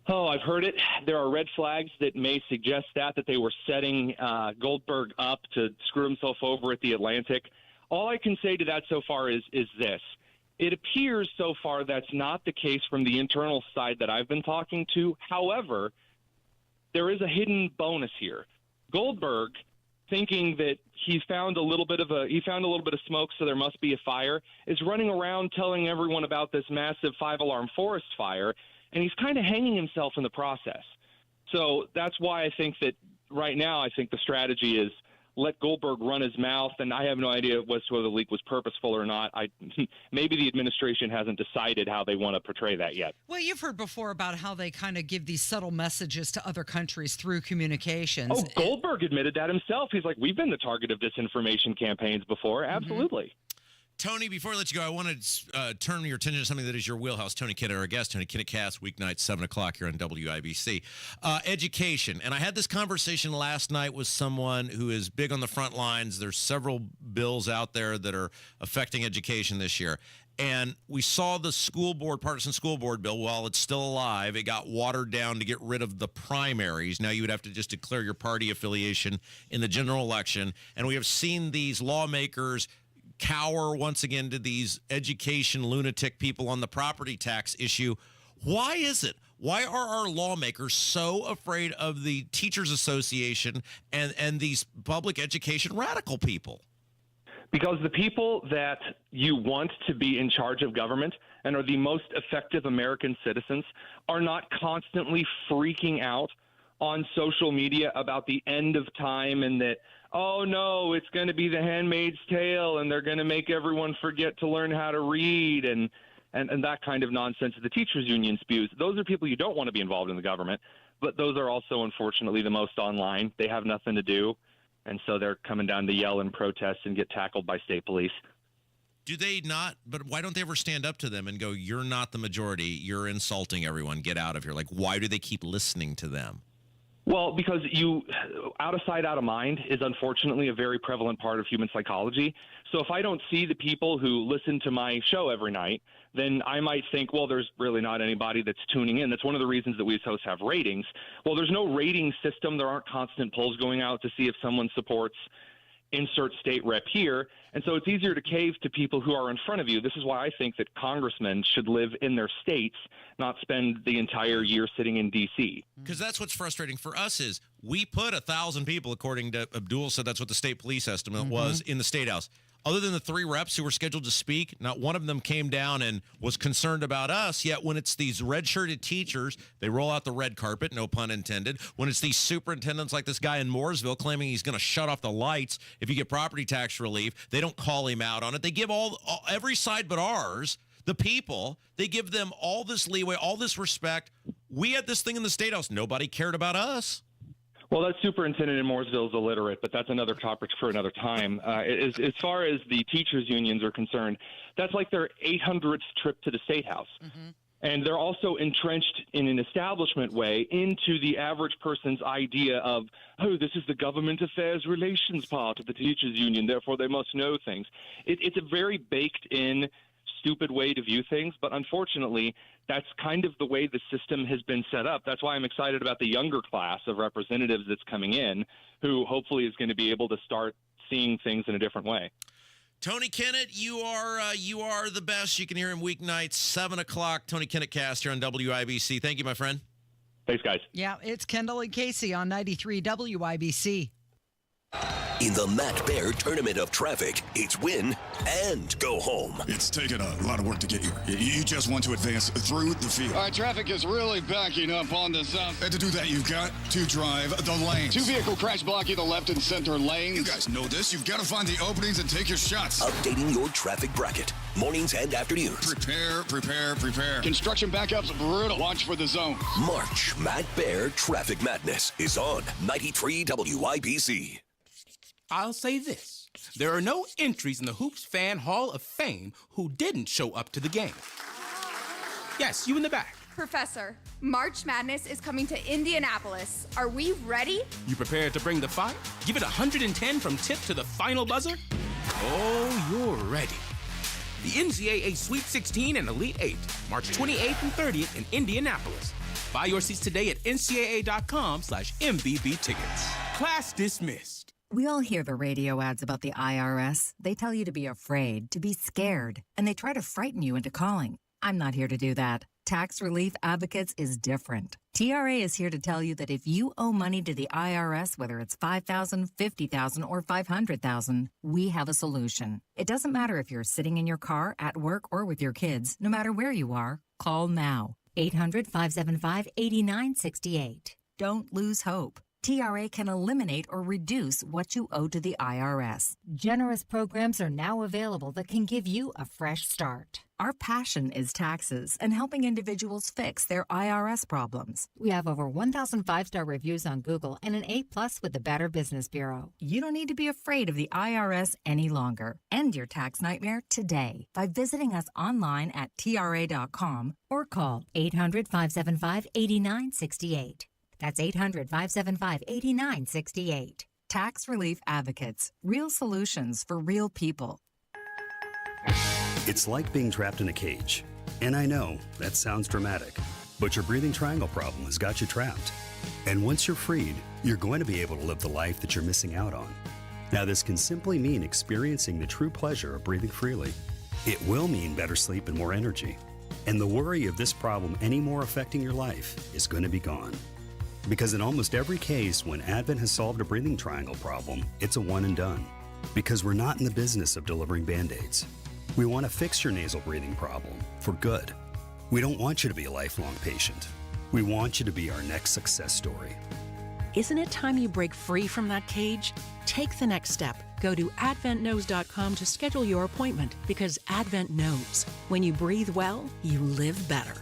Oh, I've heard it. There are red flags that may suggest that they were setting Goldberg up to screw himself over at the Atlantic. All I can say to that so far is this. It appears so far that's not the case from the internal side that I've been talking to. However, there is a hidden bonus here. Goldberg, thinking that he found a little bit of smoke, so there must be a fire, is running around telling everyone about this massive 5-alarm forest fire, and he's kind of hanging himself in the process. So that's why I think that right now I think the strategy is let Goldberg run his mouth, and I have no idea as to whether the leak was purposeful or not. Maybe the administration hasn't decided how they want to portray that yet. Well, you've heard before about how they kind of give these subtle messages to other countries through communications. Oh, Goldberg admitted that himself. He's like, we've been the target of disinformation campaigns before. Absolutely. Tony, before I let you go, I want to turn your attention to something that is your wheelhouse. Tony Kennett, our guest, Tony Kennett Cast, weeknights, 7 o'clock here on WIBC. Education. And I had this conversation last night with someone who is big on the front lines. There's several bills out there that are affecting education this year. And we saw the partisan school board bill, while it's still alive, it got watered down to get rid of the primaries. Now you would have to just declare your party affiliation in the general election. And we have seen these lawmakers cower once again to these education lunatic people on the property tax issue. Why is it? Why are our lawmakers so afraid of the Teachers Association and these public education radical people? Because the people that you want to be in charge of government and are the most effective American citizens are not constantly freaking out on social media about the end of time and that, oh no, it's going to be The Handmaid's Tale, and they're going to make everyone forget to learn how to read, and that kind of nonsense that the teachers union spews. Those are people you don't want to be involved in the government, but those are also, unfortunately, the most online. They have nothing to do, and so they're coming down to yell and protest and get tackled by state police. Do they not? But why don't they ever stand up to them and go, you're not the majority. You're insulting everyone. Get out of here. Like, why do they keep listening to them? Well, because out of sight, out of mind is unfortunately a very prevalent part of human psychology. So if I don't see the people who listen to my show every night, then I might think, well, there's really not anybody that's tuning in. That's one of the reasons that we as hosts have ratings. Well, there's no rating system. There aren't constant polls going out to see if someone supports insert state rep here. And so it's easier to cave to people who are in front of you. This is why I think that congressmen should live in their states, not spend the entire year sitting in D.C. Because that's what's frustrating for us is we put 1,000 people, according to Abdul said that's what the state police estimate was, in the State House. Other than the 3 reps who were scheduled to speak, not one of them came down and was concerned about us. Yet when it's these red-shirted teachers, they roll out the red carpet, no pun intended. When it's these superintendents like this guy in Mooresville claiming he's going to shut off the lights if you get property tax relief, they don't call him out on it. They give every side but ours, the people, they give them all this leeway, all this respect. We had this thing in the State House. Nobody cared about us. Well, that superintendent in Mooresville is illiterate, but that's another topic for another time. As far as the teachers' unions are concerned, that's like their 800th trip to the State House. And they're also entrenched in an establishment way into the average person's idea of, oh, this is the government affairs relations part of the teachers' union, therefore they must know things. It's a very baked-in, stupid way to view things, but unfortunately, that's kind of the way the system has been set up. That's why I'm excited about the younger class of representatives that's coming in, who hopefully is going to be able to start seeing things in a different way. Tony Kennett, you are the best. You can hear him weeknights, 7 o'clock. Tony Kennett cast here on WIBC. Thank you, my friend. Thanks, guys. Yeah, it's Kendall and Casey on 93 WIBC. In the Matt Bear Tournament of Traffic, it's win and go home. It's taken a lot of work to get here. You just want to advance through the field. All right, traffic is really backing up on the south. And to do that, you've got to drive the lanes. 2 vehicle crash blocking the left and center lanes. You guys know this. You've got to find the openings and take your shots. Updating your traffic bracket. Mornings and afternoons. Prepare. Construction backups brutal. Watch for the zone. March Matt Bear Traffic Madness is on 93 WIBC. I'll say this. There are no entries in the Hoops Fan Hall of Fame who didn't show up to the game. Yes, you in the back. Professor, March Madness is coming to Indianapolis. Are we ready? You prepared to bring the fire? Give it 110 from tip to the final buzzer? Oh, you're ready. The NCAA Sweet 16 and Elite 8, March 28th and 30th in Indianapolis. Buy your seats today at ncaa.com/MBB tickets. Class dismissed. We all hear the radio ads about the IRS. They tell you to be afraid, to be scared, and they try to frighten you into calling. I'm not here to do that. Tax Relief Advocates is different. TRA is here to tell you that if you owe money to the IRS, whether it's $5,000, $50,000, or $500,000, we have a solution. It doesn't matter if you're sitting in your car, at work, or with your kids. No matter where you are, call now. 800-575-8968. Don't lose hope. TRA can eliminate or reduce what you owe to the IRS. Generous programs are now available that can give you a fresh start. Our passion is taxes and helping individuals fix their IRS problems. We have over 1,000 5-star reviews on Google and an A+ with the Better Business Bureau. You don't need to be afraid of the IRS any longer. End your tax nightmare today by visiting us online at TRA.com or call 800-575-8968. That's 800-575-8968. Tax Relief Advocates. Real solutions for real people. It's like being trapped in a cage. And I know that sounds dramatic, but your breathing triangle problem has got you trapped. And once you're freed, you're going to be able to live the life that you're missing out on. Now, this can simply mean experiencing the true pleasure of breathing freely. It will mean better sleep and more energy. And the worry of this problem any more affecting your life is going to be gone. Because in almost every case, when Advent has solved a breathing triangle problem, it's a one and done. Because we're not in the business of delivering Band-Aids. We want to fix your nasal breathing problem for good. We don't want you to be a lifelong patient. We want you to be our next success story. Isn't it time you break free from that cage? Take the next step. Go to AdventKnows.com to schedule your appointment because Advent knows when you breathe well, you live better.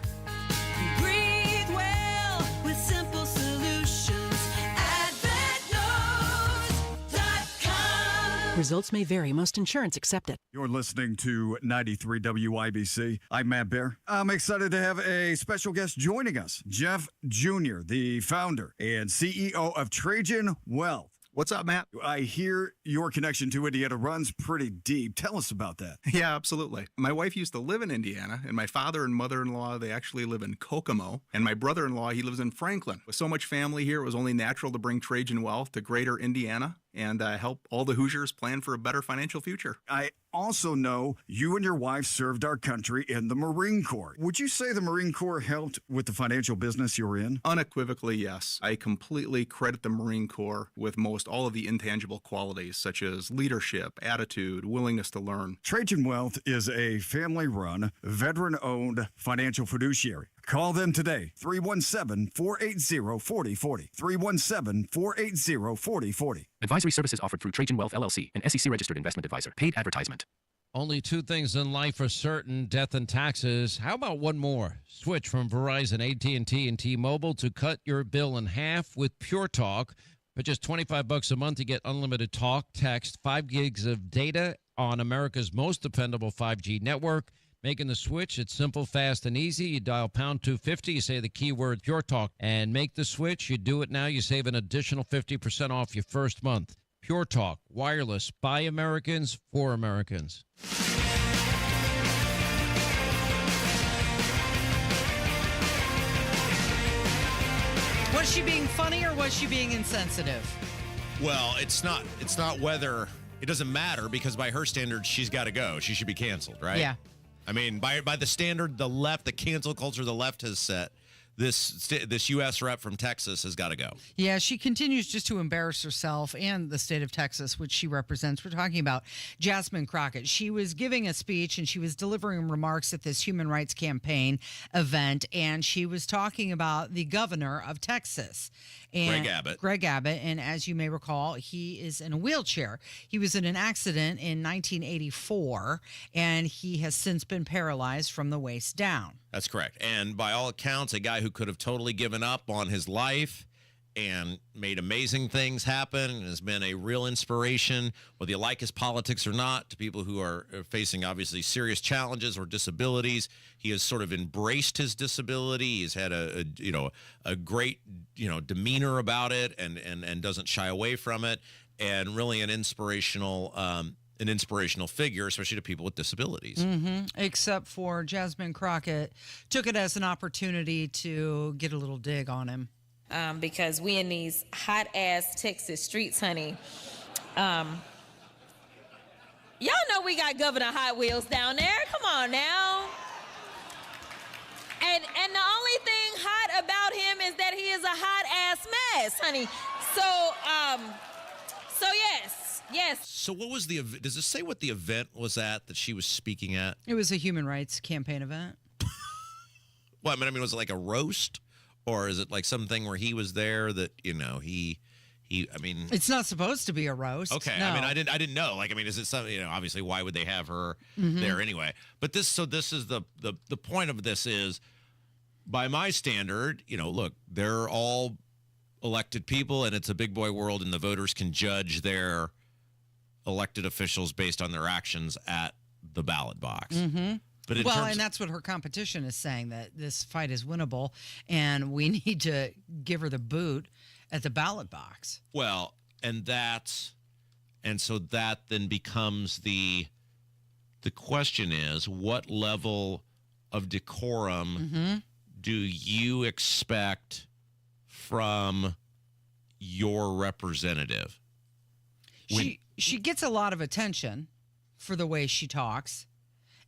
Breathe well with simple solutions. AdventKnows.com. Results may vary. Most insurance accepted. You're listening to 93 WIBC. I'm Matt Bear. I'm excited to have a special guest joining us, Jeff Jr., the founder and CEO of Trajan Wealth. What's up, Matt? I hear your connection to Indiana runs pretty deep. Tell us about that. Yeah, absolutely. My wife used to live in Indiana, and my father and mother-in-law, they actually live in Kokomo. And my brother-in-law, he lives in Franklin. With so much family here, it was only natural to bring Trajan Wealth to greater Indiana and help all the Hoosiers plan for a better financial future. I also know you and your wife served our country in the Marine Corps. Would you say the Marine Corps helped with the financial business you're in? Unequivocally, yes. I completely credit the Marine Corps with most all of the intangible qualities such as leadership, attitude, willingness to learn. Trajan Wealth is a family-run, veteran-owned financial fiduciary. Call them today, 317-480-4040, 317-480-4040. Advisory services offered through Trajan Wealth, LLC, an SEC-registered investment advisor. Paid advertisement. Only two things in life are certain, death and taxes. How about one more? Switch from Verizon, AT&T, and T-Mobile to cut your bill in half with Pure Talk. For just $25 a month, you get unlimited talk, text, 5 gigs of data on America's most dependable 5G network. Making the switch, it's simple, fast, and easy. You dial pound 250, you say the keyword Pure Talk, and make the switch. You do it now, you save an additional 50% off your first month. Pure Talk, wireless, by Americans, for Americans. Was she being funny or was she being insensitive? Well, it's not whether, it doesn't matter because by her standards, she's got to go. She should be canceled, right? Yeah. I mean, by the standard the left, the cancel culture the left has set, this U.S. rep from Texas has got to go. Yeah, she continues just to embarrass herself and the state of Texas, which she represents. We're talking about Jasmine Crockett. She was giving a speech and she was delivering remarks at this Human Rights Campaign event, and she was talking about the governor of Texas. And Greg Abbott. And as you may recall, he is in a wheelchair. He was in an accident in 1984, and he has since been paralyzed from the waist down. That's correct. And by all accounts, a guy who could have totally given up on his life and made amazing things happen and has been a real inspiration, whether you like his politics or not, to people who are facing obviously serious challenges or disabilities. He has sort of embraced his disability. He's had a great, demeanor about it and doesn't shy away from it, and really an inspirational figure, especially to people with disabilities. Mm-hmm. Except for Jasmine Crockett took it as an opportunity to get a little dig on him. Because we in these hot-ass Texas streets, honey. Y'all know we got Governor Hot Wheels down there. Come on now. And the only thing hot about him is that he is a hot-ass mess, honey. So yes. So what was the event? Does it say what the event was at that she was speaking at? It was a human rights campaign event. Well, I mean, was it like a roast? Or is it like something where he was there that, I mean... It's not supposed to be a roast. Okay. No. I mean, I didn't know. Like, I mean, is it something, obviously, why would they have her there anyway? But this is the point of this is, by my standard, look, they're all elected people and it's a big boy world and the voters can judge their elected officials based on their actions at the ballot box. Mm-hmm. But and that's what her competition is saying, that this fight is winnable and we need to give her the boot at the ballot box. Well, and so that then becomes the question is, what level of decorum do you expect from your representative? She gets a lot of attention for the way she talks.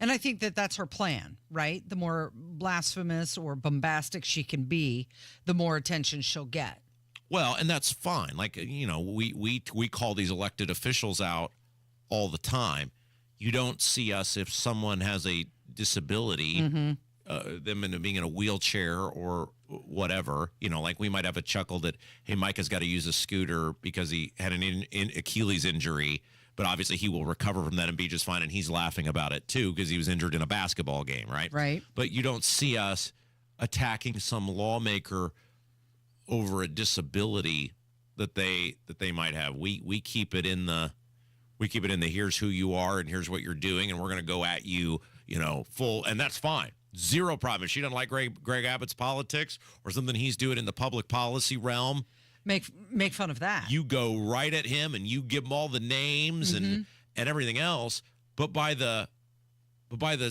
And I think that that's her plan, right? The more blasphemous or bombastic she can be, the more attention she'll get. Well, and that's fine. Like, we call these elected officials out all the time. You don't see us if someone has a disability them into being in a wheelchair or whatever. Like we might have a chuckle that, hey, Micah's got to use a scooter because he had an Achilles injury, but obviously he will recover from that and be just fine. And he's laughing about it too because he was injured in a basketball game, right? Right. But you don't see us attacking some lawmaker over a disability that they might have. We keep it in the here's who you are and here's what you're doing, and we're going to go at you, full, and that's fine. Zero problem. If she doesn't like Greg Abbott's politics or something he's doing in the public policy realm, make fun of that. You go right at him and you give him all the names and everything else. But by the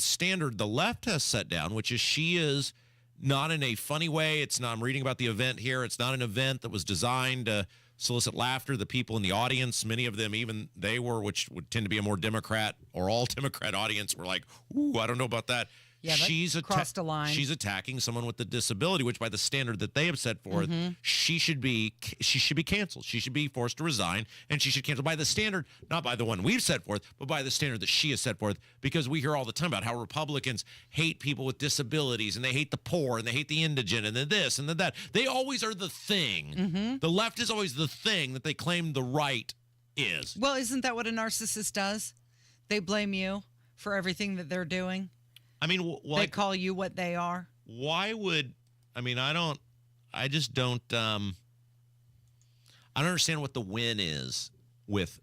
standard the left has set down, which is she is not in a funny way. It's not. I'm reading about the event here. It's not an event that was designed to solicit laughter. The people in the audience, many of them, even they were, which would tend to be a more Democrat or all Democrat audience, were like, "Ooh, I don't know about that." Yeah, she's crossed a line. She's attacking someone with a disability, which by the standard that they have set forth, she should be canceled. She should be forced to resign, and she should cancel by the standard, not by the one we've set forth, but by the standard that she has set forth. Because we hear all the time about how Republicans hate people with disabilities, and they hate the poor, and they hate the indigent, and then this and then that. They always are the thing. The left is always the thing that they claim the right is. Well, isn't that what a narcissist does? They blame you for everything that they're doing. I mean, they call you what they are. Why would, I don't understand what the win is with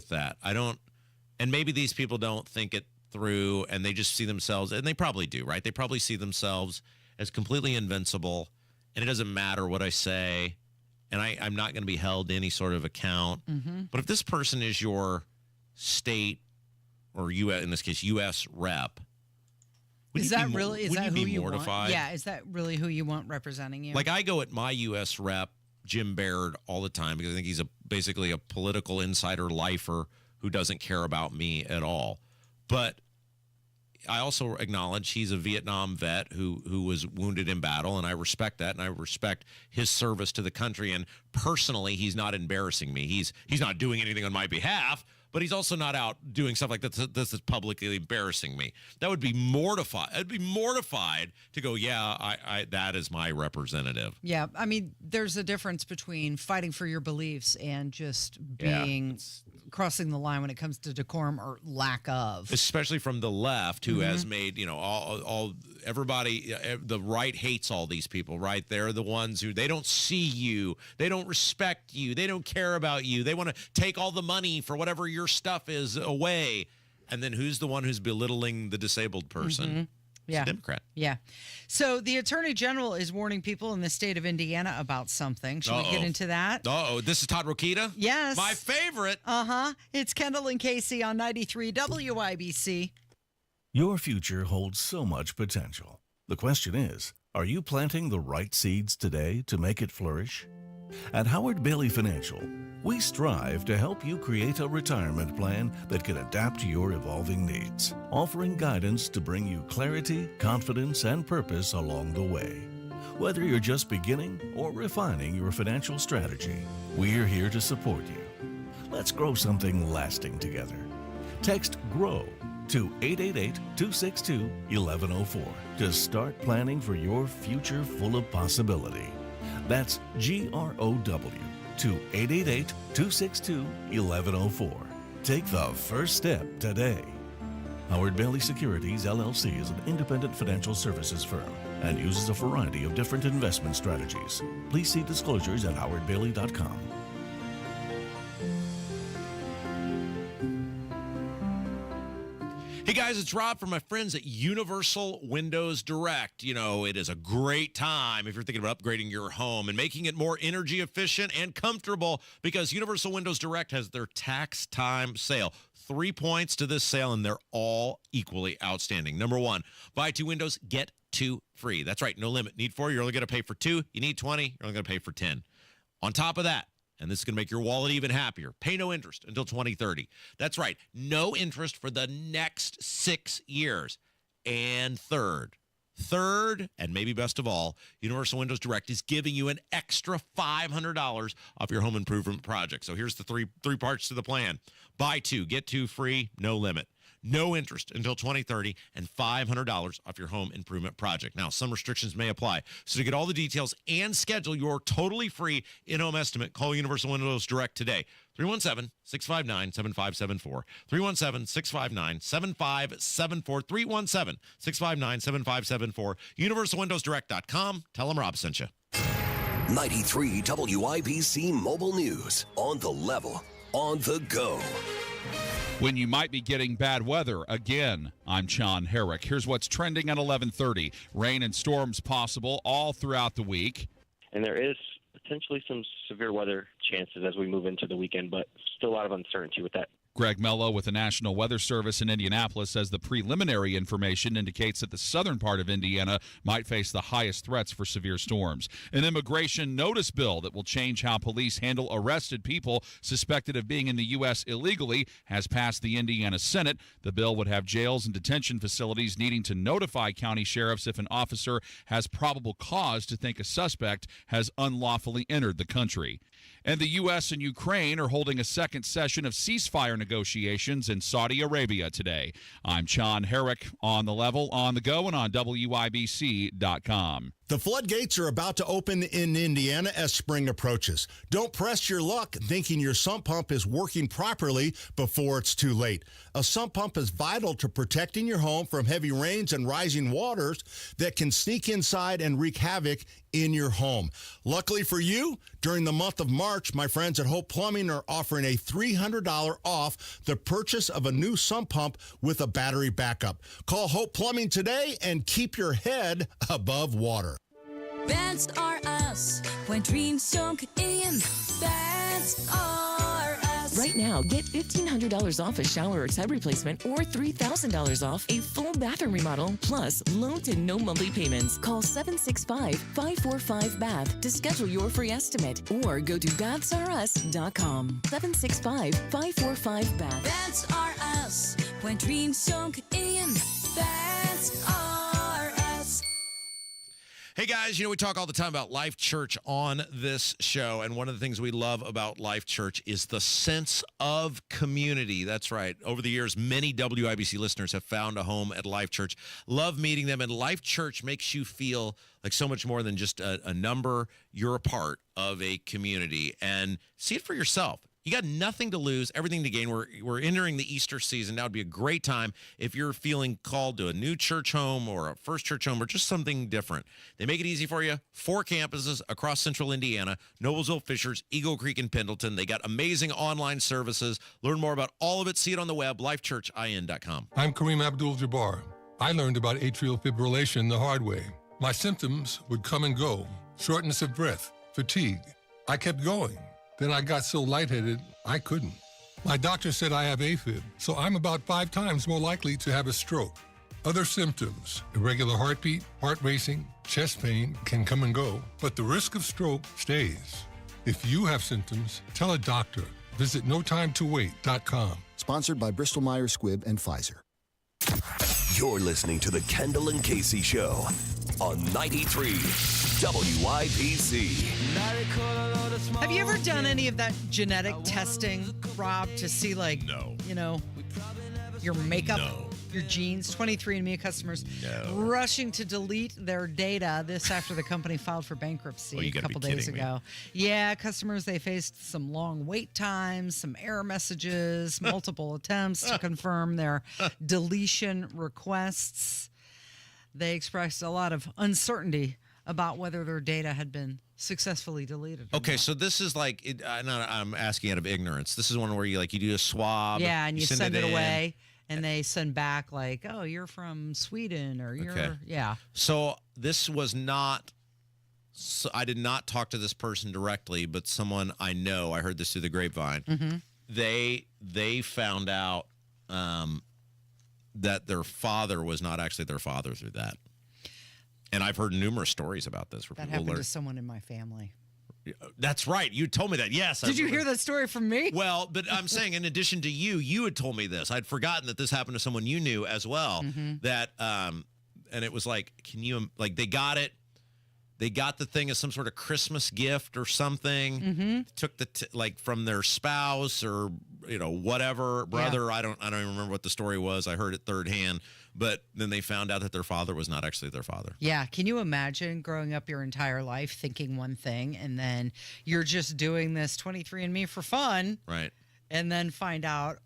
that. I don't, and maybe these people don't think it through and they just see themselves, and they probably do, right? They probably see themselves as completely invincible, and it doesn't matter what I say, and I'm not going to be held to any sort of account. But if this person is your state or U.S., in this case, U.S. rep, Is that who you mortified? want? Yeah, is that really who you want representing you? Like I go at my U.S. rep, Jim Baird, all the time because I think he's basically a political insider lifer who doesn't care about me at all. But I also acknowledge he's a Vietnam vet who was wounded in battle, and I respect that, and I respect his service to the country. And personally, he's not embarrassing me. He's not doing anything on my behalf, but he's also not out doing stuff like this is publicly embarrassing me. That would be mortified. I'd be mortified to go, yeah, I that is my representative. Yeah, I mean, there's a difference between fighting for your beliefs and just being crossing the line when it comes to decorum or lack of. Especially from the left, who has made, all everybody, the right hates all these people, right? They're the ones who, they don't see you, they don't respect you, they don't care about you, they want to take all the money for whatever your stuff is away. And then who's the one who's belittling the disabled person? Yeah. It's a Democrat. Yeah. So the Attorney General is warning people in the state of Indiana about something. Should we get into that? This is Todd Rokita? Yes. My favorite. It's Kendall and Casey on 93 WIBC. Your future holds so much potential. The question is, are you planting the right seeds today to make it flourish? At Howard Bailey Financial, we strive to help you create a retirement plan that can adapt to your evolving needs, offering guidance to bring you clarity, confidence, and purpose along the way. Whether you're just beginning or refining your financial strategy, we're here to support you. Let's grow something lasting together. Text GROW to 888-262-1104 to start planning for your future full of possibility. That's GROW to 888-262-1104. Take the first step today. Howard Bailey Securities, LLC is an independent financial services firm and uses a variety of different investment strategies. Please see disclosures at howardbailey.com. Hey guys, it's Rob from my friends at Universal Windows Direct. It is a great time if you're thinking about upgrading your home and making it more energy efficient and comfortable, because Universal Windows Direct has their tax time sale. 3 points to this sale, and they're all equally outstanding. Number one, buy 2 windows, get 2 free. That's right, no limit. Need 4, you're only going to pay for 2. You need 20, you're only going to pay for 10. On top of that, and this is going to make your wallet even happier, pay no interest until 2030. That's right, no interest for the next 6 years. And third, and maybe best of all, Universal Windows Direct is giving you an extra $500 off your home improvement project. So here's the three parts to the plan. Buy 2, get 2 free, no limit. no interest until 2030, and $500 off your home improvement project. Now, some restrictions may apply. So to get all the details and schedule your totally free in-home estimate, call Universal Windows Direct today. 317-659-7574. 317-659-7574. 317-659-7574. UniversalWindowsDirect.com. Tell them Rob sent you. 93 WIBC Mobile News. On the level, on the go. When you might be getting bad weather again. I'm John Herrick. Here's what's trending at 11:30. Rain and storms possible all throughout the week. And there is potentially some severe weather chances as we move into the weekend, but still a lot of uncertainty with that. Greg Mello with the National Weather Service in Indianapolis says the preliminary information indicates that the southern part of Indiana might face the highest threats for severe storms. An immigration notice bill that will change how police handle arrested people suspected of being in the U.S. illegally has passed the Indiana Senate. The bill would have jails and detention facilities needing to notify county sheriffs if an officer has probable cause to think a suspect has unlawfully entered the country. And the U.S. and Ukraine are holding a second session of ceasefire negotiations in Saudi Arabia today. I'm John Herrick, on the level, on the go, and on WIBC.com. The floodgates are about to open in Indiana as spring approaches. Don't press your luck thinking your sump pump is working properly before it's too late. A sump pump is vital to protecting your home from heavy rains and rising waters that can sneak inside and wreak havoc in your home. Luckily for you, during the month of March, my friends at Hope Plumbing are offering a $300 off the purchase of a new sump pump with a battery backup. Call Hope Plumbing today and keep your head above water. That's are us when dreams don't get in. That's are us. Right now, get $1,500 off a shower or tub replacement or $3,000 off a full bathroom remodel, plus low to no monthly payments. Call 765-545-BATH to schedule your free estimate or go to that'sareus.com. 765-545-BATH. That's are us when dreams don't get in. That's are us. Hey guys, we talk all the time about Life Church on this show, and one of the things we love about Life Church is the sense of community. That's right. Over the years, many WIBC listeners have found a home at Life Church. Love meeting them, and Life Church makes you feel like so much more than just a number. You're a part of a community, and see it for yourself. You got nothing to lose, everything to gain. We're entering the Easter season. Now would be a great time if you're feeling called to a new church home or a first church home or just something different. They make it easy for you. 4 campuses across central Indiana, Noblesville, Fishers, Eagle Creek, and Pendleton. They got amazing online services. Learn more about all of it. See it on the web, lifechurchin.com. I'm Kareem Abdul-Jabbar. I learned about atrial fibrillation the hard way. My symptoms would come and go. Shortness of breath, fatigue. I kept going. Then I got so lightheaded, I couldn't. My doctor said I have AFib, so I'm about 5 times more likely to have a stroke. Other symptoms, irregular heartbeat, heart racing, chest pain can come and go, but the risk of stroke stays. If you have symptoms, tell a doctor. Visit notimetowait.com. Sponsored by Bristol-Myers Squibb and Pfizer. You're listening to the Kendall and Casey Show on 93 WIBC. Have you ever done any of that genetic testing, Rob, to see your makeup, your genes? 23andMe customers rushing to delete their data. This after the company filed for bankruptcy a couple days ago. Yeah, customers, they faced some long wait times, some error messages, multiple attempts to confirm their deletion requests. They expressed a lot of uncertainty about whether their data had been successfully deleted. Okay, so this is like, I'm asking out of ignorance. This is one where you do a swab. Yeah, and you send it away, and they send back like, oh, you're from Sweden, or you're, yeah. So this was not, I did not talk to this person directly, but someone I know, I heard this through the grapevine. Mm-hmm. They found out that their father was not actually their father through that. And I've heard numerous stories about this. Where that people happened to someone in my family. That's right. You told me that. Yes. Did you hear that story from me? Well, but I'm saying in addition to you had told me this. I'd forgotten that this happened to someone you knew as well. Mm-hmm. That, and it was like, they got it. they got the thing as some sort of Christmas gift or something. Mm-hmm. Took the like from their spouse or whatever brother. Yeah. I don't even remember what the story was. I heard it third hand, but then they found out that their father was not actually their father. Yeah. Can you imagine growing up your entire life thinking one thing and then you're just doing this 23andMe for fun, Right. and then find out,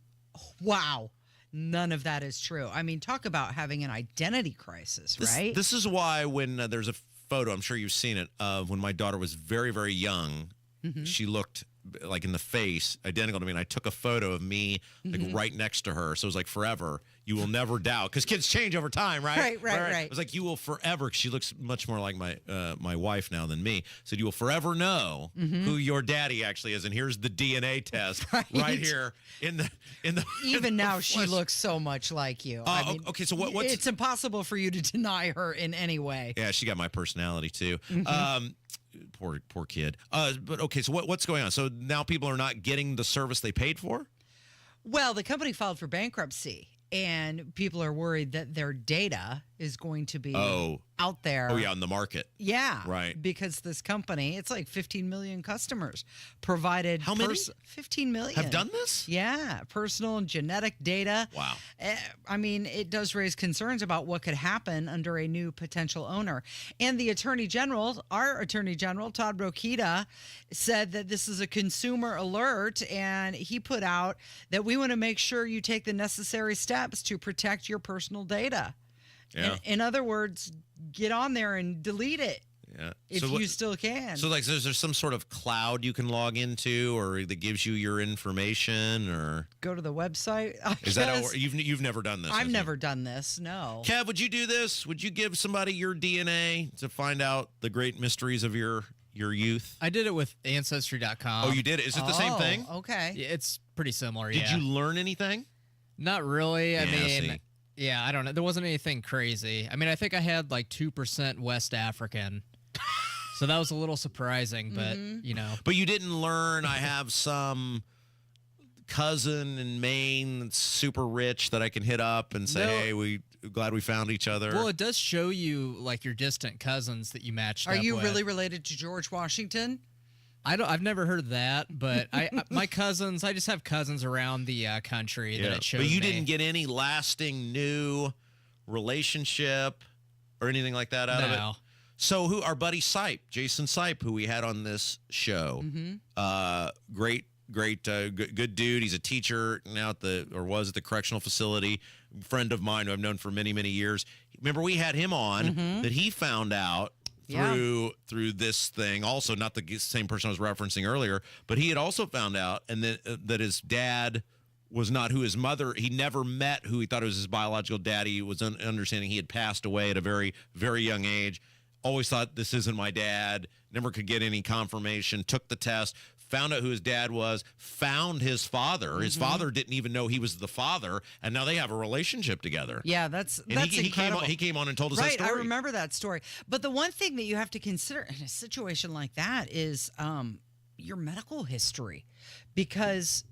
wow, none of that is true. I mean, talk about having an identity crisis, right? This is why when there's a photo, I'm sure you've seen it, of when my daughter was very, very young, Mhm. she looked like in the face identical to me, and I took a photo of me like Mhm. right next to her. So it was like forever. You will never doubt, because kids change over time, right? Right. It was like you will forever. 'Cause she looks much more like my wife now than me. So you will forever know Mhm. who your daddy actually is, and here's the DNA test right here in the Even now, she looks so much like you. Okay, so what's it's impossible for you to deny her in any way. Yeah, she got my personality too. Mhm. Poor kid. But okay, so what's going on? So now people are not getting the service they paid for? Well, the company filed for bankruptcy, and people are worried that their data is going to be out there. Oh yeah, on the market. Yeah. Right. Because this company, it's like 15 million customers provided. How many? 15 million. Have done this? Yeah. Personal and genetic data. Wow. I mean, it does raise concerns about what could happen under a new potential owner. And the Attorney General, our Attorney General, Todd Rokita, said that this is a consumer alert, and he put out that we want to make sure you take the necessary steps to protect your personal data. Yeah. In other words, get on there and delete it Yeah. if you still can. So like, is there some sort of cloud you can log into, or that gives you your information, or Go to the website. is that how, you've never done this? I've never done this. No. Kev, would you do this? Would you give somebody your DNA to find out the great mysteries of your youth? I did it with Ancestry.com. Oh, you did? Is it the same thing? Okay. Yeah, it's pretty similar. Did yeah. you learn anything? Not really. I Yeah, mean, see. yeah, I don't know. There wasn't anything crazy. I mean, I think I had like 2% West African. So that was a little surprising, but you know. But you didn't learn I have some cousin in Maine that's super rich that I can hit up and say, No. hey, we glad we found each other. Well, it does show you like your distant cousins that you matched Are up you with. really related to George Washington? I've never heard of that, but my cousins, I just have cousins around the country that it shows But you me. didn't get any lasting new relationship or anything like that out of No. it? So who our buddy Sipe, Jason Sipe, who we had on this show, great, good dude. He's a teacher now was at the correctional facility. Friend of mine who I've known for many, many years. Remember, we had him on that he found out through this thing. Also, not the same person I was referencing earlier, but he had also found out and then that his dad was not who his mother. He never met who he thought was his biological daddy. He was understanding he had passed away at a very, very young age. Always thought this isn't my dad. Never could get any confirmation. Took the test. Found out who his dad was. Found his father. His father didn't even know he was the father, and now they have a relationship together. Yeah, that's And incredible. he came on and told us that Right, story. I remember that story. But the one thing that you have to consider in a situation like that is your medical history, because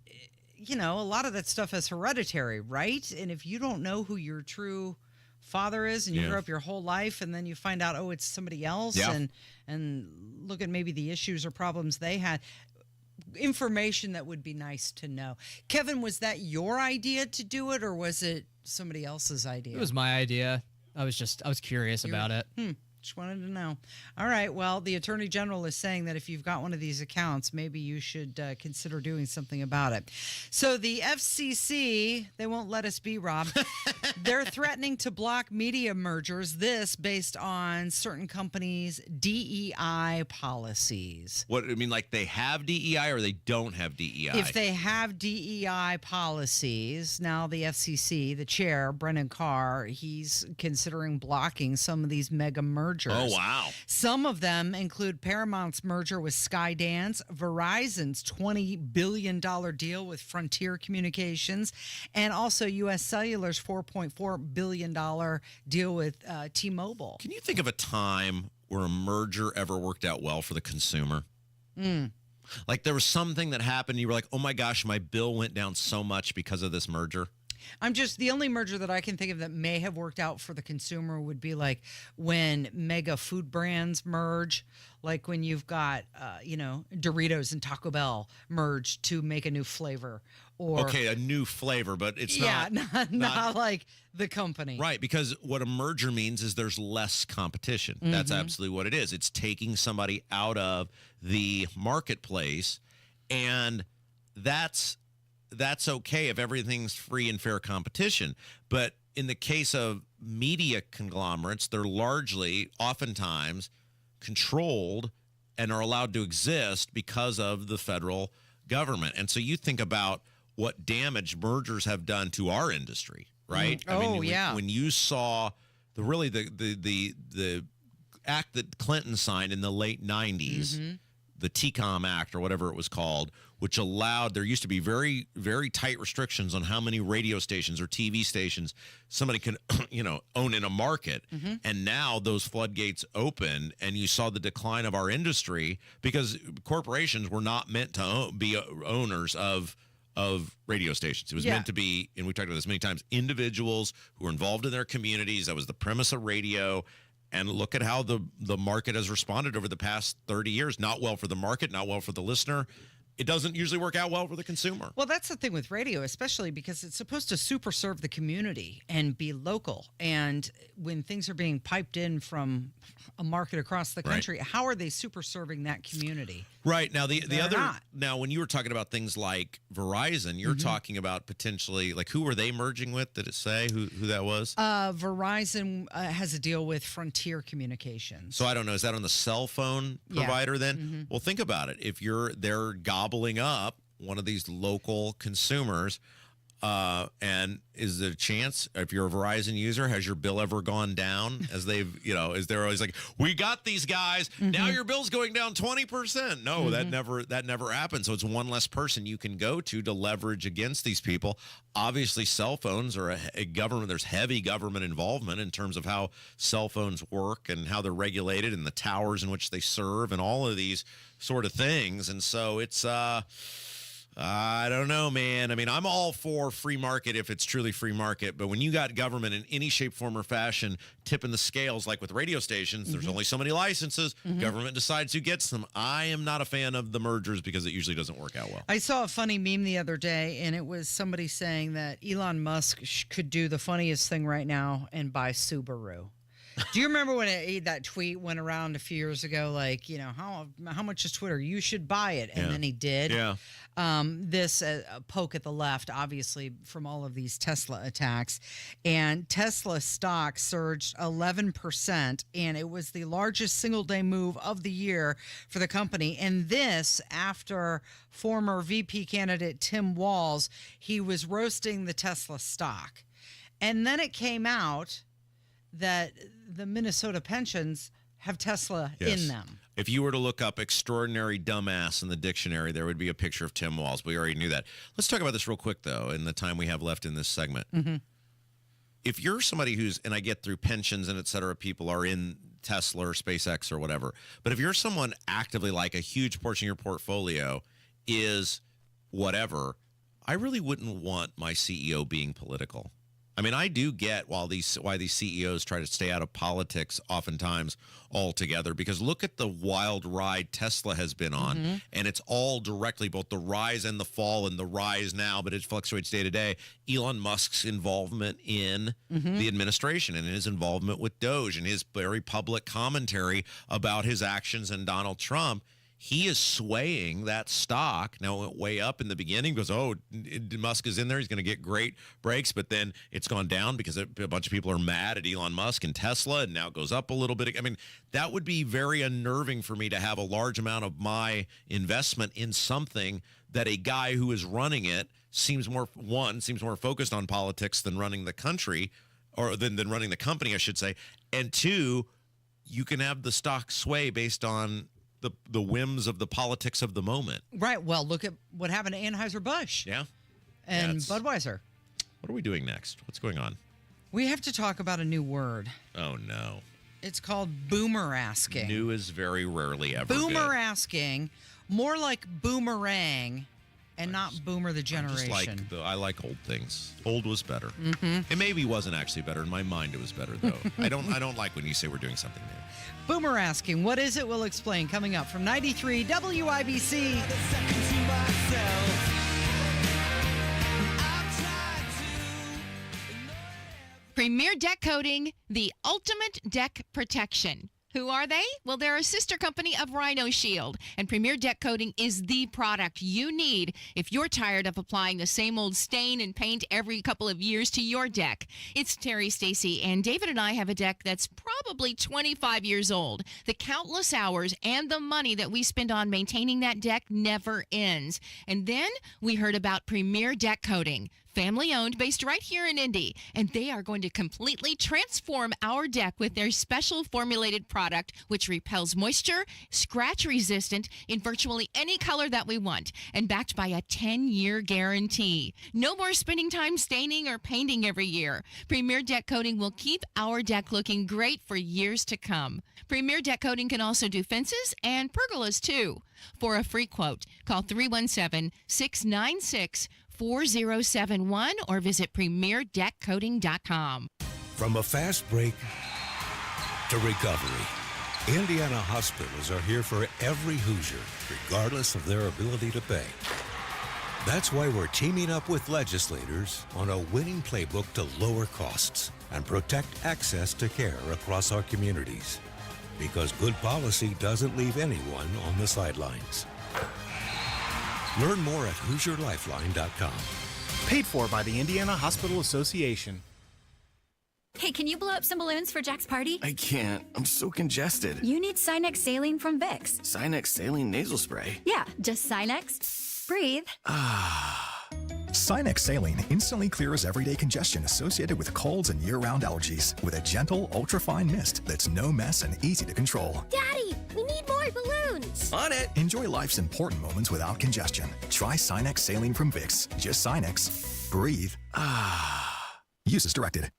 a lot of that stuff is hereditary, right? And if you don't know who your true father is and you grew up your whole life and then you find out, oh, it's somebody else, and look at maybe the issues or problems they had, information that would be nice to know. Kevin, was that your idea to do it, or was it somebody else's idea? It was my idea. I was curious about it. Just wanted to know. All right. Well, the Attorney General is saying that if you've got one of these accounts, maybe you should consider doing something about it. So the FCC, they won't let us be, Rob. They're threatening to block media mergers, this based on certain companies' DEI policies. What I mean, like they have DEI or they don't have DEI? If they have DEI policies, now the FCC, the chair, Brendan Carr, he's considering blocking some of these mega mergers. Oh, wow. Some of them include Paramount's merger with Skydance, Verizon's $20 billion deal with Frontier Communications, and also U.S. Cellular's $4.4 billion deal with T-Mobile. Can you think of a time where a merger ever worked out well for the consumer? Like there was something that happened, you were like, oh my gosh, my bill went down so much because of this merger. The only merger that I can think of that may have worked out for the consumer would be like when mega food brands merge, like when you've got, Doritos and Taco Bell merged to make a new flavor. Or Okay, a new flavor, but it's not like the company. Right, because what a merger means is there's less competition. That's absolutely what it is. It's taking somebody out of the marketplace, and that's okay if everything's free and fair competition. But in the case of media conglomerates, they're largely, oftentimes, controlled and are allowed to exist because of the federal government. And so you think about what damage mergers have done to our industry, right? When you saw the act that Clinton signed in the late 90s, the TCOM Act or whatever it was called, which allowed, there used to be very, very tight restrictions on how many radio stations or TV stations somebody can, own in a market. And now those floodgates open, and you saw the decline of our industry because corporations were not meant to be owners of radio stations. It was meant to be, and we talked about this many times, individuals who are involved in their communities. That was the premise of radio. And look at how the market has responded over the past 30 years. Not well for the market, not well for the listener. It doesn't usually work out well for the consumer. Well, that's the thing with radio, especially because it's supposed to super serve the community and be local. And when things are being piped in from a market across the country, how are they super serving that community? Right. Now, Not. Now, when you were talking about things like Verizon, you're talking about potentially, like, who were they merging with? Did it say who that was? Verizon has a deal with Frontier Communications. So I don't know. Is that on the cell phone provider then? Well, think about it. If they're gobbling up one of these local consumers, and is there a chance, if you're a Verizon user, has your bill ever gone down as they've, is there always like, we got these guys, now your bill's going down 20%. No, that never happens. So it's one less person you can go to leverage against these people. Obviously, cell phones are a government. There's heavy government involvement in terms of how cell phones work and how they're regulated and the towers in which they serve and all of these sort of things. And so it's, I don't know, man. I mean, I'm all for free market if it's truly free market. But when you got government in any shape, form, or fashion tipping the scales, like with radio stations, there's only so many licenses. Government decides who gets them. I am not a fan of the mergers because it usually doesn't work out well. I saw a funny meme the other day, and it was somebody saying that Elon Musk could do the funniest thing right now and buy Subaru. Do you remember when that tweet went around a few years ago? Like, how much is Twitter? You should buy it. And then he did. Yeah. This poke at the left, obviously, from all of these Tesla attacks. And Tesla stock surged 11%. And it was the largest single-day move of the year for the company. And this after former VP candidate Tim Walz, he was roasting the Tesla stock. And then it came out that the Minnesota pensions have Tesla in them. If you were to look up extraordinary dumbass in the dictionary, there would be a picture of Tim Walz. We already knew that. Let's talk about this real quick, though, in the time we have left in this segment. If you're somebody who's, and I get through pensions and et cetera, people are in Tesla or SpaceX or whatever. But if you're someone actively, like a huge portion of your portfolio is whatever, I really wouldn't want my CEO being political. I mean, I do get why these CEOs try to stay out of politics oftentimes altogether, because look at the wild ride Tesla has been on, and it's all directly both the rise and the fall and the rise now, but it fluctuates day to day. Elon Musk's involvement in the administration and his involvement with Doge and his very public commentary about his actions and Donald Trump. He is swaying that stock. Now, it went way up in the beginning because, Musk is in there. He's going to get great breaks. But then it's gone down because a bunch of people are mad at Elon Musk and Tesla, and now it goes up a little bit. I mean, that would be very unnerving for me to have a large amount of my investment in something that a guy who is running it seems more focused on politics than running the country, or than running the company, I should say. And two, you can have the stock sway based on the whims of the politics of the moment. Right. Well, look at what happened to Anheuser-Busch. Yeah. And Budweiser. What are we doing next? What's going on? We have to talk about a new word. Oh, no. It's called boomerasking. New is very rarely ever Boomerasking, more like boomerang, And not boomer the generation. I like old things. Old was better. Mm-hmm. It maybe wasn't actually better. In my mind, it was better, though. I don't like when you say we're doing something new. Boomer asking, what is it? We'll explain coming up from 93 WIBC. Premier Deck Coating, the ultimate deck protection. Who are they? Well, they're a sister company of Rhino Shield, and Premier Deck Coating is the product you need if you're tired of applying the same old stain and paint every couple of years to your deck. It's Terry, Stacy, and David and I have a deck that's probably 25 years old. The countless hours and the money that we spend on maintaining that deck never ends. And then we heard about Premier Deck Coating. Family owned, based right here in Indy, and they are going to completely transform our deck with their special formulated product, which repels moisture, scratch resistant in virtually any color that we want, and backed by a 10-year guarantee. No more spending time staining or painting every year. Premier Deck Coating will keep our deck looking great for years to come. Premier Deck Coating can also do fences and pergolas too. For a free quote, call 317-696-4071 or visit premierdeckcoating.com. From a fast break to recovery, Indiana hospitals are here for every Hoosier, regardless of their ability to pay. That's why we're teaming up with legislators on a winning playbook to lower costs and protect access to care across our communities. Because good policy doesn't leave anyone on the sidelines. Learn more at HoosierLifeline.com. Paid for by the Indiana Hospital Association. Hey, can you blow up some balloons for Jack's party? I can't. I'm so congested. You need Sinex Saline from Vicks. Sinex Saline Nasal Spray? Yeah, just Sinex. Breathe. Sinex Saline instantly clears everyday congestion associated with colds and year-round allergies with a gentle, ultra-fine mist that's no mess and easy to control. Daddy, we need more balloons. On it. Enjoy life's important moments without congestion. Try Sinex Saline from Vicks. Just Sinex. Breathe. Use as directed.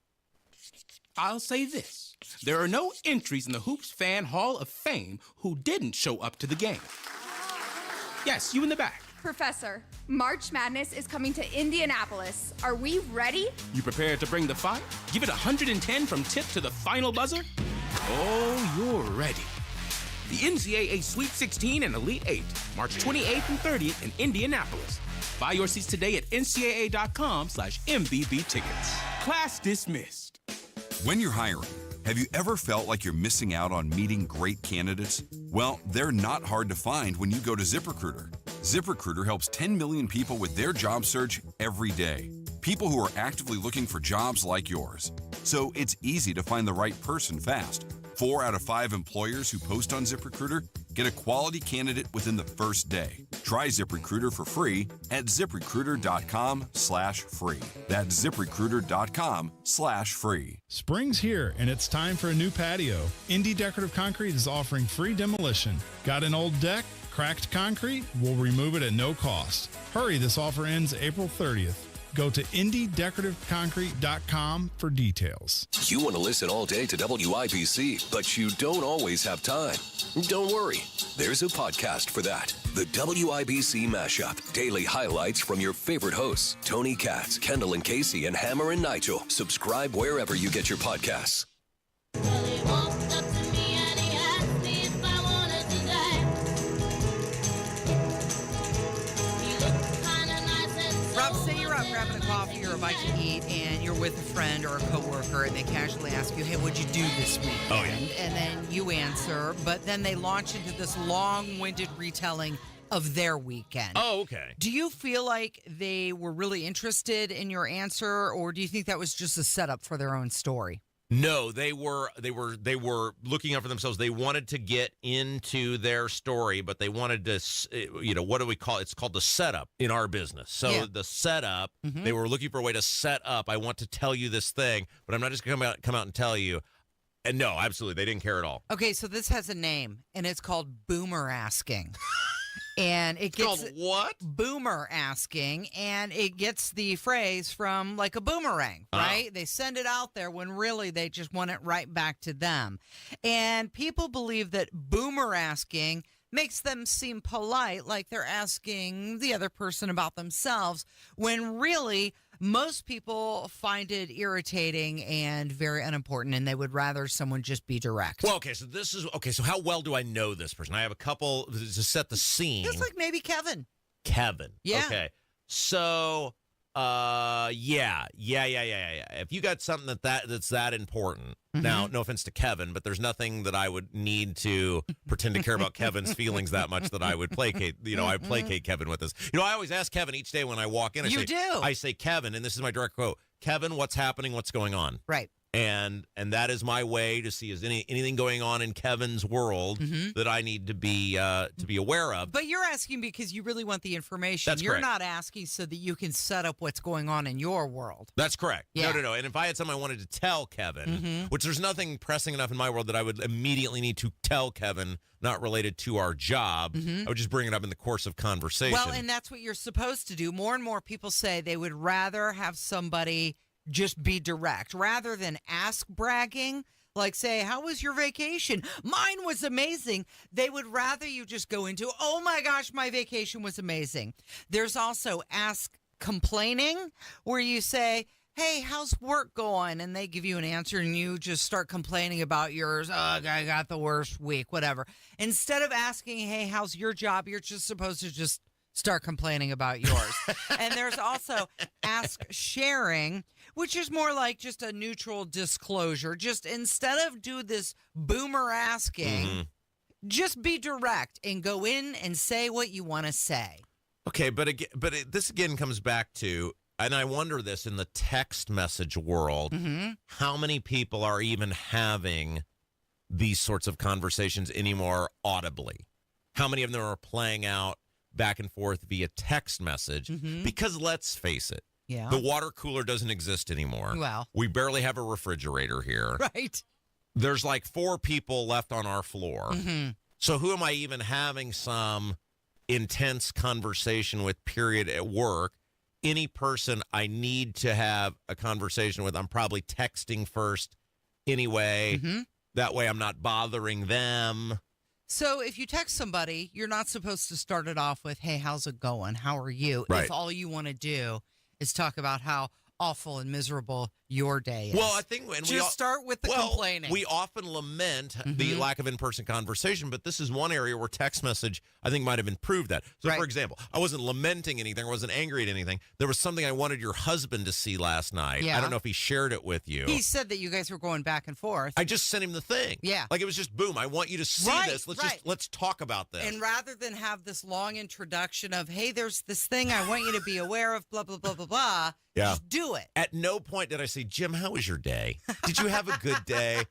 I'll say this. There are no entries in the Hoops Fan Hall of Fame who didn't show up to the game. Yes, you in the back. Professor, March Madness is coming to Indianapolis. Are we ready? You prepared to bring the fight? Give it 110 from tip to the final buzzer? Oh, you're ready. The NCAA Sweet 16 and Elite 8, March 28th and 30th in Indianapolis. Buy your seats today at ncaa.com/MVB tickets. Class dismissed. When you're hiring, have you ever felt like you're missing out on meeting great candidates? Well, they're not hard to find when you go to ZipRecruiter. ZipRecruiter helps 10 million people with their job search every day. People who are actively looking for jobs like yours. So it's easy to find the right person fast. 4 out of 5 employers who post on ZipRecruiter get a quality candidate within the first day. Try ZipRecruiter for free at ZipRecruiter.com/free. That's ZipRecruiter.com/free. Spring's here, and it's time for a new patio. Indy Decorative Concrete is offering free demolition. Got an old deck? Cracked concrete? We'll remove it at no cost. Hurry, this offer ends April 30th. Go to IndyDecorativeConcrete.com for details. You want to listen all day to WIBC, but you don't always have time. Don't worry. There's a podcast for that. The WIBC Mashup. Daily highlights from your favorite hosts, Tony Katz, Kendall and Casey, and Hammer and Nigel. Subscribe wherever you get your podcasts. Rob, say you're out grabbing a coffee or a bite to eat, and you're with a friend or a coworker, and they casually ask you, hey, what'd you do this weekend? Oh, yeah. And then you answer, but then they launch into this long-winded retelling of their weekend. Oh, okay. Do you feel like they were really interested in your answer, or do you think that was just a setup for their own story? No, they were looking out for themselves. They wanted to get into their story, but they wanted to, what do we call it? It's called the setup in our business. So the setup, they were looking for a way to set up. I want to tell you this thing, but I'm not just going to come out and tell you. And no, absolutely, they didn't care at all. Okay, so this has a name, and it's called Boomer Asking. And it gets called what? Boomer Asking, and it gets the phrase from like a boomerang, right? They send it out there when really they just want it right back to them. And people believe that Boomer Asking makes them seem polite, like they're asking the other person about themselves, when really most people find it irritating and very unimportant, and they would rather someone just be direct. Well, so how well do I know this person? I have a couple to set the scene. It's like maybe Kevin. Kevin. Yeah. Okay. So, yeah. If you got something that's that important, now, no offense to Kevin, but there's nothing that I would need to pretend to care about Kevin's feelings that much that I would placate. I placate Kevin with this. I always ask Kevin each day when I walk in. I say, Kevin, and this is my direct quote. Kevin, what's happening? What's going on? Right. And that is my way to see is anything going on in Kevin's world that I need to be aware of. But you're asking because you really want the information. That's you're correct. not asking so that you can set up what's going on in your world. That's correct. Yeah. No. And if I had something I wanted to tell Kevin, which there's nothing pressing enough in my world that I would immediately need to tell Kevin, not related to our job, I would just bring it up in the course of conversation. Well, and that's what you're supposed to do. More and more people say they would rather have somebody just be direct rather than ask bragging, like say, how was your vacation? Mine was amazing. They would rather you just go into, oh my gosh, my vacation was amazing. There's also ask complaining, where you say, hey, how's work going? And they give you an answer and you just start complaining about yours. I got the worst week, whatever. Instead of asking, hey, how's your job? You're just supposed to just start complaining about yours. And there's also ask sharing, which is more like just a neutral disclosure. Just instead of do this boomer asking, just be direct and go in and say what you want to say. Okay, this again comes back to, and I wonder this in the text message world, how many people are even having these sorts of conversations anymore audibly? How many of them are playing out back and forth via text message? Because let's face it, the water cooler doesn't exist anymore. Well, we barely have a refrigerator here. Right. There's like 4 people left on our floor. So who am I even having some intense conversation with, period, at work? Any person I need to have a conversation with, I'm probably texting first anyway. That way I'm not bothering them. So if you text somebody, you're not supposed to start it off with, hey, how's it going? How are you? Right. If all you want to do is talk about how awful and miserable your day is. Well, I think start with the complaining. We often lament the lack of in-person conversation, but this is one area where text message, I think, might have improved that. So, for example, I wasn't lamenting anything. I wasn't angry at anything. There was something I wanted your husband to see last night. Yeah. I don't know if he shared it with you. He said that you guys were going back and forth. I just sent him the thing. Yeah. Like it was just, boom, I want you to see this. Let's talk about this. And rather than have this long introduction of, hey, there's this thing I want you to be aware of, blah, blah, blah, blah, blah. Yeah. Just do it. At no point did I say, Jim, how was your day? Did you have a good day?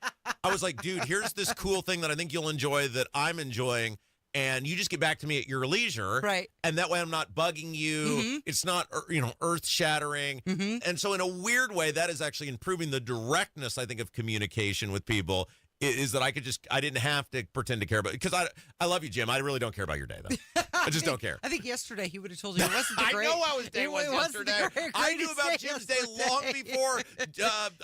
I was like, dude, here's this cool thing that I think you'll enjoy that I'm enjoying. And you just get back to me at your leisure. Right. And that way I'm not bugging you. It's not, earth shattering. And so in a weird way, that is actually improving the directness, I think, of communication with people. Is that I didn't have to pretend to care about it. Because I love you, Jim. I really don't care about your day, though. I just don't care. I think yesterday he would have told you it wasn't the great. I know how his day was yesterday. I knew about Jim's day long before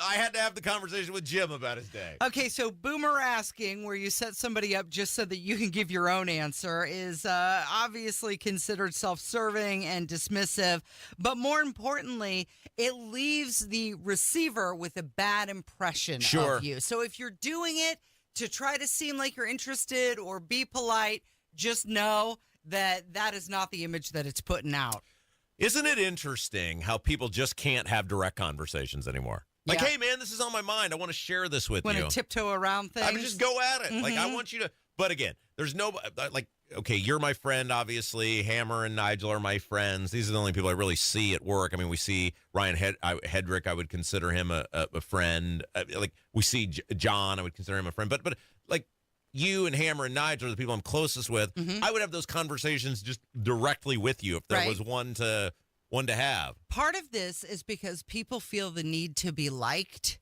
I had to have the conversation with Jim about his day. Okay, so boomer asking, where you set somebody up just so that you can give your own answer, is obviously considered self-serving and dismissive. But more importantly, it leaves the receiver with a bad impression of you. So if you're doing it to try to seem like you're interested or be polite, just know that that is not the image that it's putting out. Isn't it interesting how people just can't have direct conversations anymore? Like, hey, man, this is on my mind. I want to share this with you. Want to tiptoe around things? I mean, just go at it. Like, I want you to. But again, there's no, like, okay, you're my friend, obviously. Hammer and Nigel are my friends. These are the only people I really see at work. I mean, we see Ryan Hedrick. I would consider him a friend. Like, we see John. I would consider him a friend. But like, you and Hammer and Nigel are the people I'm closest with. I would have those conversations just directly with you if there was one to have. Part of this is because people feel the need to be liked.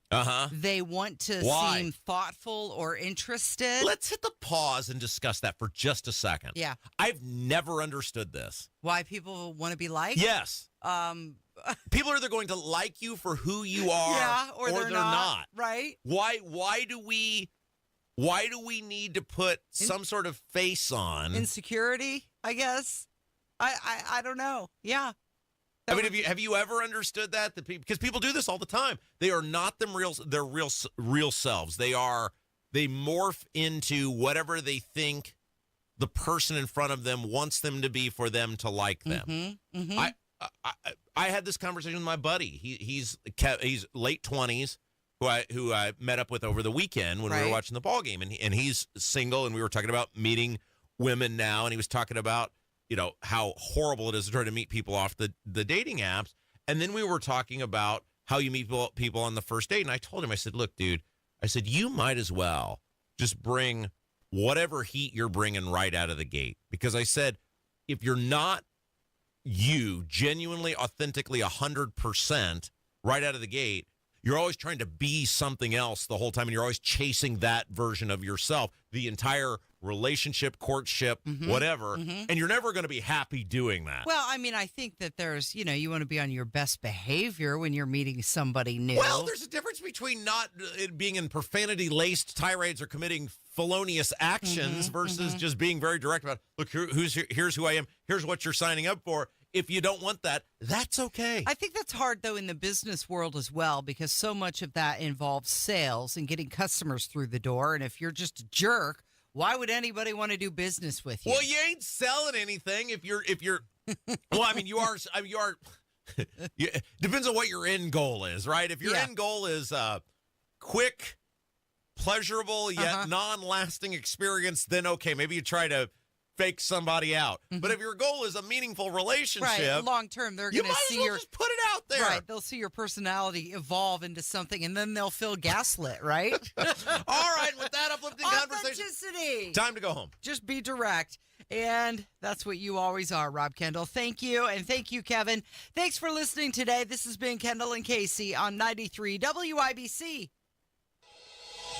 They want to seem thoughtful or interested. Let's hit the pause and discuss that for just a second. Yeah. I've never understood this. Why people want to be liked? Yes. People are either going to like you for who you are, or they're not. Right. Why do we Why do we need to put some sort of face on? Insecurity, I guess. I don't know. Yeah. I mean, have you ever understood that? Because people do this all the time. They are not their real selves. They morph into whatever they think the person in front of them wants them to be for them to like them. I had this conversation with my buddy. He's late 20s, who I met up with over the weekend when we were watching the ball game, and he's single, and we were talking about meeting women now, and he was talking about how horrible it is to try to meet people off the dating apps, and then we were talking about how you meet people on the first date, and I told him, I said, look, dude, I said, you might as well just bring whatever heat you're bringing right out of the gate, because I said, if you're not you genuinely, authentically, 100% right out of the gate, you're always trying to be something else the whole time, and you're always chasing that version of yourself the entire relationship, courtship, whatever, and you're never going to be happy doing that. Well, I mean, I think that there's, you want to be on your best behavior when you're meeting somebody new. Well, there's a difference between not being in profanity-laced tirades or committing felonious actions versus just being very direct about, look, here's who I am, here's what you're signing up for. If you don't want that, that's okay. I think that's hard, though, in the business world as well, because so much of that involves sales and getting customers through the door. And if you're just a jerk, why would anybody want to do business with you? Well, you ain't selling anything if you're. Well, I mean, you are. Depends on what your end goal is, right? If your end goal is quick, pleasurable yet non-lasting experience, then okay, maybe you try to fake somebody out. But if your goal is a meaningful relationship, long term, they're going to see just put it out there. Right, they'll see your personality evolve into something, and then they'll feel gaslit, right? All right, with that uplifting conversation, authenticity. Time to go home. Just be direct, and that's what you always are, Rob Kendall. Thank you, and thank you, Kevin. Thanks for listening today. This has been Kendall and Casey on 93 WIBC.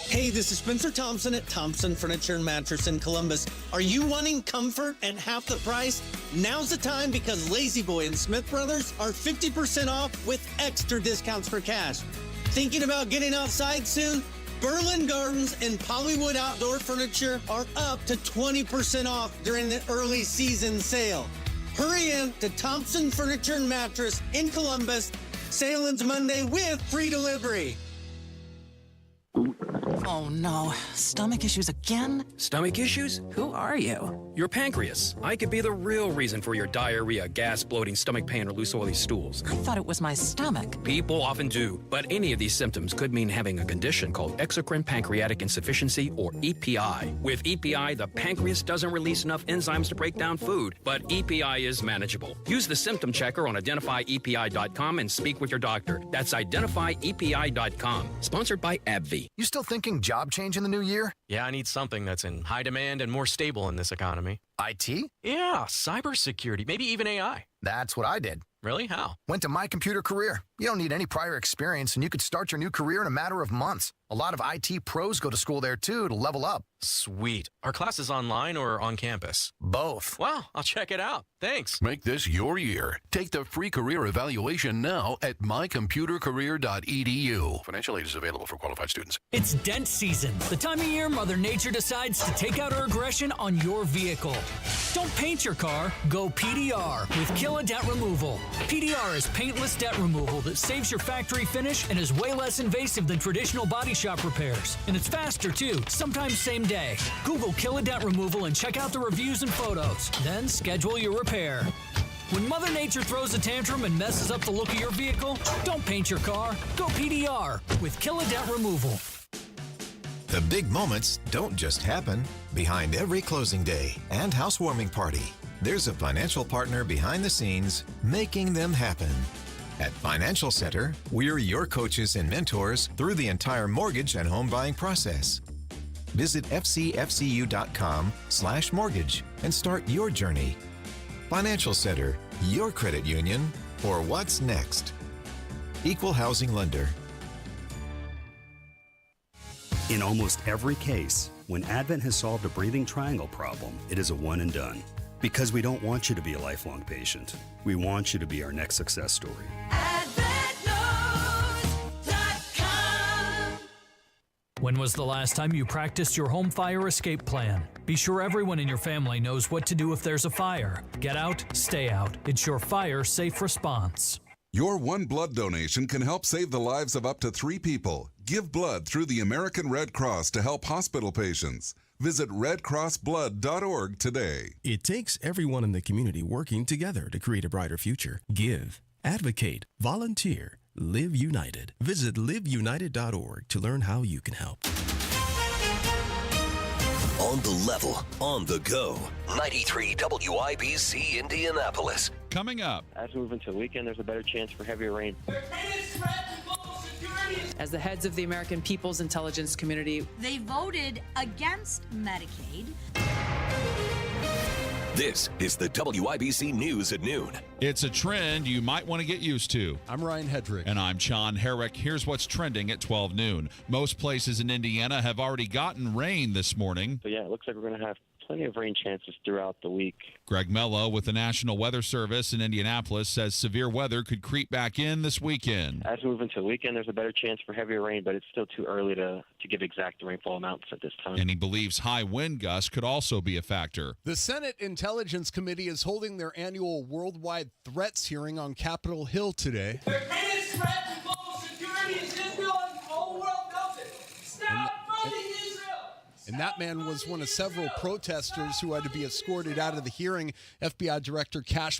Hey, this is Spencer Thompson at Thompson Furniture and Mattress in Columbus. Are you wanting comfort at half the price? Now's the time, because Lazy Boy and Smith Brothers are 50% off with extra discounts for cash. Thinking about getting outside soon? Berlin Gardens and Pollywood Outdoor Furniture are up to 20% off during the early season sale. Hurry in to Thompson Furniture and Mattress in Columbus. Sale ends Monday with free delivery. Oh no, stomach issues again? Stomach issues? Who are you? Your pancreas. I could be the real reason for your diarrhea, gas, bloating, stomach pain, or loose oily stools. I thought it was my stomach. People often do, but any of these symptoms could mean having a condition called exocrine pancreatic insufficiency, or EPI. With EPI, the pancreas doesn't release enough enzymes to break down food, but EPI is manageable. Use the symptom checker on identifyepi.com and speak with your doctor. That's identifyepi.com. Sponsored by AbbVie. You still thinking job change in the new year? Yeah, I need something that's in high demand and more stable in this economy. IT? Yeah, cybersecurity, maybe even AI. That's what I did. Really? How? Went to My Computer Career. You don't need any prior experience, and you could start your new career in a matter of months. A lot of IT pros go to school there, too, to level up. Sweet. Are classes online or on campus? Both. Wow, I'll check it out. Thanks. Make this your year. Take the free career evaluation now at mycomputercareer.edu. Financial aid is available for qualified students. It's dent season, the time of year Mother Nature decides to take out her aggression on your vehicle. Don't paint your car, go PDR with Kill a Dent Removal. PDR is paintless dent removal that saves your factory finish and is way less invasive than traditional body shop repairs. And it's faster too, sometimes same day. Google Kill a Dent Removal and check out the reviews and photos. Then schedule your repair. When Mother Nature throws a tantrum and messes up the look of your vehicle, don't paint your car, go PDR with Kill a Dent Removal. The big moments don't just happen. Behind every closing day and housewarming party, there's a financial partner behind the scenes making them happen. At Financial Center, we're your coaches and mentors through the entire mortgage and home buying process. Visit fcfcu.com/mortgage and start your journey. Financial Center, your credit union for what's next. Equal housing lender. In almost every case, when Advent has solved a breathing triangle problem, it is a one and done. Because we don't want you to be a lifelong patient. We want you to be our next success story. When was the last time you practiced your home fire escape plan? Be sure everyone in your family knows what to do if there's a fire. Get out, stay out. It's your fire safe response. Your one blood donation can help save the lives of up to 3 people. Give blood through the American Red Cross to help hospital patients. Visit redcrossblood.org today. It takes everyone in the community working together to create a brighter future. Give, advocate, volunteer, live united. Visit liveunited.org to learn how you can help. On the level, on the go. 93 WIBC Indianapolis. Coming up. As we move into the weekend, there's a better chance for heavier rain. As the heads of the American People's Intelligence Community, they voted against Medicaid. This is the WIBC News at noon. It's a trend you might want to get used to. I'm Ryan Hedrick. And I'm Sean Herrick. Here's what's trending at 12 noon. Most places in Indiana have already gotten rain this morning. So yeah, it looks like we're going to have plenty of rain chances throughout the week. Greg Mello with the National Weather Service in Indianapolis says severe weather could creep back in this weekend. As we move into the weekend, there's a better chance for heavier rain, but it's still too early to give exact rainfall amounts at this time. And he believes high wind gusts could also be a factor. The Senate Intelligence Committee is holding their annual worldwide threats hearing on Capitol Hill today. The greatest threat to global security is Israel, and the whole world knows it. Stop funding Israel! And that man was one of several protesters who had to be escorted out of the hearing. FBI Director Cash